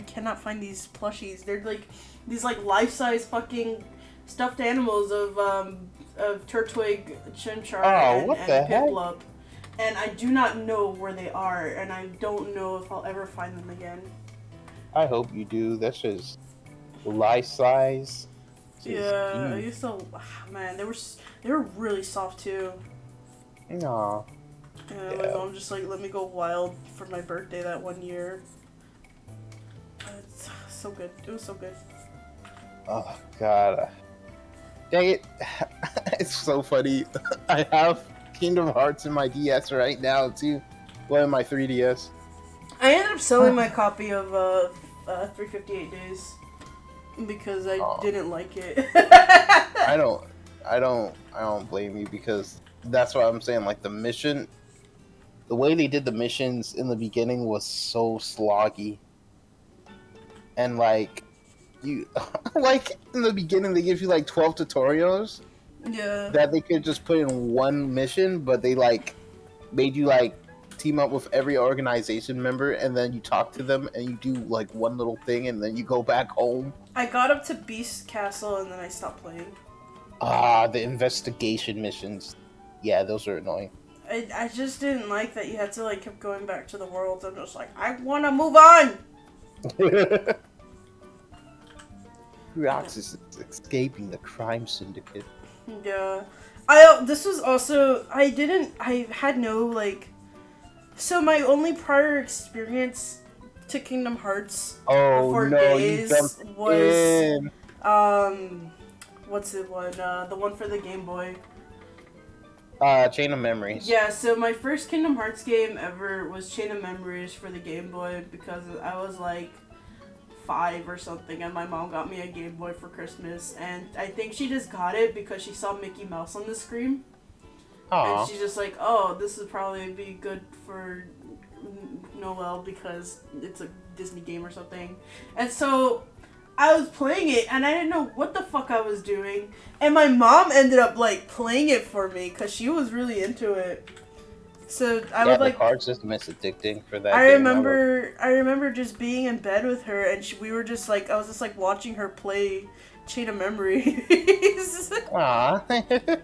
cannot find these plushies. They're, like, these, like, life-size fucking stuffed animals of Turtwig, Chimchar, and Piplup. And I do not know where they are, and I don't know if I'll ever find them again. I hope you do. That's just life-size. Yeah, I used to. Man, they were really soft too. Aww. Yeah, my mom just like let me go wild for my birthday that one year. It's so good. It was so good. Oh god. Dang it! It's so funny. I have Kingdom Hearts in my DS right now too. Well, in my 3DS. I ended up selling my copy of 358 Days. Because I didn't like it. I don't blame you, because that's what I'm saying. Like, the mission, the way they did the missions in the beginning was so sloggy. And like, you like in the beginning they give you like 12 tutorials Yeah. that they could just put in one mission, but they like made you like team up with every organization member, and then you talk to them and you do like one little thing, and then you go back home. I got up to Beast Castle and then I stopped playing. The investigation missions. Yeah, those are annoying. I just didn't like that you had to like keep going back to the world. I'm just like, I want to move on. Rox is escaping the crime syndicate. Yeah. This was also, I had no, like, so my only prior experience to Kingdom Hearts before days was, what's it one, the one for the Game Boy. Chain of Memories. Yeah, so my first Kingdom Hearts game ever was Chain of Memories for the Game Boy because I was like 5 or something, and my mom got me a Game Boy for Christmas, and I think she just got it because she saw Mickey Mouse on the screen. Aww. And she's just like, oh, this would probably be good for Noel because it's a Disney game or something. And so I was playing it, and I didn't know what the fuck I was doing, and my mom ended up like playing it for me because she was really into it. So I would like. The card system is addicting for that. I remember just being in bed with her, and we were just like, I was just like watching her play Chain of Memories. Aww.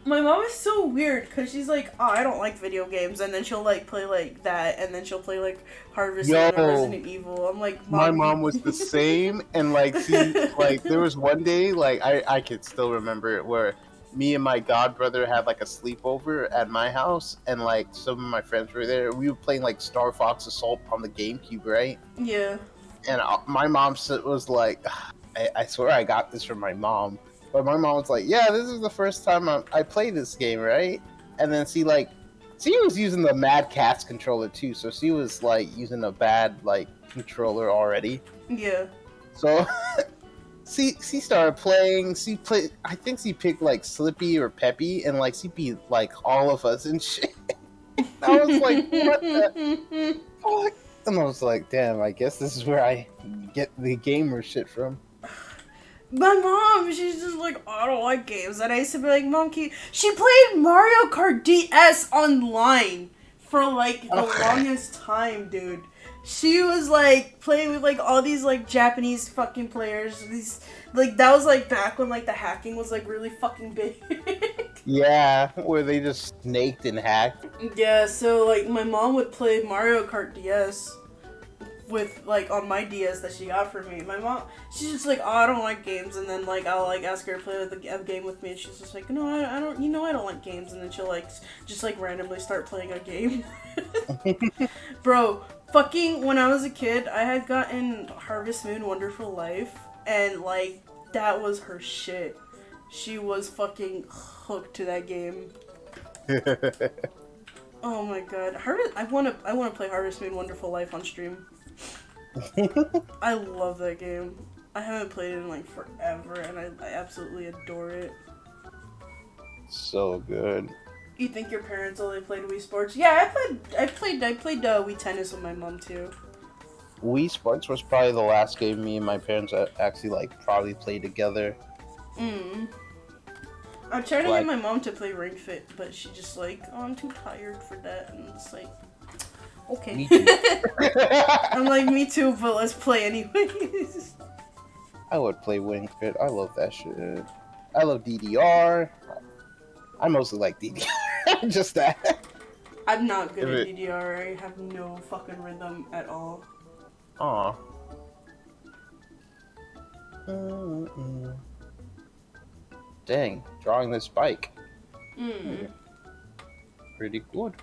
My mom is so weird because she's like, oh, I don't like video games, and then she'll like play like that, and then she'll play like Harvest Moon or Resident Evil. I'm like, my mom was the same, and like there was one day like I could still remember it where me and my godbrother had like a sleepover at my house, and like some of my friends were there. We were playing like Star Fox Assault on the GameCube, right? Yeah. And my mom was like, I swear I got this from my mom. But my mom was like, yeah, this is the first time I played this game, right? And then she was using the Mad Catz controller too, so she was like using a bad like controller already. Yeah. So she started playing. I think she picked like Slippy or Peppy, and like she beat like all of us and shit. I was like, what the fuck? And I was like, damn, I guess this is where I get the gamer shit from. My mom, she's just like, oh, I don't like games. And I used to be like, Mom, she played Mario Kart DS online for like the longest time, dude. She was like playing with like all these like Japanese fucking players. These like that was like back when like the hacking was like really fucking big. Yeah, where they just snaked and hacked. Yeah, so like my mom would play Mario Kart DS with like on my DS that she got for me. My mom, she's just like, oh, I don't like games, and then like I'll like ask her to play a game with me, and she's just like, no, I don't, I don't like games, and then she'll like just like randomly start playing a game. Bro, fucking when I was a kid, I had gotten Harvest Moon Wonderful Life, and like that was her shit. She was fucking hooked to that game. Oh my god, I wanna play Harvest Moon Wonderful Life on stream. I love that game. I haven't played it in like forever, and I absolutely adore it. So good. You think your parents only played Wii Sports? Yeah, I played Wii Tennis with my mom too. Wii Sports was probably the last game me and my parents actually like probably played together. I'm trying to get my mom to play Ring Fit, but she just like, oh, I'm too tired for that, and it's like, okay. Me too. I'm like, me too, but let's play anyways. I would play Ring Fit. I love that shit. I love DDR. I mostly like DDR. Just that. I'm not good at DDR. I have no fucking rhythm at all. Aw. Dang, drawing this bike. Pretty good.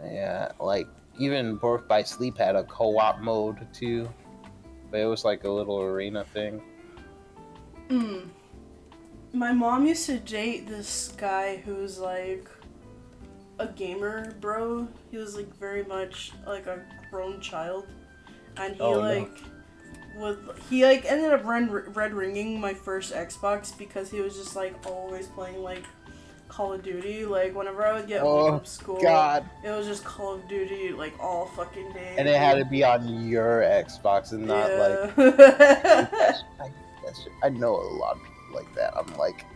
Yeah, like, even Birth by Sleep had a co-op mode too. But it was like a little arena thing. My mom used to date this guy who's like a gamer bro. He was like very much like a grown child. And he ended up red ringing my first Xbox because he was just like always playing like Call of Duty. Like, whenever I would get home Oh from school, God! it was just Call of Duty, like, all fucking day. And it had to be on your Xbox and not like. I know a lot of people like that. I'm like,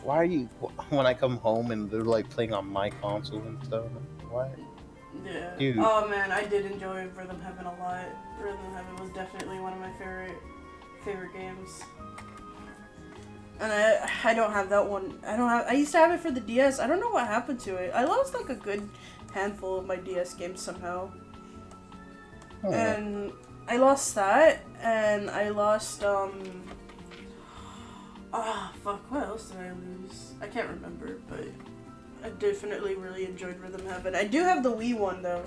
why are you? When I come home and they're like playing on my console and stuff, I'm like, why? Yeah. Dude. Oh man, I did enjoy Rhythm Heaven a lot. Rhythm Heaven was definitely one of my favorite games. And I don't have that one. I used to have it for the DS. I don't know what happened to it. I lost like a good handful of my DS games somehow. Oh. And I lost that, and I lost fuck, what else did I lose? I can't remember, but I definitely really enjoyed Rhythm Heaven. I do have the Wii one though.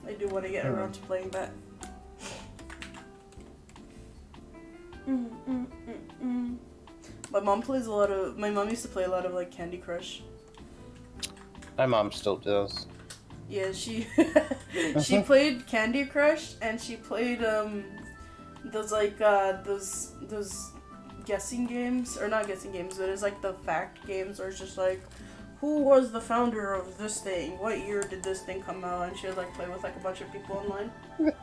I do want to get around to playing that. My mom used to play a lot of like Candy Crush. My mom still does. Yeah, she played Candy Crush, and she played those guessing games, or not guessing games, but it's like the fact games, or it's just like, who was the founder of this thing? What year did this thing come out? And she would like play with like a bunch of people online.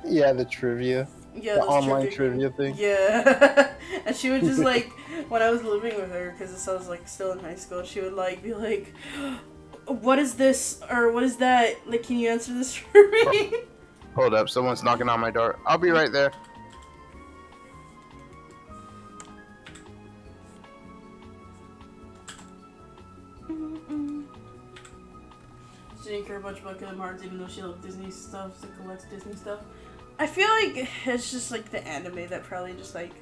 Yeah, the trivia. Yeah, the online trivia thing. Yeah, and she would just like, when I was living with her, because I was like still in high school, she would like be like, what is this, or what is that? Like, can you answer this for me? Hold up, someone's knocking on my door. I'll be right there. She didn't care much about Kingdom Hearts, even though she loved Disney stuff, she collects Disney stuff. I feel like it's just like the anime that probably just like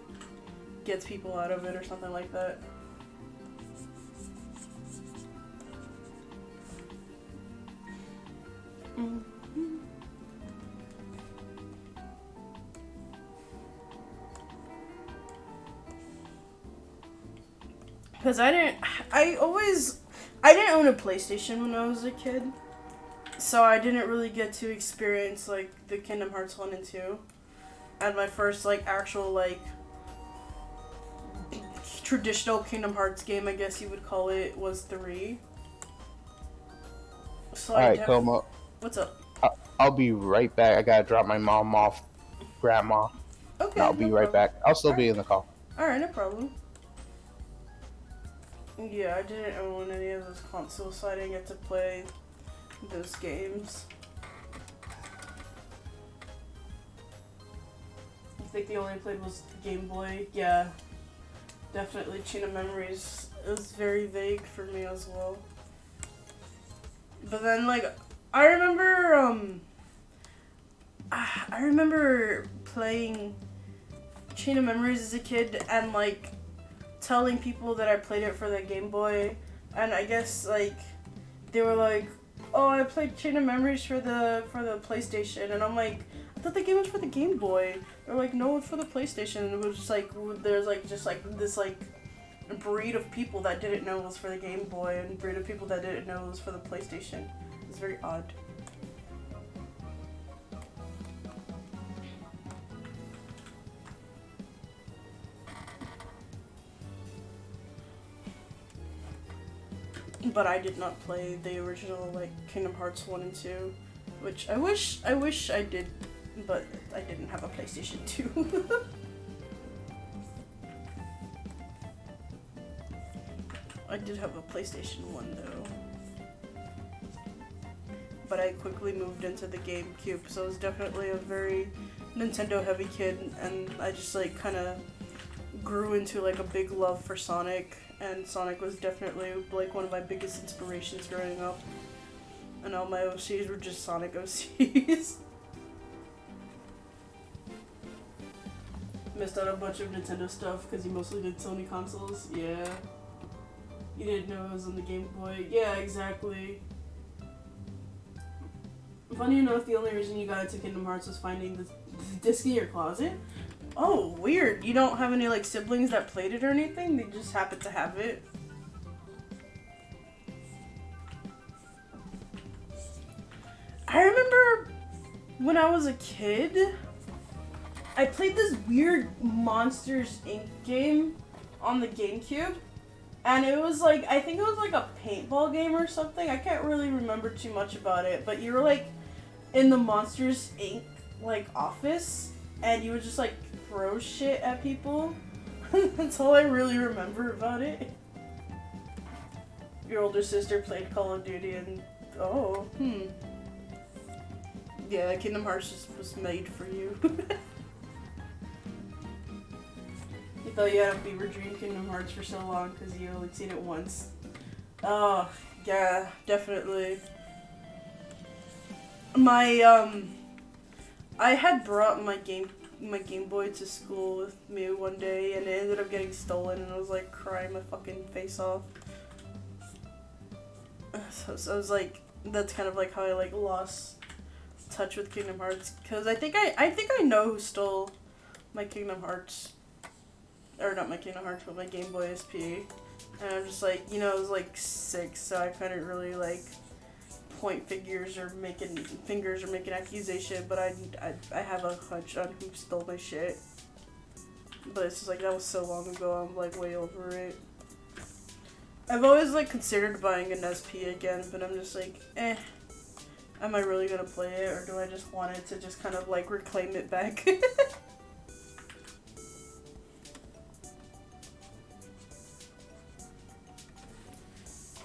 gets people out of it or something like that. Because I didn't own a PlayStation when I was a kid, so I didn't really get to experience like the Kingdom Hearts 1 and 2. And my first like actual like traditional Kingdom Hearts game, I guess you would call it, was 3. So Alright, Como. What's up? I'll be right back. I gotta drop my mom off, grandma. Okay. I'll be right back. I'll still be in the call. Alright, no problem. Yeah, I didn't own any of those consoles, so I didn't get to play those games. I think the only I played was Game Boy. Yeah, definitely Chain of Memories. It was very vague for me as well. But then, like, I remember playing Chain of Memories as a kid and, like, telling people that I played it for the Game Boy, and I guess, like, they were like, oh, I played Chain of Memories for the PlayStation, and I'm like, I thought the game was for the Game Boy. They're like, no, it's for the PlayStation, and it was just like, there's like, just like, this like, breed of people that didn't know it was for the Game Boy, and breed of people that didn't know it was for the PlayStation. It's very odd. But I did not play the original, like, Kingdom Hearts 1 and 2, which I wish I did, but I didn't have a PlayStation 2. I did have a PlayStation 1 though. But I quickly moved into the GameCube, so I was definitely a very Nintendo heavy kid, and I just like kinda grew into like a big love for Sonic, and Sonic was definitely like one of my biggest inspirations growing up. And all my OCs were just Sonic OCs. Missed out a bunch of Nintendo stuff because you mostly did Sony consoles. Yeah. You didn't know it was on the Game Boy. Yeah, exactly. Funny enough, the only reason you got into Kingdom Hearts was finding the disc in your closet. Oh, weird. You don't have any like siblings that played it or anything? They just happened to have it? I remember when I was a kid, I played this weird Monsters Inc. game on the GameCube. And it was like, I think it was like a paintball game or something. I can't really remember too much about it, but you were like in the Monsters Inc. like office, and you would just like throw shit at people. That's all I really remember about it. Your older sister played Call of Duty and yeah, Kingdom Hearts just was made for you. You thought you had a fever dream Kingdom Hearts for so long because you only seen it once. Oh, yeah, definitely. I had brought my Game Boy to school with me one day, and it ended up getting stolen, and I was like crying my fucking face off. So I was like, that's kind of like how I like lost touch with Kingdom Hearts, because I think I know who stole my Kingdom Hearts, or not my Kingdom Hearts, but my Game Boy SP, and I was just like, I was like 6, so I couldn't really like point fingers or make accusation, but I have a hunch on who stole my shit. But it's just like, that was so long ago, I'm like way over it. I've always like considered buying an SP again, but I'm just like, am I really gonna play it, or do I just want it to just kind of like reclaim it back?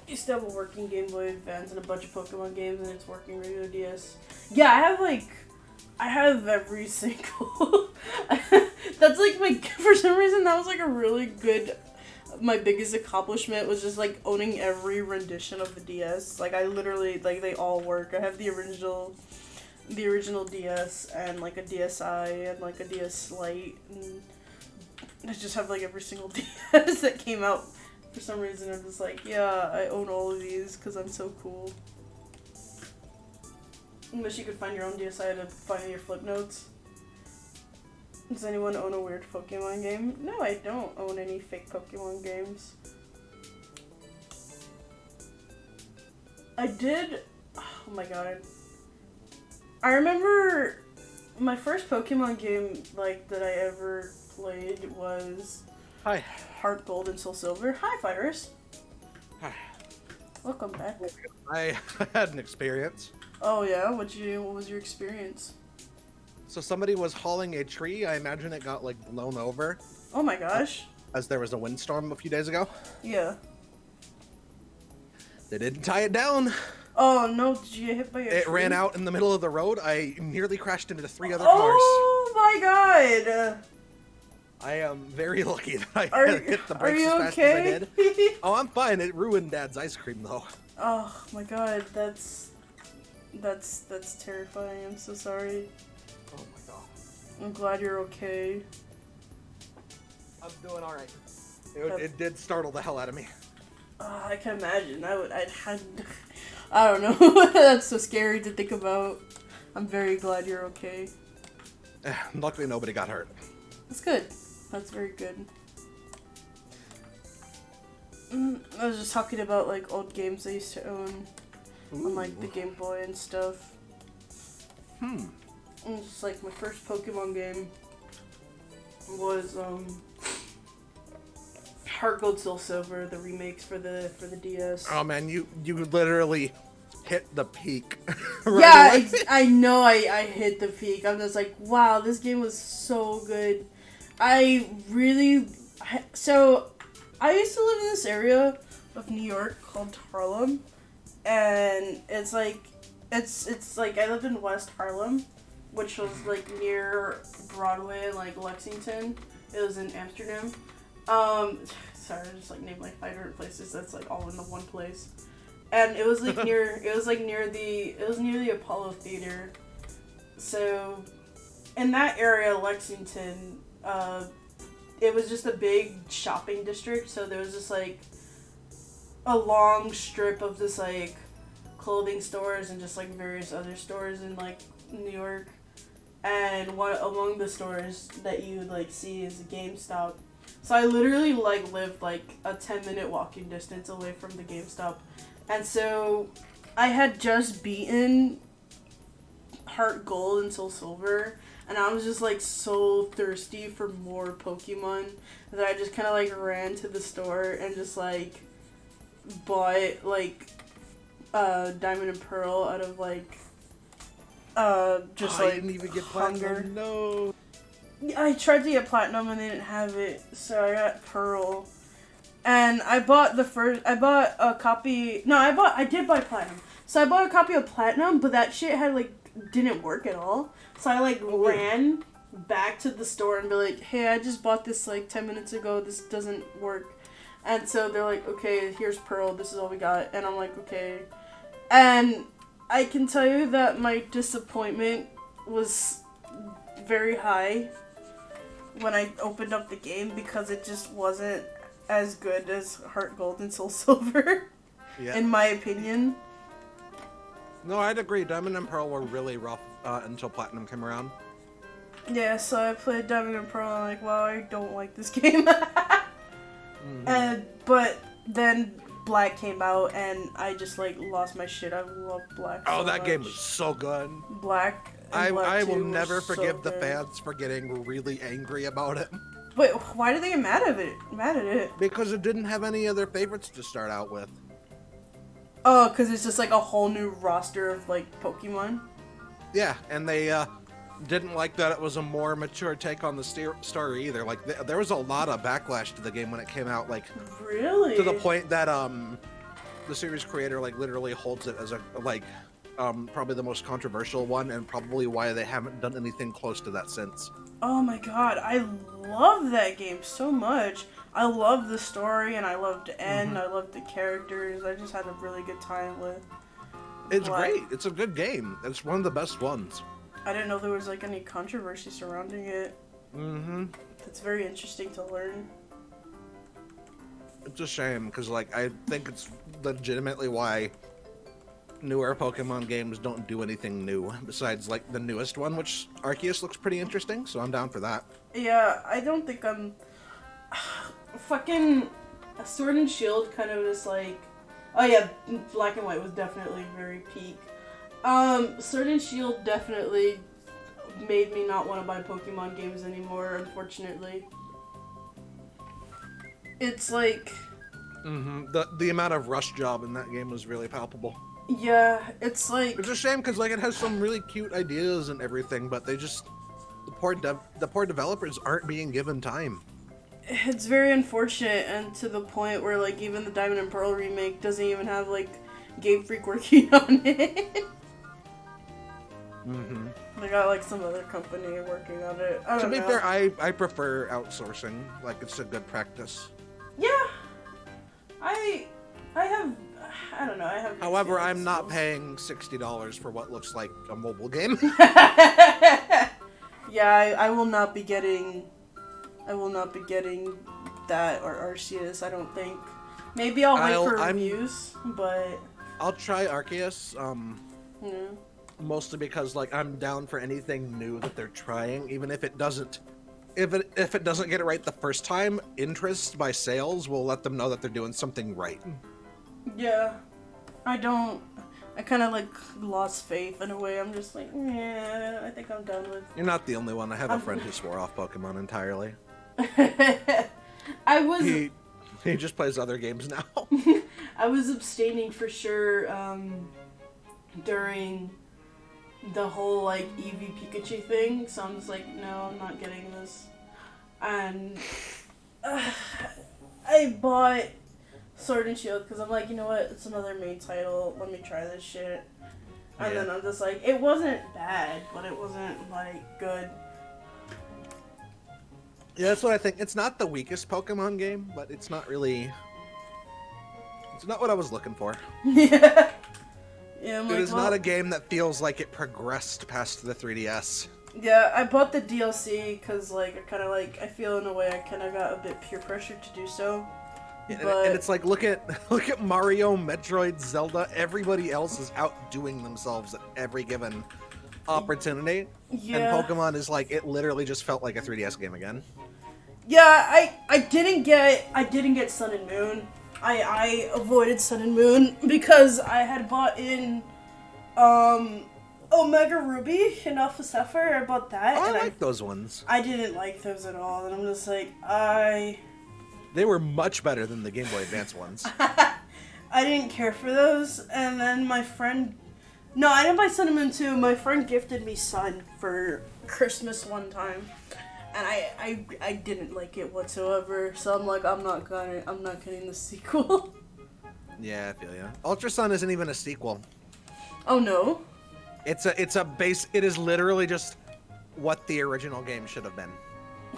I used to have a working Game Boy Advance and a bunch of Pokemon games, and it's working regular DS. Yeah, I have every single. That's like for some reason that was like a really good. My biggest accomplishment was just like owning every rendition of the DS. Like I literally, like they all work. I have the original DS and like a DSi and like a DS Lite, and I just have like every single DS that came out. For some reason, I'm just like, yeah, I own all of these because I'm so cool. I wish you could find your own DSi to find your flip notes. Does anyone own a weird Pokemon game? No, I don't own any fake Pokemon games. I did... Oh my god. I remember my first Pokemon game, like, that I ever played was... Hi. Heart Gold and Soul Silver. Hi, Virus. Hi. Welcome back. I had an experience. Oh yeah? What was your experience? So somebody was hauling a tree. I imagine it got like blown over. Oh my gosh. As there was a windstorm a few days ago. Yeah. They didn't tie it down. Oh no, did you get hit by a tree? It ran out in the middle of the road. I nearly crashed into 3 other cars. Oh my god. I am very lucky that I hit the Are brakes you as fast okay? as I did. Oh, I'm fine. It ruined Dad's ice cream though. Oh my god, that's terrifying. I'm so sorry. Oh my god. I'm glad you're okay. I'm doing all right. It did startle the hell out of me. I can imagine. I don't know. That's so scary to think about. I'm very glad you're okay. Luckily, nobody got hurt. That's good. That's very good. I was just talking about like old games I used to own on like the Game Boy and stuff. And just like my first Pokemon game was Heart Gold Soul Silver, the remakes for the DS. Oh man, you literally hit the peak. Yeah, I know I hit the peak. I'm just like, wow, this game was so good. So I used to live in this area of New York called Harlem, and it's like I lived in West Harlem, which was like near Broadway and like Lexington. It was in Amsterdam. Sorry, I just like named like 500 places that's like all in the one place. And it was like near the Apollo Theater. So in that area, Lexington, it was just a big shopping district. So there was just like a long strip of just like clothing stores and just like various other stores in like New York. And one among the stores that you like see is a GameStop. So I literally like lived like a 10-minute walking distance away from the GameStop. And so I had just beaten Heart Gold and Soul Silver, and I was just like so thirsty for more Pokemon that I just kind of like ran to the store and just like bought like Diamond and Pearl out of like just I like didn't even get hunger. Platinum. No. I tried to get Platinum and they didn't have it, so I got Pearl. And I bought a copy. No, I did buy Platinum. So I bought a copy of Platinum, but that shit had like didn't work at all. So I like ran back to the store and be like, "Hey, I just bought this like 10 minutes ago. This doesn't work." And so they're like, "Okay, here's Pearl. This is all we got." And I'm like, "Okay." And I can tell you that my disappointment was very high when I opened up the game because it just wasn't as good as Heart Gold and Soul Silver, in my opinion. No, I'd agree. Diamond and Pearl were really rough until Platinum came around. Yeah, so I played Diamond and Pearl and I'm like, wow, I don't like this game. But then Black came out and I just like lost my shit. I love Black so that much. game was so good. Black I will 2 never were forgive so the good. fans for getting really angry about it. Wait, why did they get mad at it? Because it didn't have any other favorites to start out with. Oh, because it's just like a whole new roster of like Pokemon? Yeah, and they didn't like that it was a more mature take on the story either. Like, there was a lot of backlash to the game when it came out, like, Really? to the point that the series creator like literally holds it as a like probably the most controversial one, and probably why they haven't done anything close to that since. Oh my god, I love that game so much. I love the story and I loved N, I loved the characters. I just had a really good time with It's Black. great. It's a good game. It's one of the best ones. I didn't know there was like any controversy surrounding it. Mm-hmm. It's very interesting to learn. It's a shame, because like I think it's legitimately why newer Pokemon games don't do anything new besides like the newest one, which Arceus looks pretty interesting, so I'm down for that. Yeah, I don't think I'm... Fucking Sword and Shield kind of just like... Oh yeah, Black and White was definitely very peak. Sword and Shield definitely made me not want to buy Pokemon games anymore, unfortunately. It's like... Mm-hmm. The amount of rush job in that game was really palpable. Yeah, it's like... It's a shame, because like it has some really cute ideas and everything, but they just... The poor developers aren't being given time. It's very unfortunate, and to the point where, like, even the Diamond and Pearl remake doesn't even have, like, Game Freak working on it. Mm-hmm. They got, like, some other company working on it. I don't know. To be fair, I prefer outsourcing. Like, it's a good practice. Yeah. I don't know, I have... However, I'm not paying $60 for what looks like a mobile game. Yeah, I will not be getting... that or Arceus, I don't think. Maybe I'll wait for reviews, but... I'll try Arceus, Yeah. mostly because, like, I'm down for anything new that they're trying, even if it doesn't... If it doesn't get it right the first time, interest by sales will let them know that they're doing something right. Yeah. I kind of, like, lost faith in a way. I'm just like, yeah, I think I'm done with... You're not the only one. I have a friend who swore off Pokemon entirely. I was... He just plays other games now. I was abstaining for sure, during the whole, like, Eevee Pikachu thing, so I'm just like, no, I'm not getting this. And I bought Sword and Shield because I'm like, you know what, it's another main title, let me try this shit. And then I'm just like, it wasn't bad, but it wasn't, like, good. Yeah, that's what I think. It's not the weakest Pokemon game, but it's not really... It's not what I was looking for. Yeah. Yeah, I'm It like, is not a game that feels like it progressed past the 3DS. Yeah, I bought the DLC because, like, I feel in a way I kind of got a bit peer pressure to do so. And, But... and it's like, look at Mario, Metroid, Zelda. Everybody else is outdoing themselves at every given opportunity. Yeah. And Pokemon is like, it literally just felt like a 3DS game again. Yeah, I didn't get Sun and Moon. I avoided Sun and Moon because I had bought in Omega Ruby and Alpha Sapphire. I bought that. Oh, and I like those ones. I didn't like those at all, and I'm just like, They were much better than the Game Boy Advance ones. I didn't care for those, and then my friend... No, I didn't buy Sun and Moon 2. My friend gifted me Sun for Christmas one time, and I didn't like it whatsoever, so I'm like, I'm not getting the sequel. Yeah, I feel ya. Ultra Sun isn't even a sequel. Oh, no? It is literally just what the original game should have been.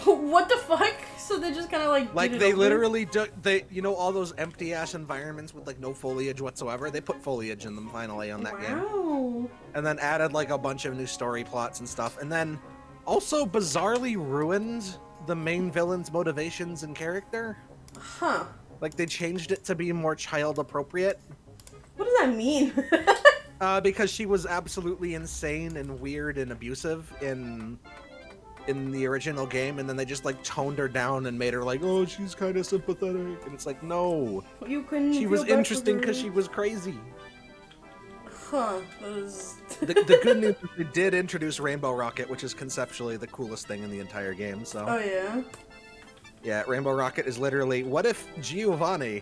What the fuck? So they just kind of like did it they over? literally you know all those empty ass environments with like no foliage whatsoever. They put foliage in them finally on that game, and then added like a bunch of new story plots and stuff, and then also bizarrely ruined the main villain's motivations and character. Huh? Like they changed it to be more child appropriate. What does that mean? Because she was absolutely insane and weird and abusive in the original game, and then they just like toned her down and made her like, oh, she's kind of sympathetic, and it's like, no, you couldn't. She was interesting because she was crazy. Huh? The good news is they did introduce Rainbow Rocket, which is conceptually the coolest thing in the entire game. So. Oh yeah. Yeah, Rainbow Rocket is literally, what if Giovanni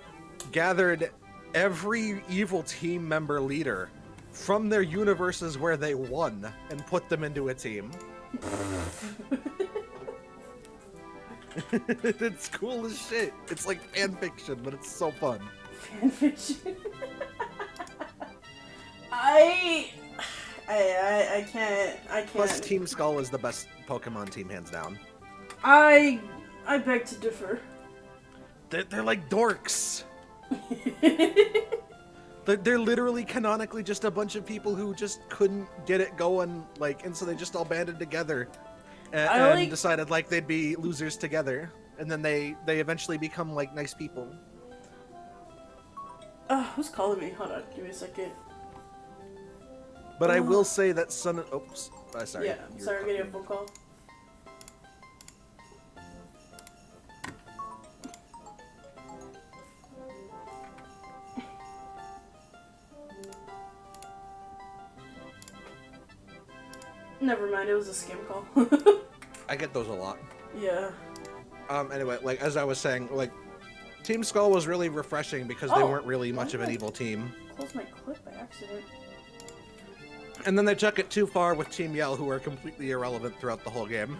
gathered every evil team member leader from their universes where they won and put them into a team? It's cool as shit. It's like fan fiction, but it's so fun. Fan fiction. I can't. Plus, Team Skull is the best Pokemon team, hands down. I beg to differ. They're like dorks. They're literally canonically just a bunch of people who just couldn't get it going, like, and so they just all banded together and decided like they'd be losers together, and then they eventually become like nice people. Who's calling me? Hold on, give me a second. But I will say that sorry. Yeah, sorry, I'm getting a phone call. Never mind, it was a scam call. I get those a lot. Yeah. Anyway, like, as I was saying, like, Team Skull was really refreshing because they weren't really much of an evil team. Close my clip by accident. And then they took it too far with Team Yell, who are completely irrelevant throughout the whole game.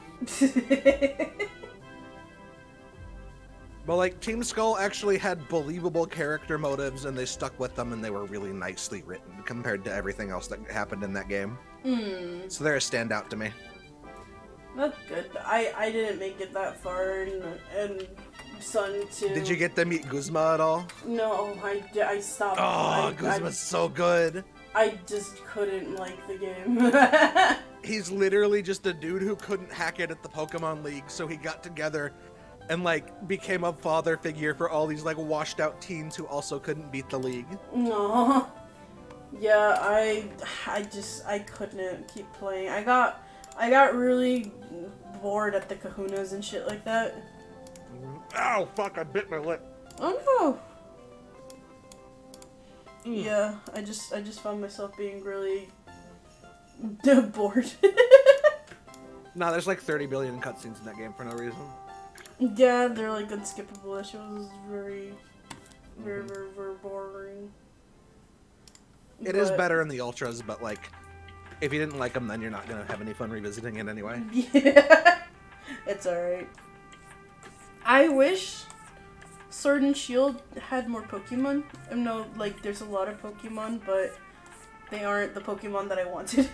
But, like, Team Skull actually had believable character motives, and they stuck with them, and they were really nicely written compared to everything else that happened in that game. So they're a standout to me. That's good. I didn't make it that far, and Sun too. Did you get to meet Guzma at all? No, I stopped. Oh, Guzma's so good. I just couldn't like the game. He's literally just a dude who couldn't hack it at the Pokemon League, so he got together and like became a father figure for all these like washed out teens who also couldn't beat the league. No. Yeah, I couldn't keep playing. I got really bored at the kahunas and shit like that. Ow, fuck, I bit my lip. Oh no. Yeah, I just found myself being really bored. Nah, there's like 30 billion cutscenes in that game for no reason. Yeah, they're like unskippable. That shit was very boring. It is better in the Ultras, but like, if you didn't like them, then you're not gonna have any fun revisiting it anyway. Yeah, it's alright. I wish Sword and Shield had more Pokemon. I know, like, there's a lot of Pokemon, but they aren't the Pokemon that I wanted.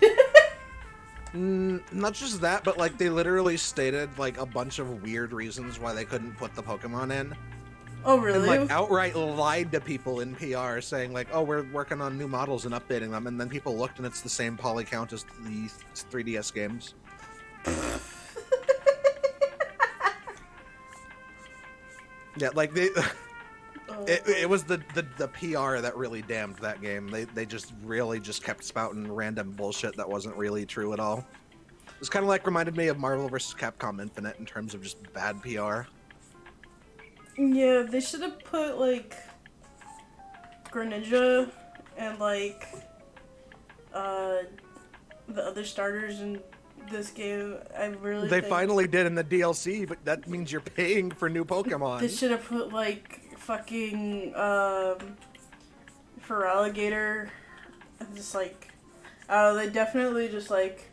Not just that, but like, they literally stated like a bunch of weird reasons why they couldn't put the Pokemon in. Oh, really? And like outright lied to people in PR saying like, oh, we're working on new models and updating them, and then people looked and it's the same poly count as the 3DS games. Yeah, like it was the PR that really damned that game. They just really just kept spouting random bullshit that wasn't really true at all. It was kind of like reminded me of Marvel vs. Capcom Infinite in terms of just bad PR. Yeah, they should have put, like, Greninja and, like, the other starters in this game. I really They think finally did in the DLC, but that means you're paying for new Pokemon. they should have put like fucking for alligator and just like they definitely just like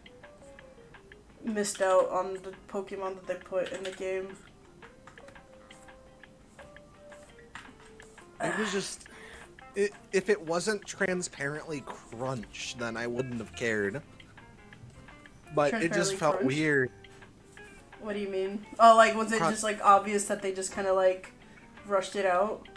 missed out on the Pokemon that they put in the game. It was just... if it wasn't transparently Crunch, then I wouldn't have cared. But it just Transparently felt Crunch? weird. What do you mean? Oh, like was it Crunch. just like obvious that they just kind of like rushed it out?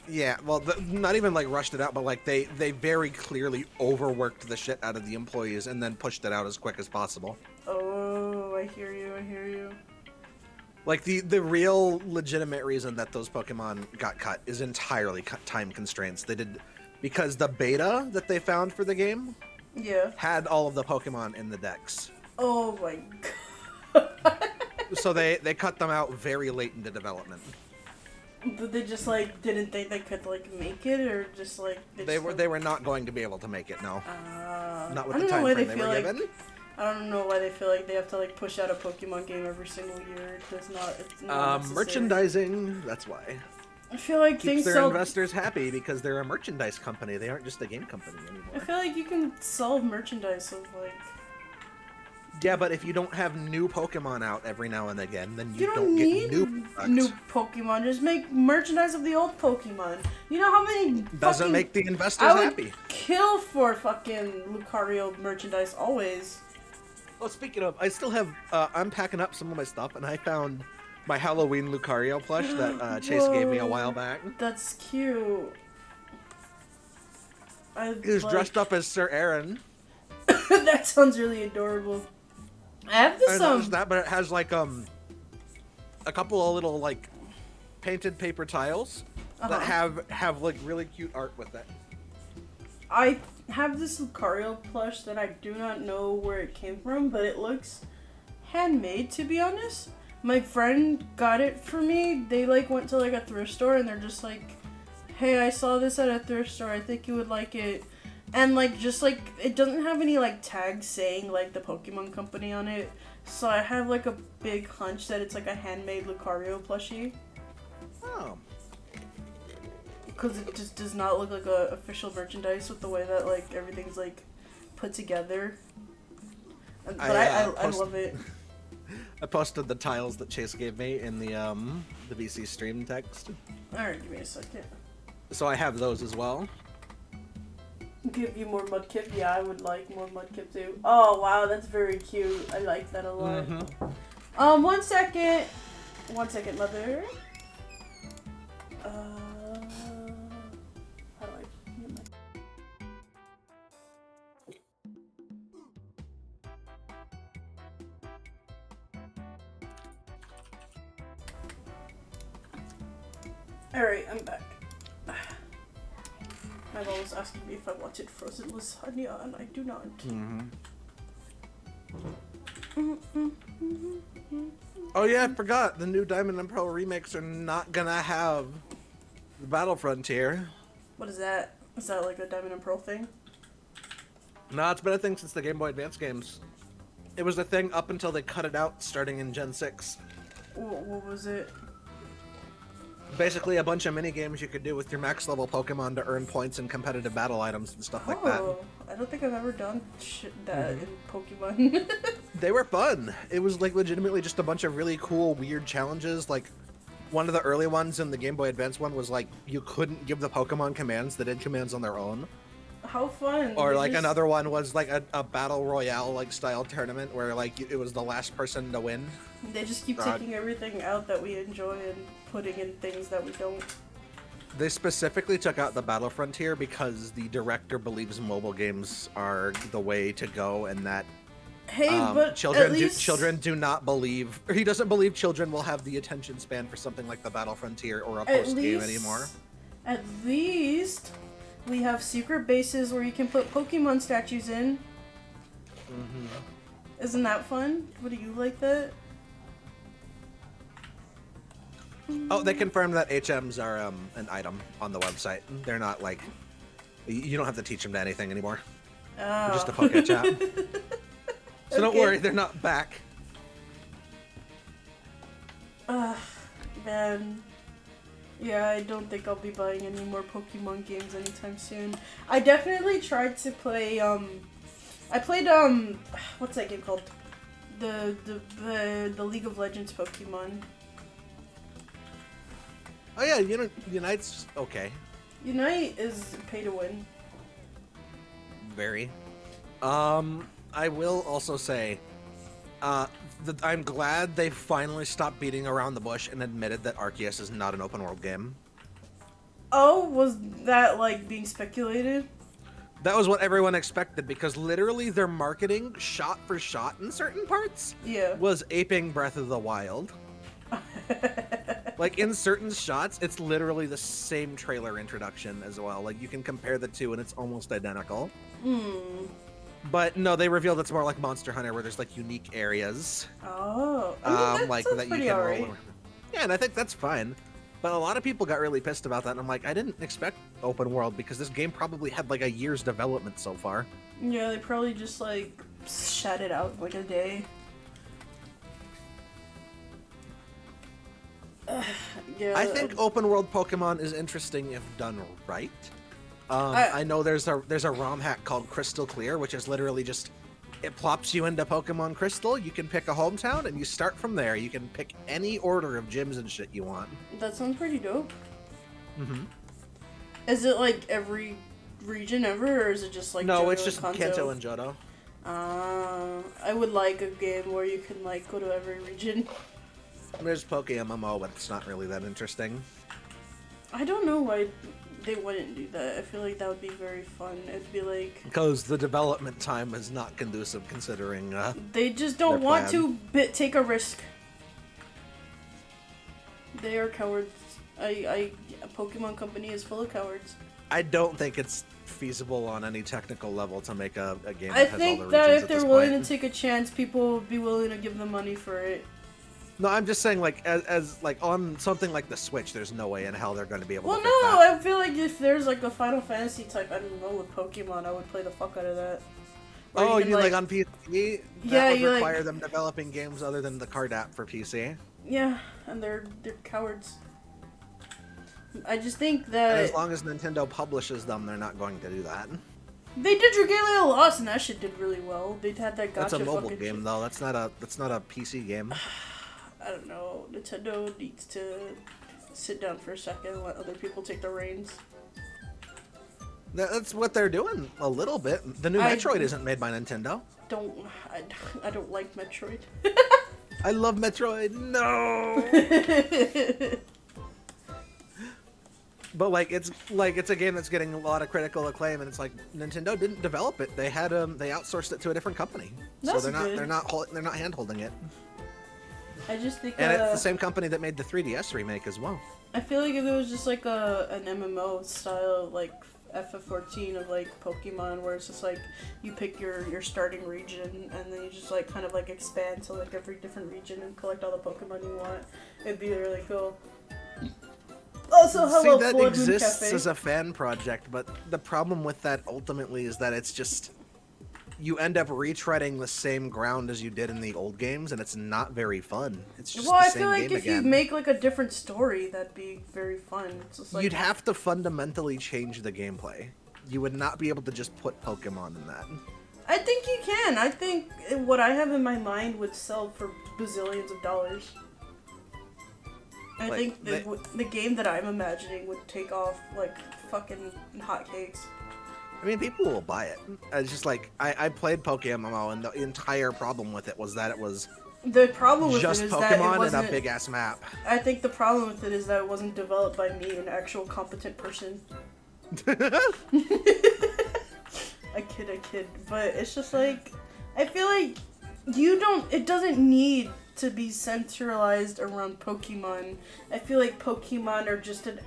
Yeah, well, not even like rushed it out, but like they very clearly overworked the shit out of the employees and then pushed it out as quick as possible. Oh, I hear you. I hear you. Like the real legitimate reason that those Pokemon got cut is entirely time constraints. They did because the beta that they found for the game Yeah. had all of the Pokemon in the decks. Oh my god. So they cut them out very late into development. But they just like didn't think they could like make it, or just like They were not going to be able to make it. No, not with I the don't know time why frame they they feel were like given. I don't know why they feel like they have to like push out a Pokemon game every single year. It's not necessary. Merchandising. That's why. I feel like Keeps things their sell. investors happy because they're a merchandise company. They aren't just a game company I anymore. feel like you can solve merchandise of like. Yeah, but if you don't have new Pokemon out every now and again, then you You don't get need new products. new Pokemon. Just make merchandise of the old Pokemon. You know how many Doesn't fucking, make the investors I would happy. kill for fucking Lucario merchandise always. Well, speaking of, I still have. I'm packing up some of my stuff, and I found my Halloween Lucario plush that Chase gave me a while back. That's cute. He was dressed up as Sir Aaron. That sounds really adorable. I have this And not just that, but it has like a couple of little like painted paper tiles that have like really cute art with it. I have this Lucario plush that I do not know where it came from, but it looks handmade, to be honest. My friend got it for me. They like went to like a thrift store and they're just like, hey, I saw this at a thrift store. I think you would like it. And like just like it doesn't have any like tags saying like the Pokemon company on it. So I have like a big hunch that it's like a handmade Lucario plushie. Oh. Because it just does not look like a official merchandise with the way that like everything's like put together. But I love it. I posted the tiles that Chase gave me in the VC stream text. Alright, give me a second. So I have those as well. Give you more Mudkip? Yeah, I would like more Mudkip too. Oh wow, that's very cute. I like that a lot. 1 second. 1 second, mother. How do I get my... Alright, I'm back. My mom was asking me if I wanted frozen lasagna, and I do not. Oh yeah, I forgot. The new Diamond and Pearl remakes are not gonna have the Battle Frontier. What is that? Is that like a Diamond and Pearl thing? No, it's been a thing since the Game Boy Advance games. It was a thing up until they cut it out starting in Gen 6. What was it? Basically a bunch of mini games you could do with your max level Pokemon to earn points and competitive battle items and stuff like that. I don't think I've ever done that in Pokemon. They were fun. It was like legitimately just a bunch of really cool, weird challenges. Like one of the early ones in the Game Boy Advance one was like you couldn't give the Pokemon commands; they did commands on their own. How fun! Or like another one was like a battle royale like style tournament where like it was the last person to win. They just keep taking everything out that we enjoy and putting in things that we don't. They specifically took out the Battle Frontier because the director believes mobile games are the way to go, and that Hey, but at least... children do not believe, or he doesn't believe children will have the attention span for something like the Battle Frontier or a post game anymore. At least we have secret bases where you can put Pokemon statues in. Isn't that fun? What do you like that? Oh, they confirmed that HMs are an item on the website. They're not like, you don't have to teach them to anything anymore. Oh. Just a poke chat. So don't worry, they're not back. Man. Yeah, I don't think I'll be buying any more Pokemon games anytime soon. I definitely tried to play, I played, what's that game called? The League of Legends Pokemon. Oh yeah, Unite's okay. Unite is pay to win. Very. I will also say, I'm glad they finally stopped beating around the bush and admitted that Arceus is not an open world game. Oh, was that like being speculated? That was what everyone expected because literally their marketing, shot for shot in certain parts, was aping Breath of the Wild. Like in certain shots, it's literally the same trailer introduction as well. Like you can compare the two and it's almost identical. But no, they revealed it's more like Monster Hunter where there's like unique areas. Oh, I mean, that like sounds that you pretty can roll alright. around. Yeah, and I think that's fine. But a lot of people got really pissed about that, and I'm like, I didn't expect open world because this game probably had like a year's development so far. Yeah, they probably just like shut it out like a day. Yeah. I think open world Pokemon is interesting if done right. I know there's a ROM hack called Crystal Clear, which is literally just it plops you into Pokemon Crystal. You can pick a hometown and you start from there. You can pick any order of gyms and shit you want. That sounds pretty dope. Mm-hmm. Is it like every region ever, or is it just like no? Johto It's just and Kanto and Johto. I would like a game where you can like go to every region. There's PokeMMO, but it's not really that interesting. I don't know why they wouldn't do that. I feel like that would be very fun. It'd be like Because the development time is not conducive considering they just don't want to take a risk. They are cowards. A Pokemon company is full of cowards. I don't think it's feasible on any technical level to make a game that I has all the think regions that if at they're this willing point. to take a chance, people would be willing to give them money for it. No, I'm just saying, like, as like on something like the Switch, there's no way in hell they're going to be able Well, to no, fix that. I feel like if there's like a Final Fantasy type MMO with Pokemon, I would play the fuck out of that. Where Oh, can, you like on PC? That Yeah, would you, require like- them developing games other than the card app for PC. Yeah, and they're cowards. I just think And that as long as Nintendo publishes them, they're not going to do that. they did Regalia Lost, and that shit did really well. They had that gotcha That's a mobile fucking game, shit. though. That's not a PC game. I don't know. Nintendo needs to sit down for a second and let other people take the reins. That's what they're doing a little bit. The new Metroid isn't made by Nintendo. I don't like Metroid. I love Metroid. No. But it's a game that's getting a lot of critical acclaim, and it's like Nintendo didn't develop it. They had they outsourced it to a different company, That's so good. they're not hand holding it. I just think And it's the same company that made the 3DS remake as well. I feel like if it was just like an MMO style like FF14 of like Pokemon, where it's just like you pick your starting region and then you just like kind of like expand to like every different region and collect all the Pokemon you want, it'd be really cool. Also, hello, See, that Blood Moon exists Cafe. as a fan project, but the problem with that ultimately is that it's just you end up retreading the same ground as you did in the old games, and it's not very fun. It's just Well, the I same feel like game if you again. make like a different story, that'd be very fun. It's just like You'd have to fundamentally change the gameplay. You would not be able to just put Pokemon in that. I think you can. I think what I have in my mind would sell for bazillions of dollars. I Like, think the game that I'm imagining would take off like fucking hotcakes. I mean, people will buy it. It's just like, I played Pokémon, and the entire problem with it was that it was The problem with just it is that it Pokemon and wasn't. a big-ass map. I think the problem with it is that it wasn't developed by me, an actual competent person. I kid. But it's just like, I feel like it doesn't need to be centralized around Pokemon. I feel like Pokemon are just an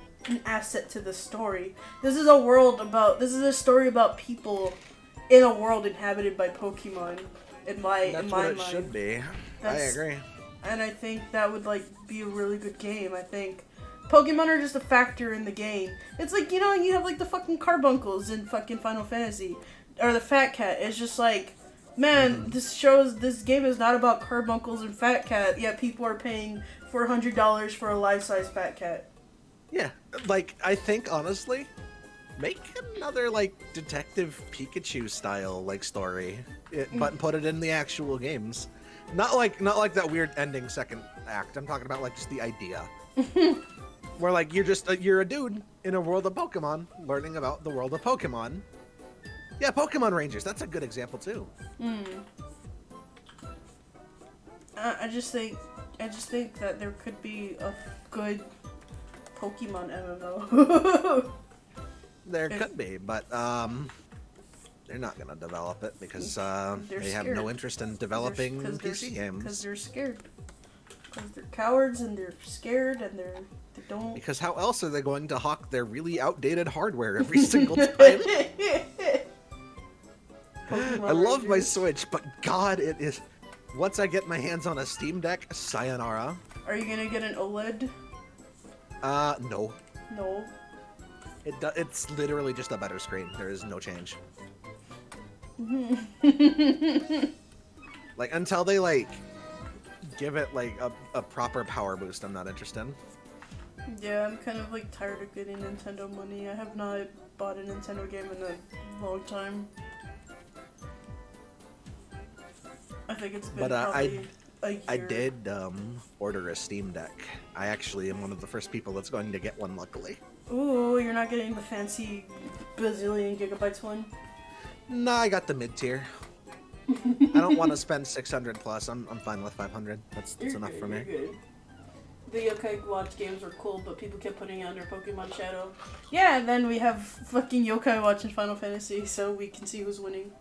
asset to the story. This is a story about people in a world inhabited by Pokemon. In my That's mind, what it should be. I agree. and I think that would like be a really good game. I think Pokemon are just a factor in the game. It's like, you have like the fucking carbuncles in fucking Final Fantasy. or the Fat Cat. It's just like, man, this game is not about carbuncles and Fat Cat, yet people are paying $400 for a life-size Fat Cat. Yeah, like, I think, honestly, make another, like, Detective Pikachu style, like, story, but put it in the actual games. Not like that weird ending second act. I'm talking about, like, just the idea. Where, like, you're a dude in a world of Pokemon, learning about the world of Pokemon. Yeah, Pokemon Rangers, that's a good example, too. I just think that there could be a good Pokemon MMO. There could be, but they're not gonna develop it because they have no interest in developing PC games. Because they're scared. Because they're cowards and they're scared and they don't. Because how else are they going to hawk their really outdated hardware every single time? I love my Switch, but God, it is. Once I get my hands on a Steam Deck, sayonara. Are you gonna get an OLED? No. No. It's literally just a better screen. There is no change. Like, until they, like, give it, like, a proper power boost, I'm not interested. Yeah, I'm kind of, like, tired of getting Nintendo money. I have not bought a Nintendo game in a long time. I think it's been probably a year. I did order a Steam Deck. I actually am one of the first people that's going to get one, luckily. Ooh, you're not getting the fancy bazillion gigabytes one? No, I got the mid-tier. I don't want to spend 600 plus. I'm fine with 500. That's enough for me. You're good. The Yokai Watch games were cool, but people kept putting it under Pokemon Shadow. Yeah, and then we have fucking Yokai Watch and Final Fantasy, so we can see who's winning.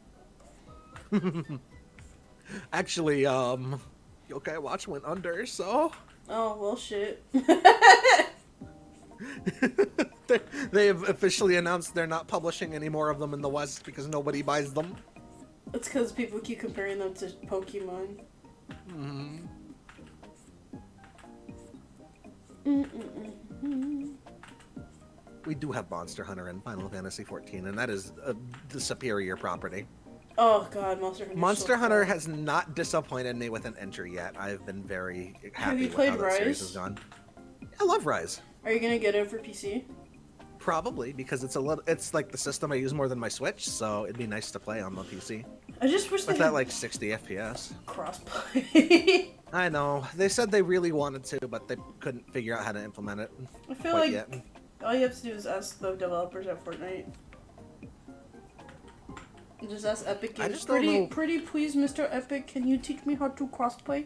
Actually, Yokai Watch went under, so... Oh, well, shit. They have officially announced they're not publishing any more of them in the West because nobody buys them. It's because people keep comparing them to Pokemon. We do have Monster Hunter and Final Fantasy XIV, and that is the superior property. Oh god, Monster Hunter has not disappointed me with an entry yet. I've been very happy with how that series has gone. I love Rise. Are you gonna get it for PC? Probably, because it's like the system I use more than my Switch, so it'd be nice to play on the PC. I just wish with they that like 60 FPS. Crossplay. I know. They said they really wanted to, but they couldn't figure out how to implement it. I feel like all you have to do is ask the developers at Fortnite. Just ask Epic Games. Pretty please, Mr. Epic, can you teach me how to crossplay?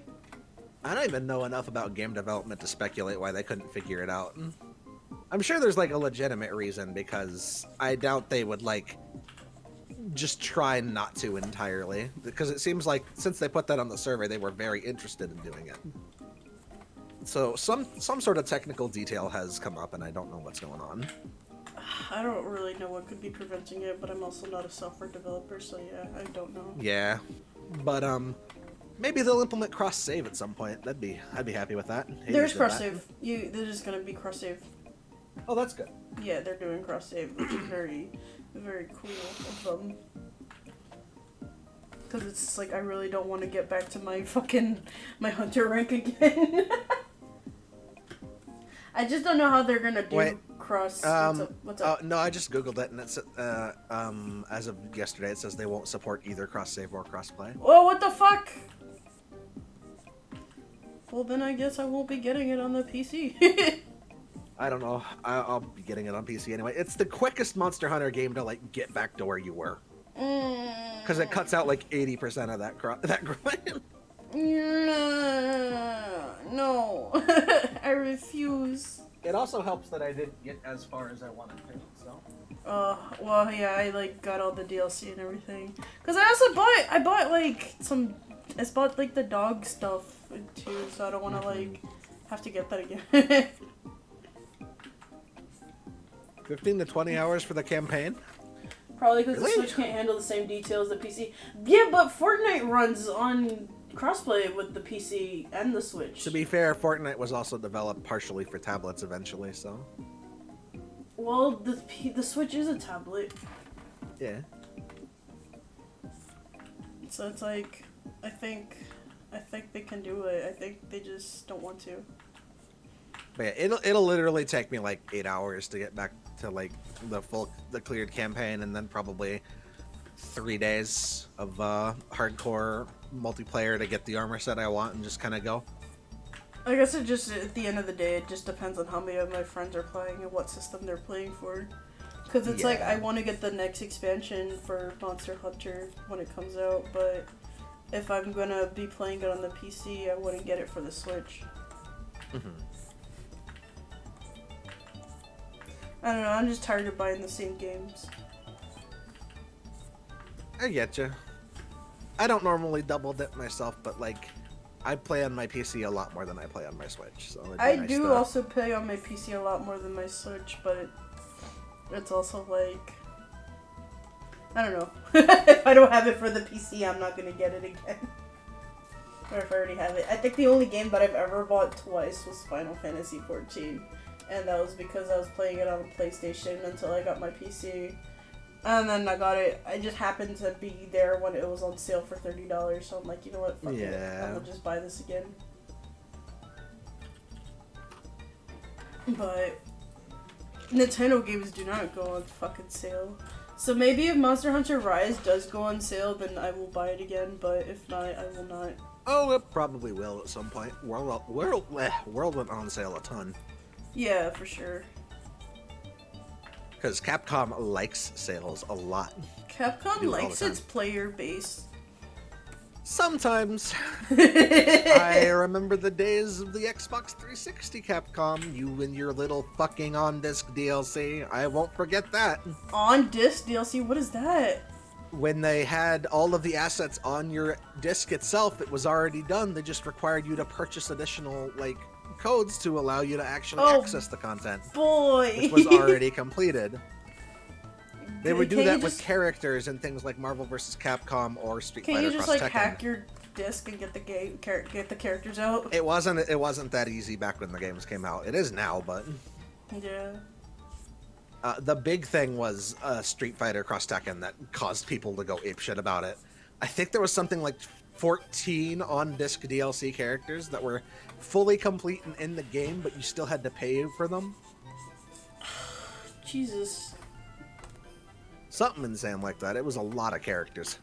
I don't even know enough about game development to speculate why they couldn't figure it out. I'm sure there's like a legitimate reason, because I doubt they would like just try not to entirely, because it seems like since they put that on the survey, they were very interested in doing it. So some sort of technical detail has come up, and I don't know what's going on. I don't really know what could be preventing it, but I'm also not a software developer, so yeah, I don't know. Yeah, but maybe they'll implement cross-save at some point. I'd be happy with that. There's cross-save. There's gonna be cross-save. Oh, that's good. Yeah, they're doing cross-save, which is very, very cool of them. Because it's like, I really don't want to get back to my hunter rank again. I just don't know how they're gonna do cross. What's up? No, I just googled it, and it's as of yesterday, it says they won't support either cross-save or cross-play. Oh, what the fuck? Well, then I guess I won't be getting it on the PC. I don't know. I'll be getting it on PC anyway. It's the quickest Monster Hunter game to like get back to where you were, because it cuts out like 80% of that grind. No, I refuse. It also helps that I didn't get as far as I wanted to, so. Well, yeah, I like got all the DLC and everything. Cause I also bought like the dog stuff too, so I don't want to like have to get that again. 15 to 20 hours for the campaign? Probably because the Switch can't handle the same details as the PC. Yeah, but Fortnite runs on crossplay with the PC and the Switch. To be fair, Fortnite was also developed partially for tablets eventually, so. Well, the Switch is a tablet. Yeah. So it's like, I think they can do it. I think they just don't want to. But yeah, it'll literally take me like 8 hours to get back to like the cleared campaign, and then probably 3 days of hardcore multiplayer to get the armor set I want and just kind of go. I guess it just, at the end of the day, it just depends on how many of my friends are playing and what system they're playing for. Because it's like, I want to get the next expansion for Monster Hunter when it comes out, but if I'm going to be playing it on the PC, I wouldn't get it for the Switch. Mm-hmm. I don't know, I'm just tired of buying the same games. I get you. I don't normally double dip myself, but like, I play on my PC a lot more than I play on my Switch. So it'd be I nice do to... also play on my PC a lot more than my Switch, but it's also like, I don't know. If I don't have it for the PC, I'm not gonna get it again. Or if I already have it. I think the only game that I've ever bought twice was Final Fantasy XIV. And that was because I was playing it on PlayStation until I got my PC. And then I got it. I just happened to be there when it was on sale for $30. So I'm like, you know what? Fuck it. I'm gonna just buy this again. But Nintendo games do not go on fucking sale. So maybe if Monster Hunter Rise does go on sale, then I will buy it again. But if not, I will not. Oh, it probably will at some point. World went on sale a ton. Yeah, for sure. Because Capcom likes sales a lot. Capcom likes its player base. Sometimes. I remember the days of the Xbox 360 Capcom. You and your little fucking on-disc DLC. I won't forget that. On-disc DLC? What is that? When they had all of the assets on your disc itself, it was already done. They just required you to purchase additional, like, codes to allow you to actually access the content. Boy! Which was already completed. They would do that with characters and things like Marvel vs. Capcom or Street Fighter Can you just like Tekken. hack your disc and get the get the characters out? It wasn't that easy back when the games came out. It is now, but yeah. The big thing was Street Fighter Cross Tekken that caused people to go apeshit about it. I think there was something like 14 on-disc DLC characters that were fully complete and in the game, but you still had to pay for them. Jesus. Something insane like that. It was a lot of characters.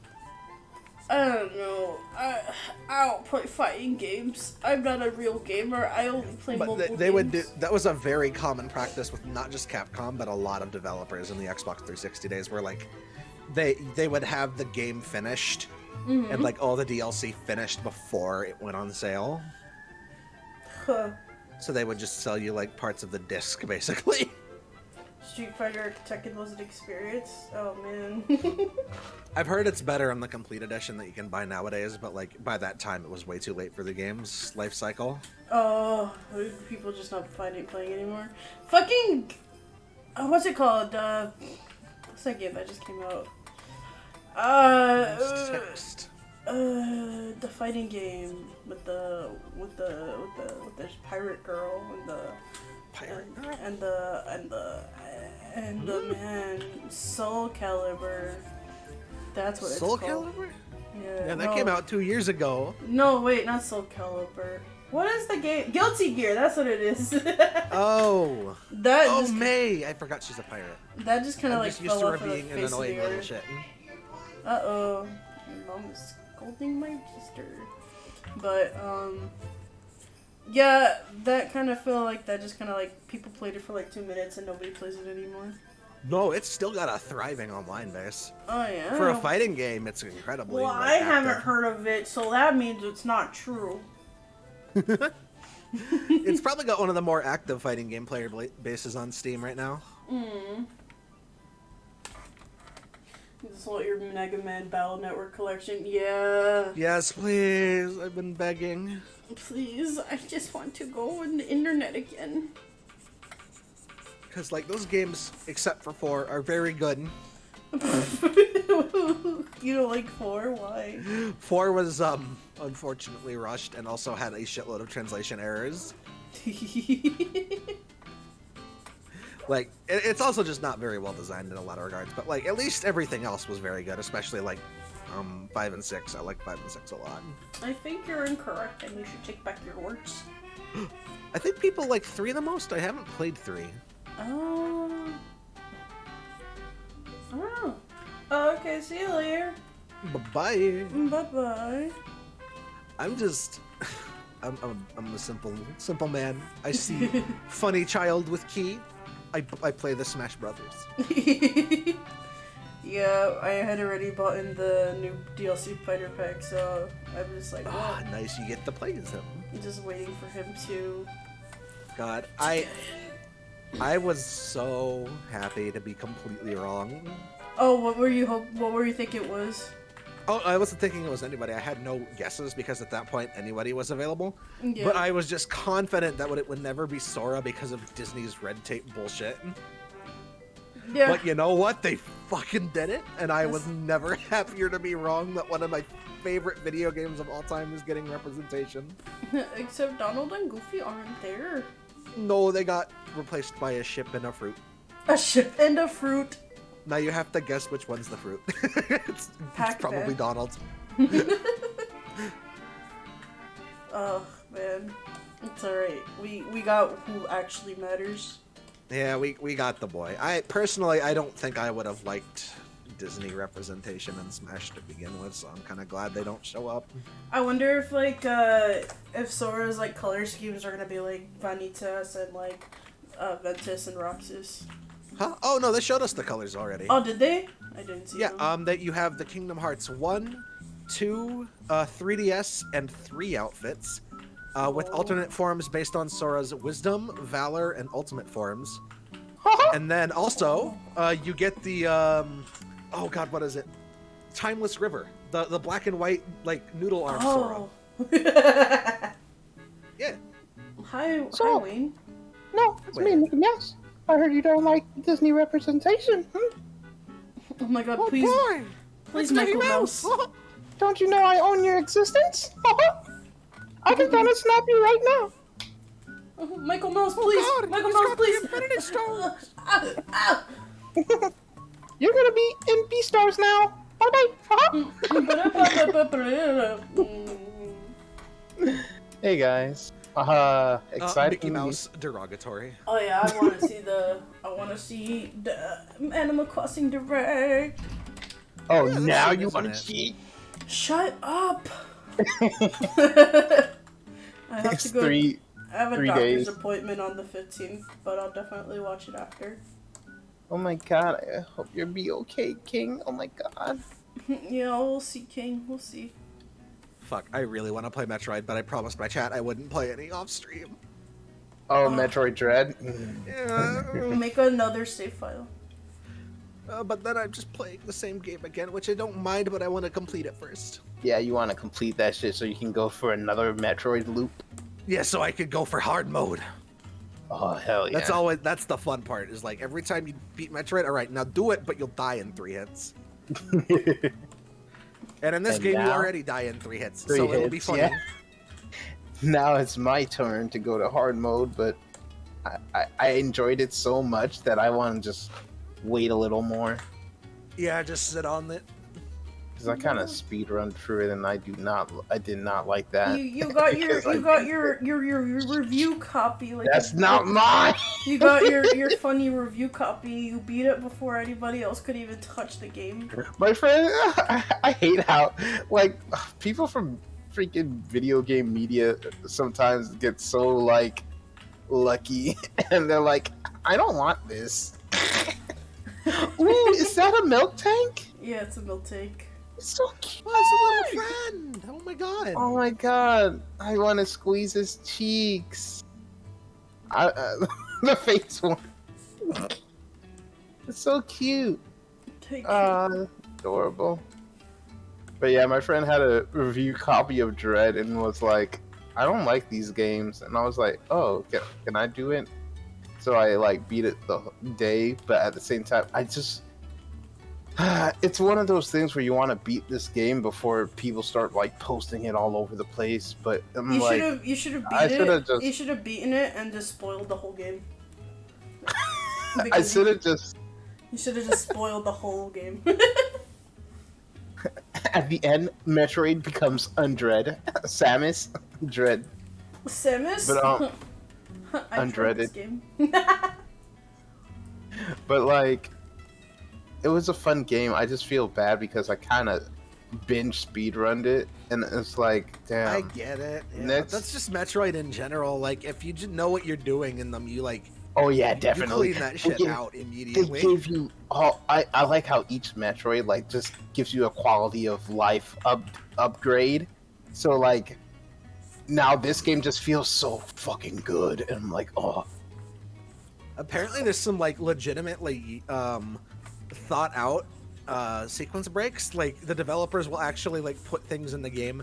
I don't know. I don't play fighting games. I'm not a real gamer. I only play mobile games. They would do that. Was a very common practice with not just Capcom, but a lot of developers in the Xbox 360 days, where like they would have the game finished and like all the DLC finished before it went on sale. Huh. So they would just sell you like parts of the disc, basically. Street Fighter Tekken was an experience. Oh man. I've heard it's better on the complete edition that you can buy nowadays, but like by that time it was way too late for the game's life cycle. Oh, people just not playing anymore. Fucking, what's it called? What's that game that just came out? The fighting game with the pirate girl and the man, Soul Calibur. That's what Soul it's called. Calibur? Yeah, that came out 2 years ago. No, wait, not Soul Calibur. What is the game? Guilty Gear. That's what it is. Oh. That. Oh, just, May. I forgot she's a pirate. That just kind of like just used to fell her off of the being an face of annoying the little earth. shit. Uh-oh. Your mom is scolding my sister. But, yeah, that kind of feel like that just kind of like people played it for like 2 minutes and nobody plays it anymore. No, it's still got a thriving online base. Oh, yeah? For a fighting game, it's incredibly Well, I haven't heard of it, so that means it's not true. It's probably got one of the more active fighting game player bases on Steam right now. This is your Mega Man Battle Network collection. Yeah. Yes, please. I've been begging. Please, I just want to go on the internet again. Because, like, those games, except for 4, are very good. You don't like 4? Why? 4 was, unfortunately rushed and also had a shitload of translation errors. Like, it's also just not very well designed in a lot of regards, but, like, at least everything else was very good, especially, like, 5 and 6. I like 5 and 6 a lot. I think you're incorrect and you should take back your words. I think people like 3 the most. I haven't played 3. I don't know. Okay, see you later. Bye-bye. Bye-bye. I'm just... I'm a simple man. I see funny child with key. I play the Smash Brothers. Yeah, I had already bought in the new DLC fighter pack, so I'm just like, Ah, nice. You get to play as him. I'm just waiting for him to... God, I was so happy to be completely wrong. Oh, what were you thinking it was? Oh, I wasn't thinking it was anybody. I had no guesses because at that point anybody was available. Yeah. But I was just confident that it would never be Sora because of Disney's red tape bullshit. Yeah. But you know what? They fucking did it, and I was never happier to be wrong that one of my favorite video games of all time is getting representation. Except Donald and Goofy aren't there. No, they got replaced by a ship and a fruit. A ship and a fruit. Now you have to guess which one's the fruit. it's probably Pac-Man. Donald's. Oh, man. It's alright. We got who actually matters. Yeah, we got the boy. I don't think I would have liked Disney representation in Smash to begin with, so I'm kind of glad they don't show up. I wonder if, like, if Sora's, like, color schemes are gonna be, like, Vanitas and, like, Ventus and Roxas. Huh? Oh, no, they showed us the colors already. Oh, did they? I didn't see them. Yeah, that you have the Kingdom Hearts 1, 2, 3DS, and 3 outfits, with alternate forms based on Sora's Wisdom, Valor, and Ultimate forms. And then also, you get the, oh god, what is it? Timeless River. The black and white, like, noodle arm Sora. Yeah. Hi, Wayne. No, it's me, Mickey Mouse. I heard you don't like Disney representation. Oh my god, Oh please. boy! Please, It's Mickey Michael Mouse. Don't you know I own your existence? I can kind of snap you right now. Oh, Michael Mouse, please. God, Michael he's Mouse, got please. the Infinity Stones. You're gonna be in B-Stars now. Bye-bye. Hey guys. Excited. Mickey Mouse derogatory. Oh yeah, I want to see the Animal Crossing Direct. Oh, Yeah, now that's you isn't want it? to cheat? Shut up. I have It's to go. three. I have a 3 doctor's days. appointment on the 15th, but I'll definitely watch it after. Oh my god, I hope you'll be okay, King. Oh my god. Yeah, we'll see, King. We'll see. Fuck, I really want to play Metroid, but I promised my chat I wouldn't play any off stream. Oh, Metroid Dread. Yeah. Make another save file. But then I'm just playing the same game again, which I don't mind, but I want to complete it first. Yeah, you want to complete that shit so you can go for another Metroid loop. Yeah, so I could go for hard mode. Oh hell yeah. That's the fun part, is like every time you beat Metroid, alright, now do it, but you'll die in 3 hits. And in this And game, you now- already die in 3 hits, 3 so it'll be hits, funny. yeah. Now it's my turn to go to hard mode, but I enjoyed it so much that I want to just wait a little more. Yeah, just sit on it. Because I kind of speed run through it, and I did not like that. You got your Because I you got did- your review copy. Like That's not mine. You got your funny review copy. You beat it before anybody else could even touch the game. My friend, I hate how like people from freaking video game media sometimes get so like lucky, and they're like, I don't want this. Ooh, is that a milk tank? Yeah, it's a milk tank. It's so cute. Oh, it's a little friend! Oh my god! Oh my god, I want to squeeze his cheeks. The face one. It's so cute. Take Adorable. But yeah, my friend had a review copy of Dread and was like, I don't like these games. And I was like, oh, can I do it? So I like beat it the day, but at the same time, I just... it's one of those things where you want to beat this game before people start like posting it all over the place. But I'm you like, should have I beat should've it. just- You should have beaten it and just spoiled the whole game. I Because should have just... You should have just spoiled the whole game. at the end, Metroid becomes Undread. Samus, Dread. Samus? But I tried this Undreaded. game. But like, it was a fun game. I just feel bad because I kind of binge speedrunned it, and it's like, damn. I get it. Yeah, Next- that's just Metroid in general. Like, if you just know what you're doing in them, you like. Oh yeah, You definitely. clean that shit out They immediately. give you. Oh, I like how each Metroid like just gives you a quality of life upgrade. So like, now this game just feels so fucking good, and I'm like, oh. Apparently, there's some like legitimately thought out sequence breaks. Like the developers will actually like put things in the game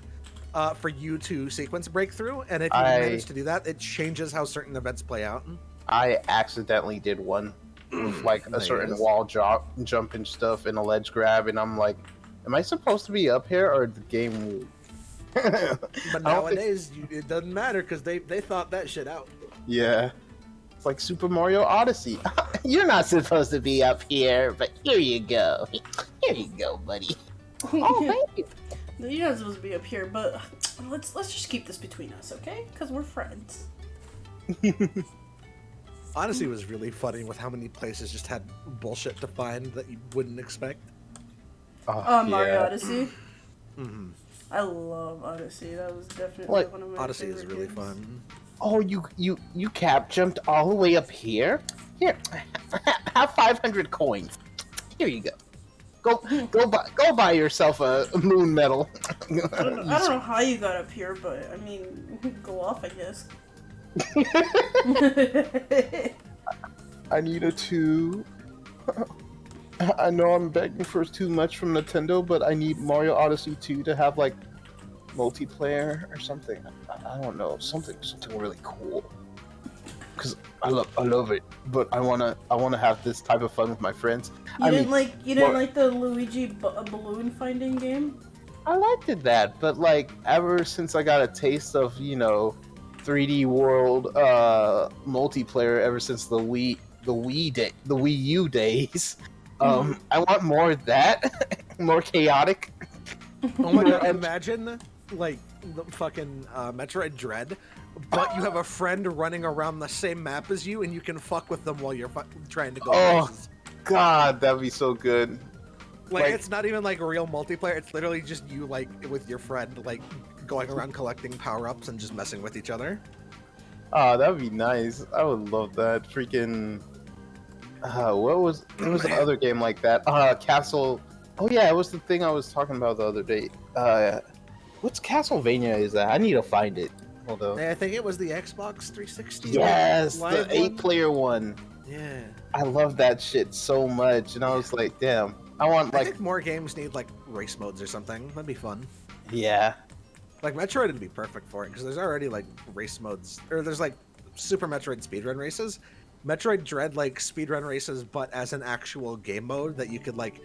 for you to sequence break through, and if you manage to do that, it changes how certain events play out. I accidentally did one with like a certain wall jump and stuff and a ledge grab, and I'm like, am I supposed to be up here or the game? But nowadays, it doesn't matter because they thought that shit out. Yeah. It's like Super Mario Odyssey. You're not supposed to be up here, but here you go. Here you go, buddy. Oh, thank you. You're not supposed to be up here, but let's just keep this between us, okay? Because we're friends. Odyssey was really funny with how many places just had bullshit to find that you wouldn't expect. Mario Odyssey. Mm-hmm. I love Odyssey. That was definitely What? one of my Odyssey is favorite really games. fun. Oh, you cap jumped all the way up here? Here, have 500 coins. Here you go. Go buy yourself a moon medal. I don't know how you got up here, but I mean, go off, I guess. I need a 2. I know I'm begging for too much from Nintendo, but I need Mario Odyssey 2 to have like multiplayer or something. I don't know, something really cool. Cause I love it, but I wanna have this type of fun with my friends. You didn't like the Luigi balloon finding game? I liked that, but like ever since I got a taste of 3D World multiplayer, ever since the Wii U days, I want more of that, more chaotic. Oh my god! Imagine like the fucking Metroid Dread, but you have a friend running around the same map as you, and you can fuck with them while you're trying to go places. God, that'd be so good. Like it's not even like real multiplayer. It's literally just you like with your friend like going around collecting power-ups and just messing with each other. Oh, that would be nice. I would love that. Freaking. There was another game like that. Castle. Oh yeah, it was the thing I was talking about the other day. What's Castlevania is that? I need to find it. Hold on. I think it was the Xbox 360. Yes, live the 8-player one. Yeah. I love that shit so much, and I was like, damn. I think more games need like race modes or something. That'd be fun. Yeah. Like Metroid would be perfect for it because there's already like race modes, or there's like Super Metroid speedrun races. Metroid Dread like speedrun races, but as an actual game mode that you could like,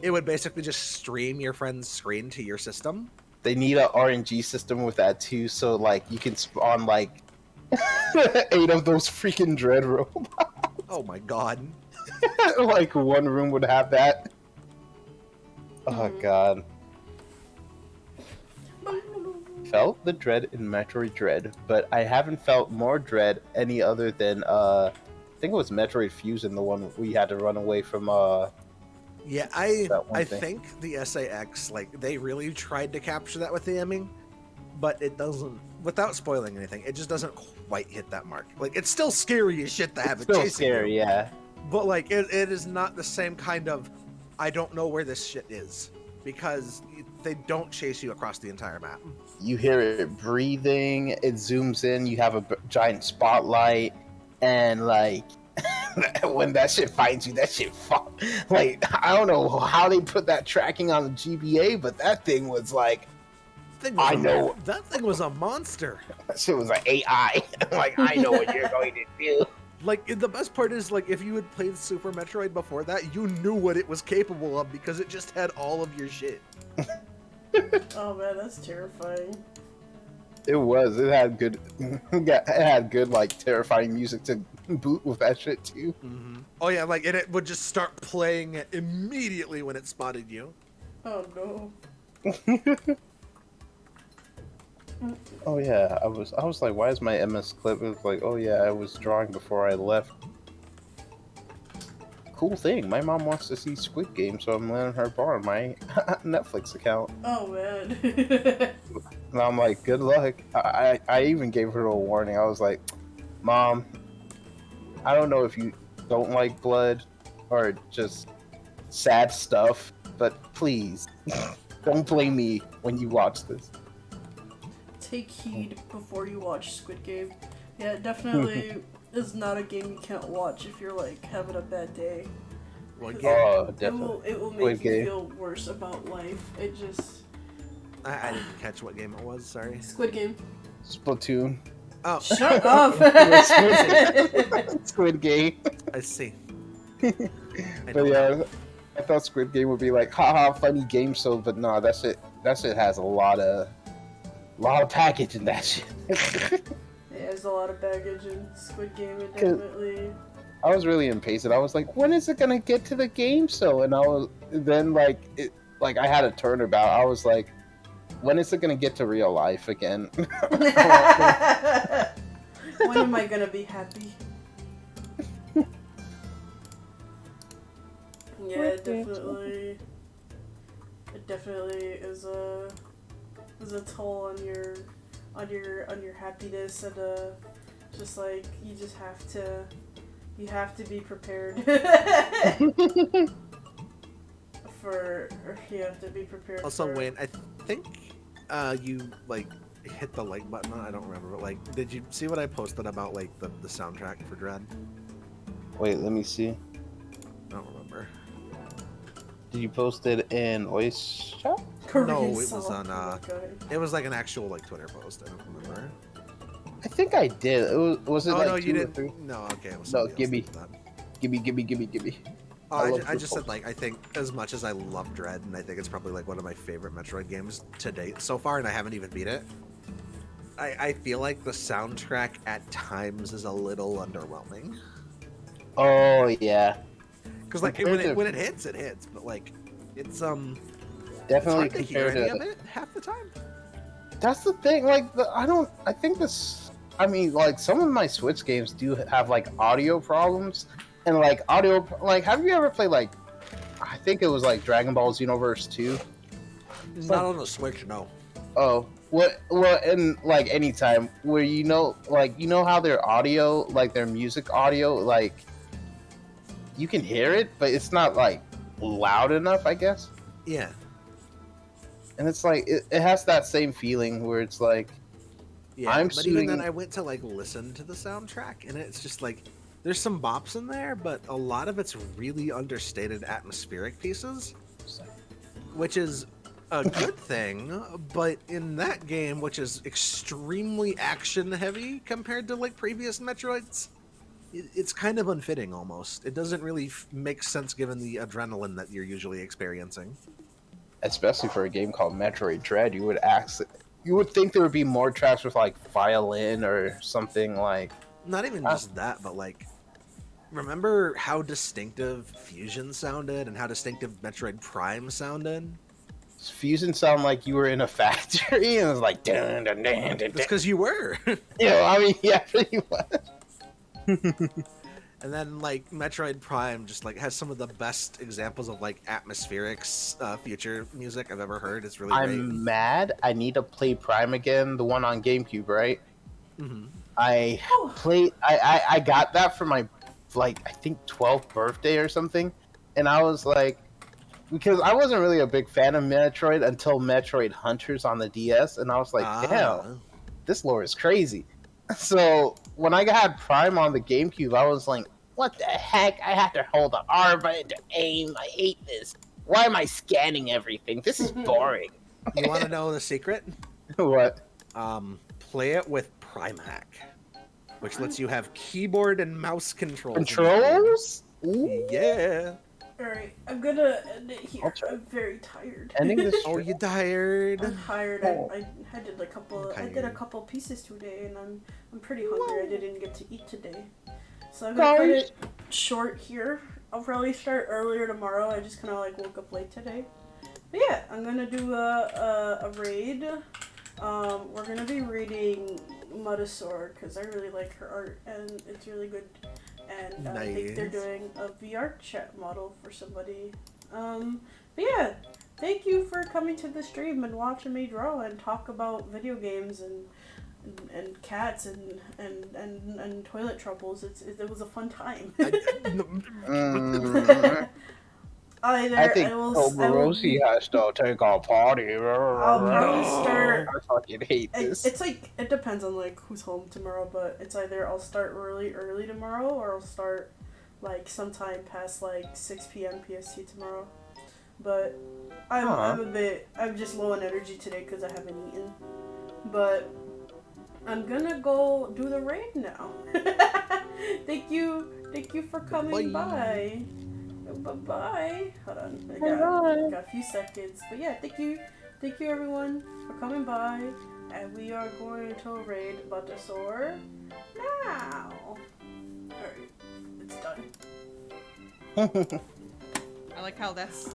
it would basically just stream your friend's screen to your system. They need a RNG system with that too, so like you can spawn like 8 of those freaking Dread robots. Oh my god. Like one room would have that. Oh god. Felt the dread in Metroid Dread, but I haven't felt more dread any other than I think it was Metroid Fusion, the one we had to run away from. Yeah, I thing. think the SAX like they really tried to capture that with the aiming, but it doesn't. Without spoiling anything, it just doesn't quite hit that mark. Like it's still scary as shit to have it Still chasing scary, you, yeah. but like it is not the same kind of I don't know where this shit is because they don't chase you across the entire map. You hear it breathing, it zooms in, you have a giant spotlight, and like when that shit finds you, that shit like I don't know how they put that tracking on the GBA, but that thing was like That thing was a monster. that shit was an AI. Like I know what you're going to do. Like the best part is like if you had played Super Metroid before that, you knew what it was capable of because it just had all of your shit. Oh man, that's terrifying. It was. It had good. It had good like terrifying music to boot with that shit too. Mm-hmm. Oh yeah, like and it would just start playing it immediately when it spotted you. Oh no. Oh yeah, I was like, why is my MS clip? It was like, oh yeah, I was drawing before I left. Cool thing. My mom wants to see Squid Game, so I'm letting her borrow my Netflix account. Oh man. And I'm like, good luck. I even gave her a warning. I was like, Mom, I don't know if you don't like blood or just sad stuff, but please don't blame me when you watch this. Take heed before you watch Squid Game. Yeah, it definitely is not a game you can't watch if you're like having a bad day. What game? Oh, definitely. It will make Squid you Game. feel worse about life. It just I didn't catch what game it was. Sorry. Squid Game. Splatoon. Oh, Shut up. Squid Game. I see. But yeah, I thought Squid Game would be like, haha, funny game show, but no, that shit has a lot of package in that shit. Yeah, there's a lot of baggage in Squid Game. It definitely. I was really impatient. I was like, when is it gonna get to the game show? And I was then like I had a turnabout. I was like, when is it gonna get to real life again? When am I gonna be happy? Yeah, it definitely is a toll on your happiness, and just like you have to be prepared. You have to be prepared. Also, Wayne, I think you like hit the like button. I don't remember, but like, did you see what I posted about like the soundtrack for Dread? Wait, let me see. I don't remember. Did you post it in voice chat? No, it was on. It was like an actual like Twitter post. I don't remember. I think I did. Was it Oh like no, you 2 or didn't. 3? No, okay. It was No, somebody else gimme. that did that. Gimme. Oh, I just said like I think as much as I love Dread, and I think it's probably like one of my favorite Metroid games to date so far, and I haven't even beat it. I feel like the soundtrack at times is a little underwhelming. Oh yeah. Because like when it hits, it hits, but like it's definitely it's hard to hear compared any to. of it half the time. That's the thing. Like I think this. I mean, like some of my Switch games do have like audio problems, and like audio. Like, have you ever played like? I think it was like Dragon Ball Xenoverse 2. Not on the Switch, no. Oh, what? Well, in like any time where like how their audio, like their music audio, like you can hear it, but it's not like loud enough, I guess. Yeah. And it's like it has that same feeling where it's like, Yeah, but even then, I went to like listen to the soundtrack, and it's just like there's some bops in there, but a lot of it's really understated atmospheric pieces, which is a good thing. But in that game, which is extremely action heavy compared to like previous Metroids, it's kind of unfitting almost. It doesn't really make sense given the adrenaline that you're usually experiencing. Especially for a game called Metroid Dread, you would think there would be more tracks with like violin or something like. Not even just that, but like, remember how distinctive Fusion sounded and how distinctive Metroid Prime sounded? Fusion sound like you were in a factory and it was like dun dun dun dun. It's because you were. I mean, yeah, pretty much. And then like Metroid Prime just like has some of the best examples of like atmospheric future music I've ever heard. It's really great. I'm mad. I need to play Prime again, the one on GameCube, right? Mm-hmm. I got that for my like I think 12th birthday or something, and I was like, because I wasn't really a big fan of Metroid until Metroid Hunters on the DS, and I was like, damn, this lore is crazy. So when I had Prime on the GameCube, I was like, what the heck? I have to hold the R button to aim. I hate this. Why am I scanning everything? This is boring. You want to know the secret? What? Play it with Primac, which lets you have keyboard and mouse controls. Controls? Yeah. Alright, I'm gonna end it here. I'm very tired. Ending this. Oh, you tired? I'm tired. I did a couple pieces today, and I'm pretty hungry. I didn't get to eat today, so I'm gonna cut it short here. I'll probably start earlier tomorrow. I just kind of like woke up late today, But yeah, I'm gonna do a raid. We're gonna be reading Mudasor because I really like her art and it's really good. And Nice. I think they're doing a VR chat model for somebody. But yeah, thank you for coming to the stream and watching me draw and talk about video games and cats and toilet troubles. It was a fun time. I think Oberosi has to take a party. I'll probably start. I fucking hate this. It's like it depends on like who's home tomorrow, but it's either I'll start really early tomorrow or I'll start like sometime past like 6 p.m. PST tomorrow. But I'm just low on energy today because I haven't eaten. But I'm gonna go do the raid now. Thank you for coming by. Bye. Hold on, I got a few seconds. But yeah, thank you everyone for coming by, and we are going to raid Mudasor now. Alright, it's done. I like how that's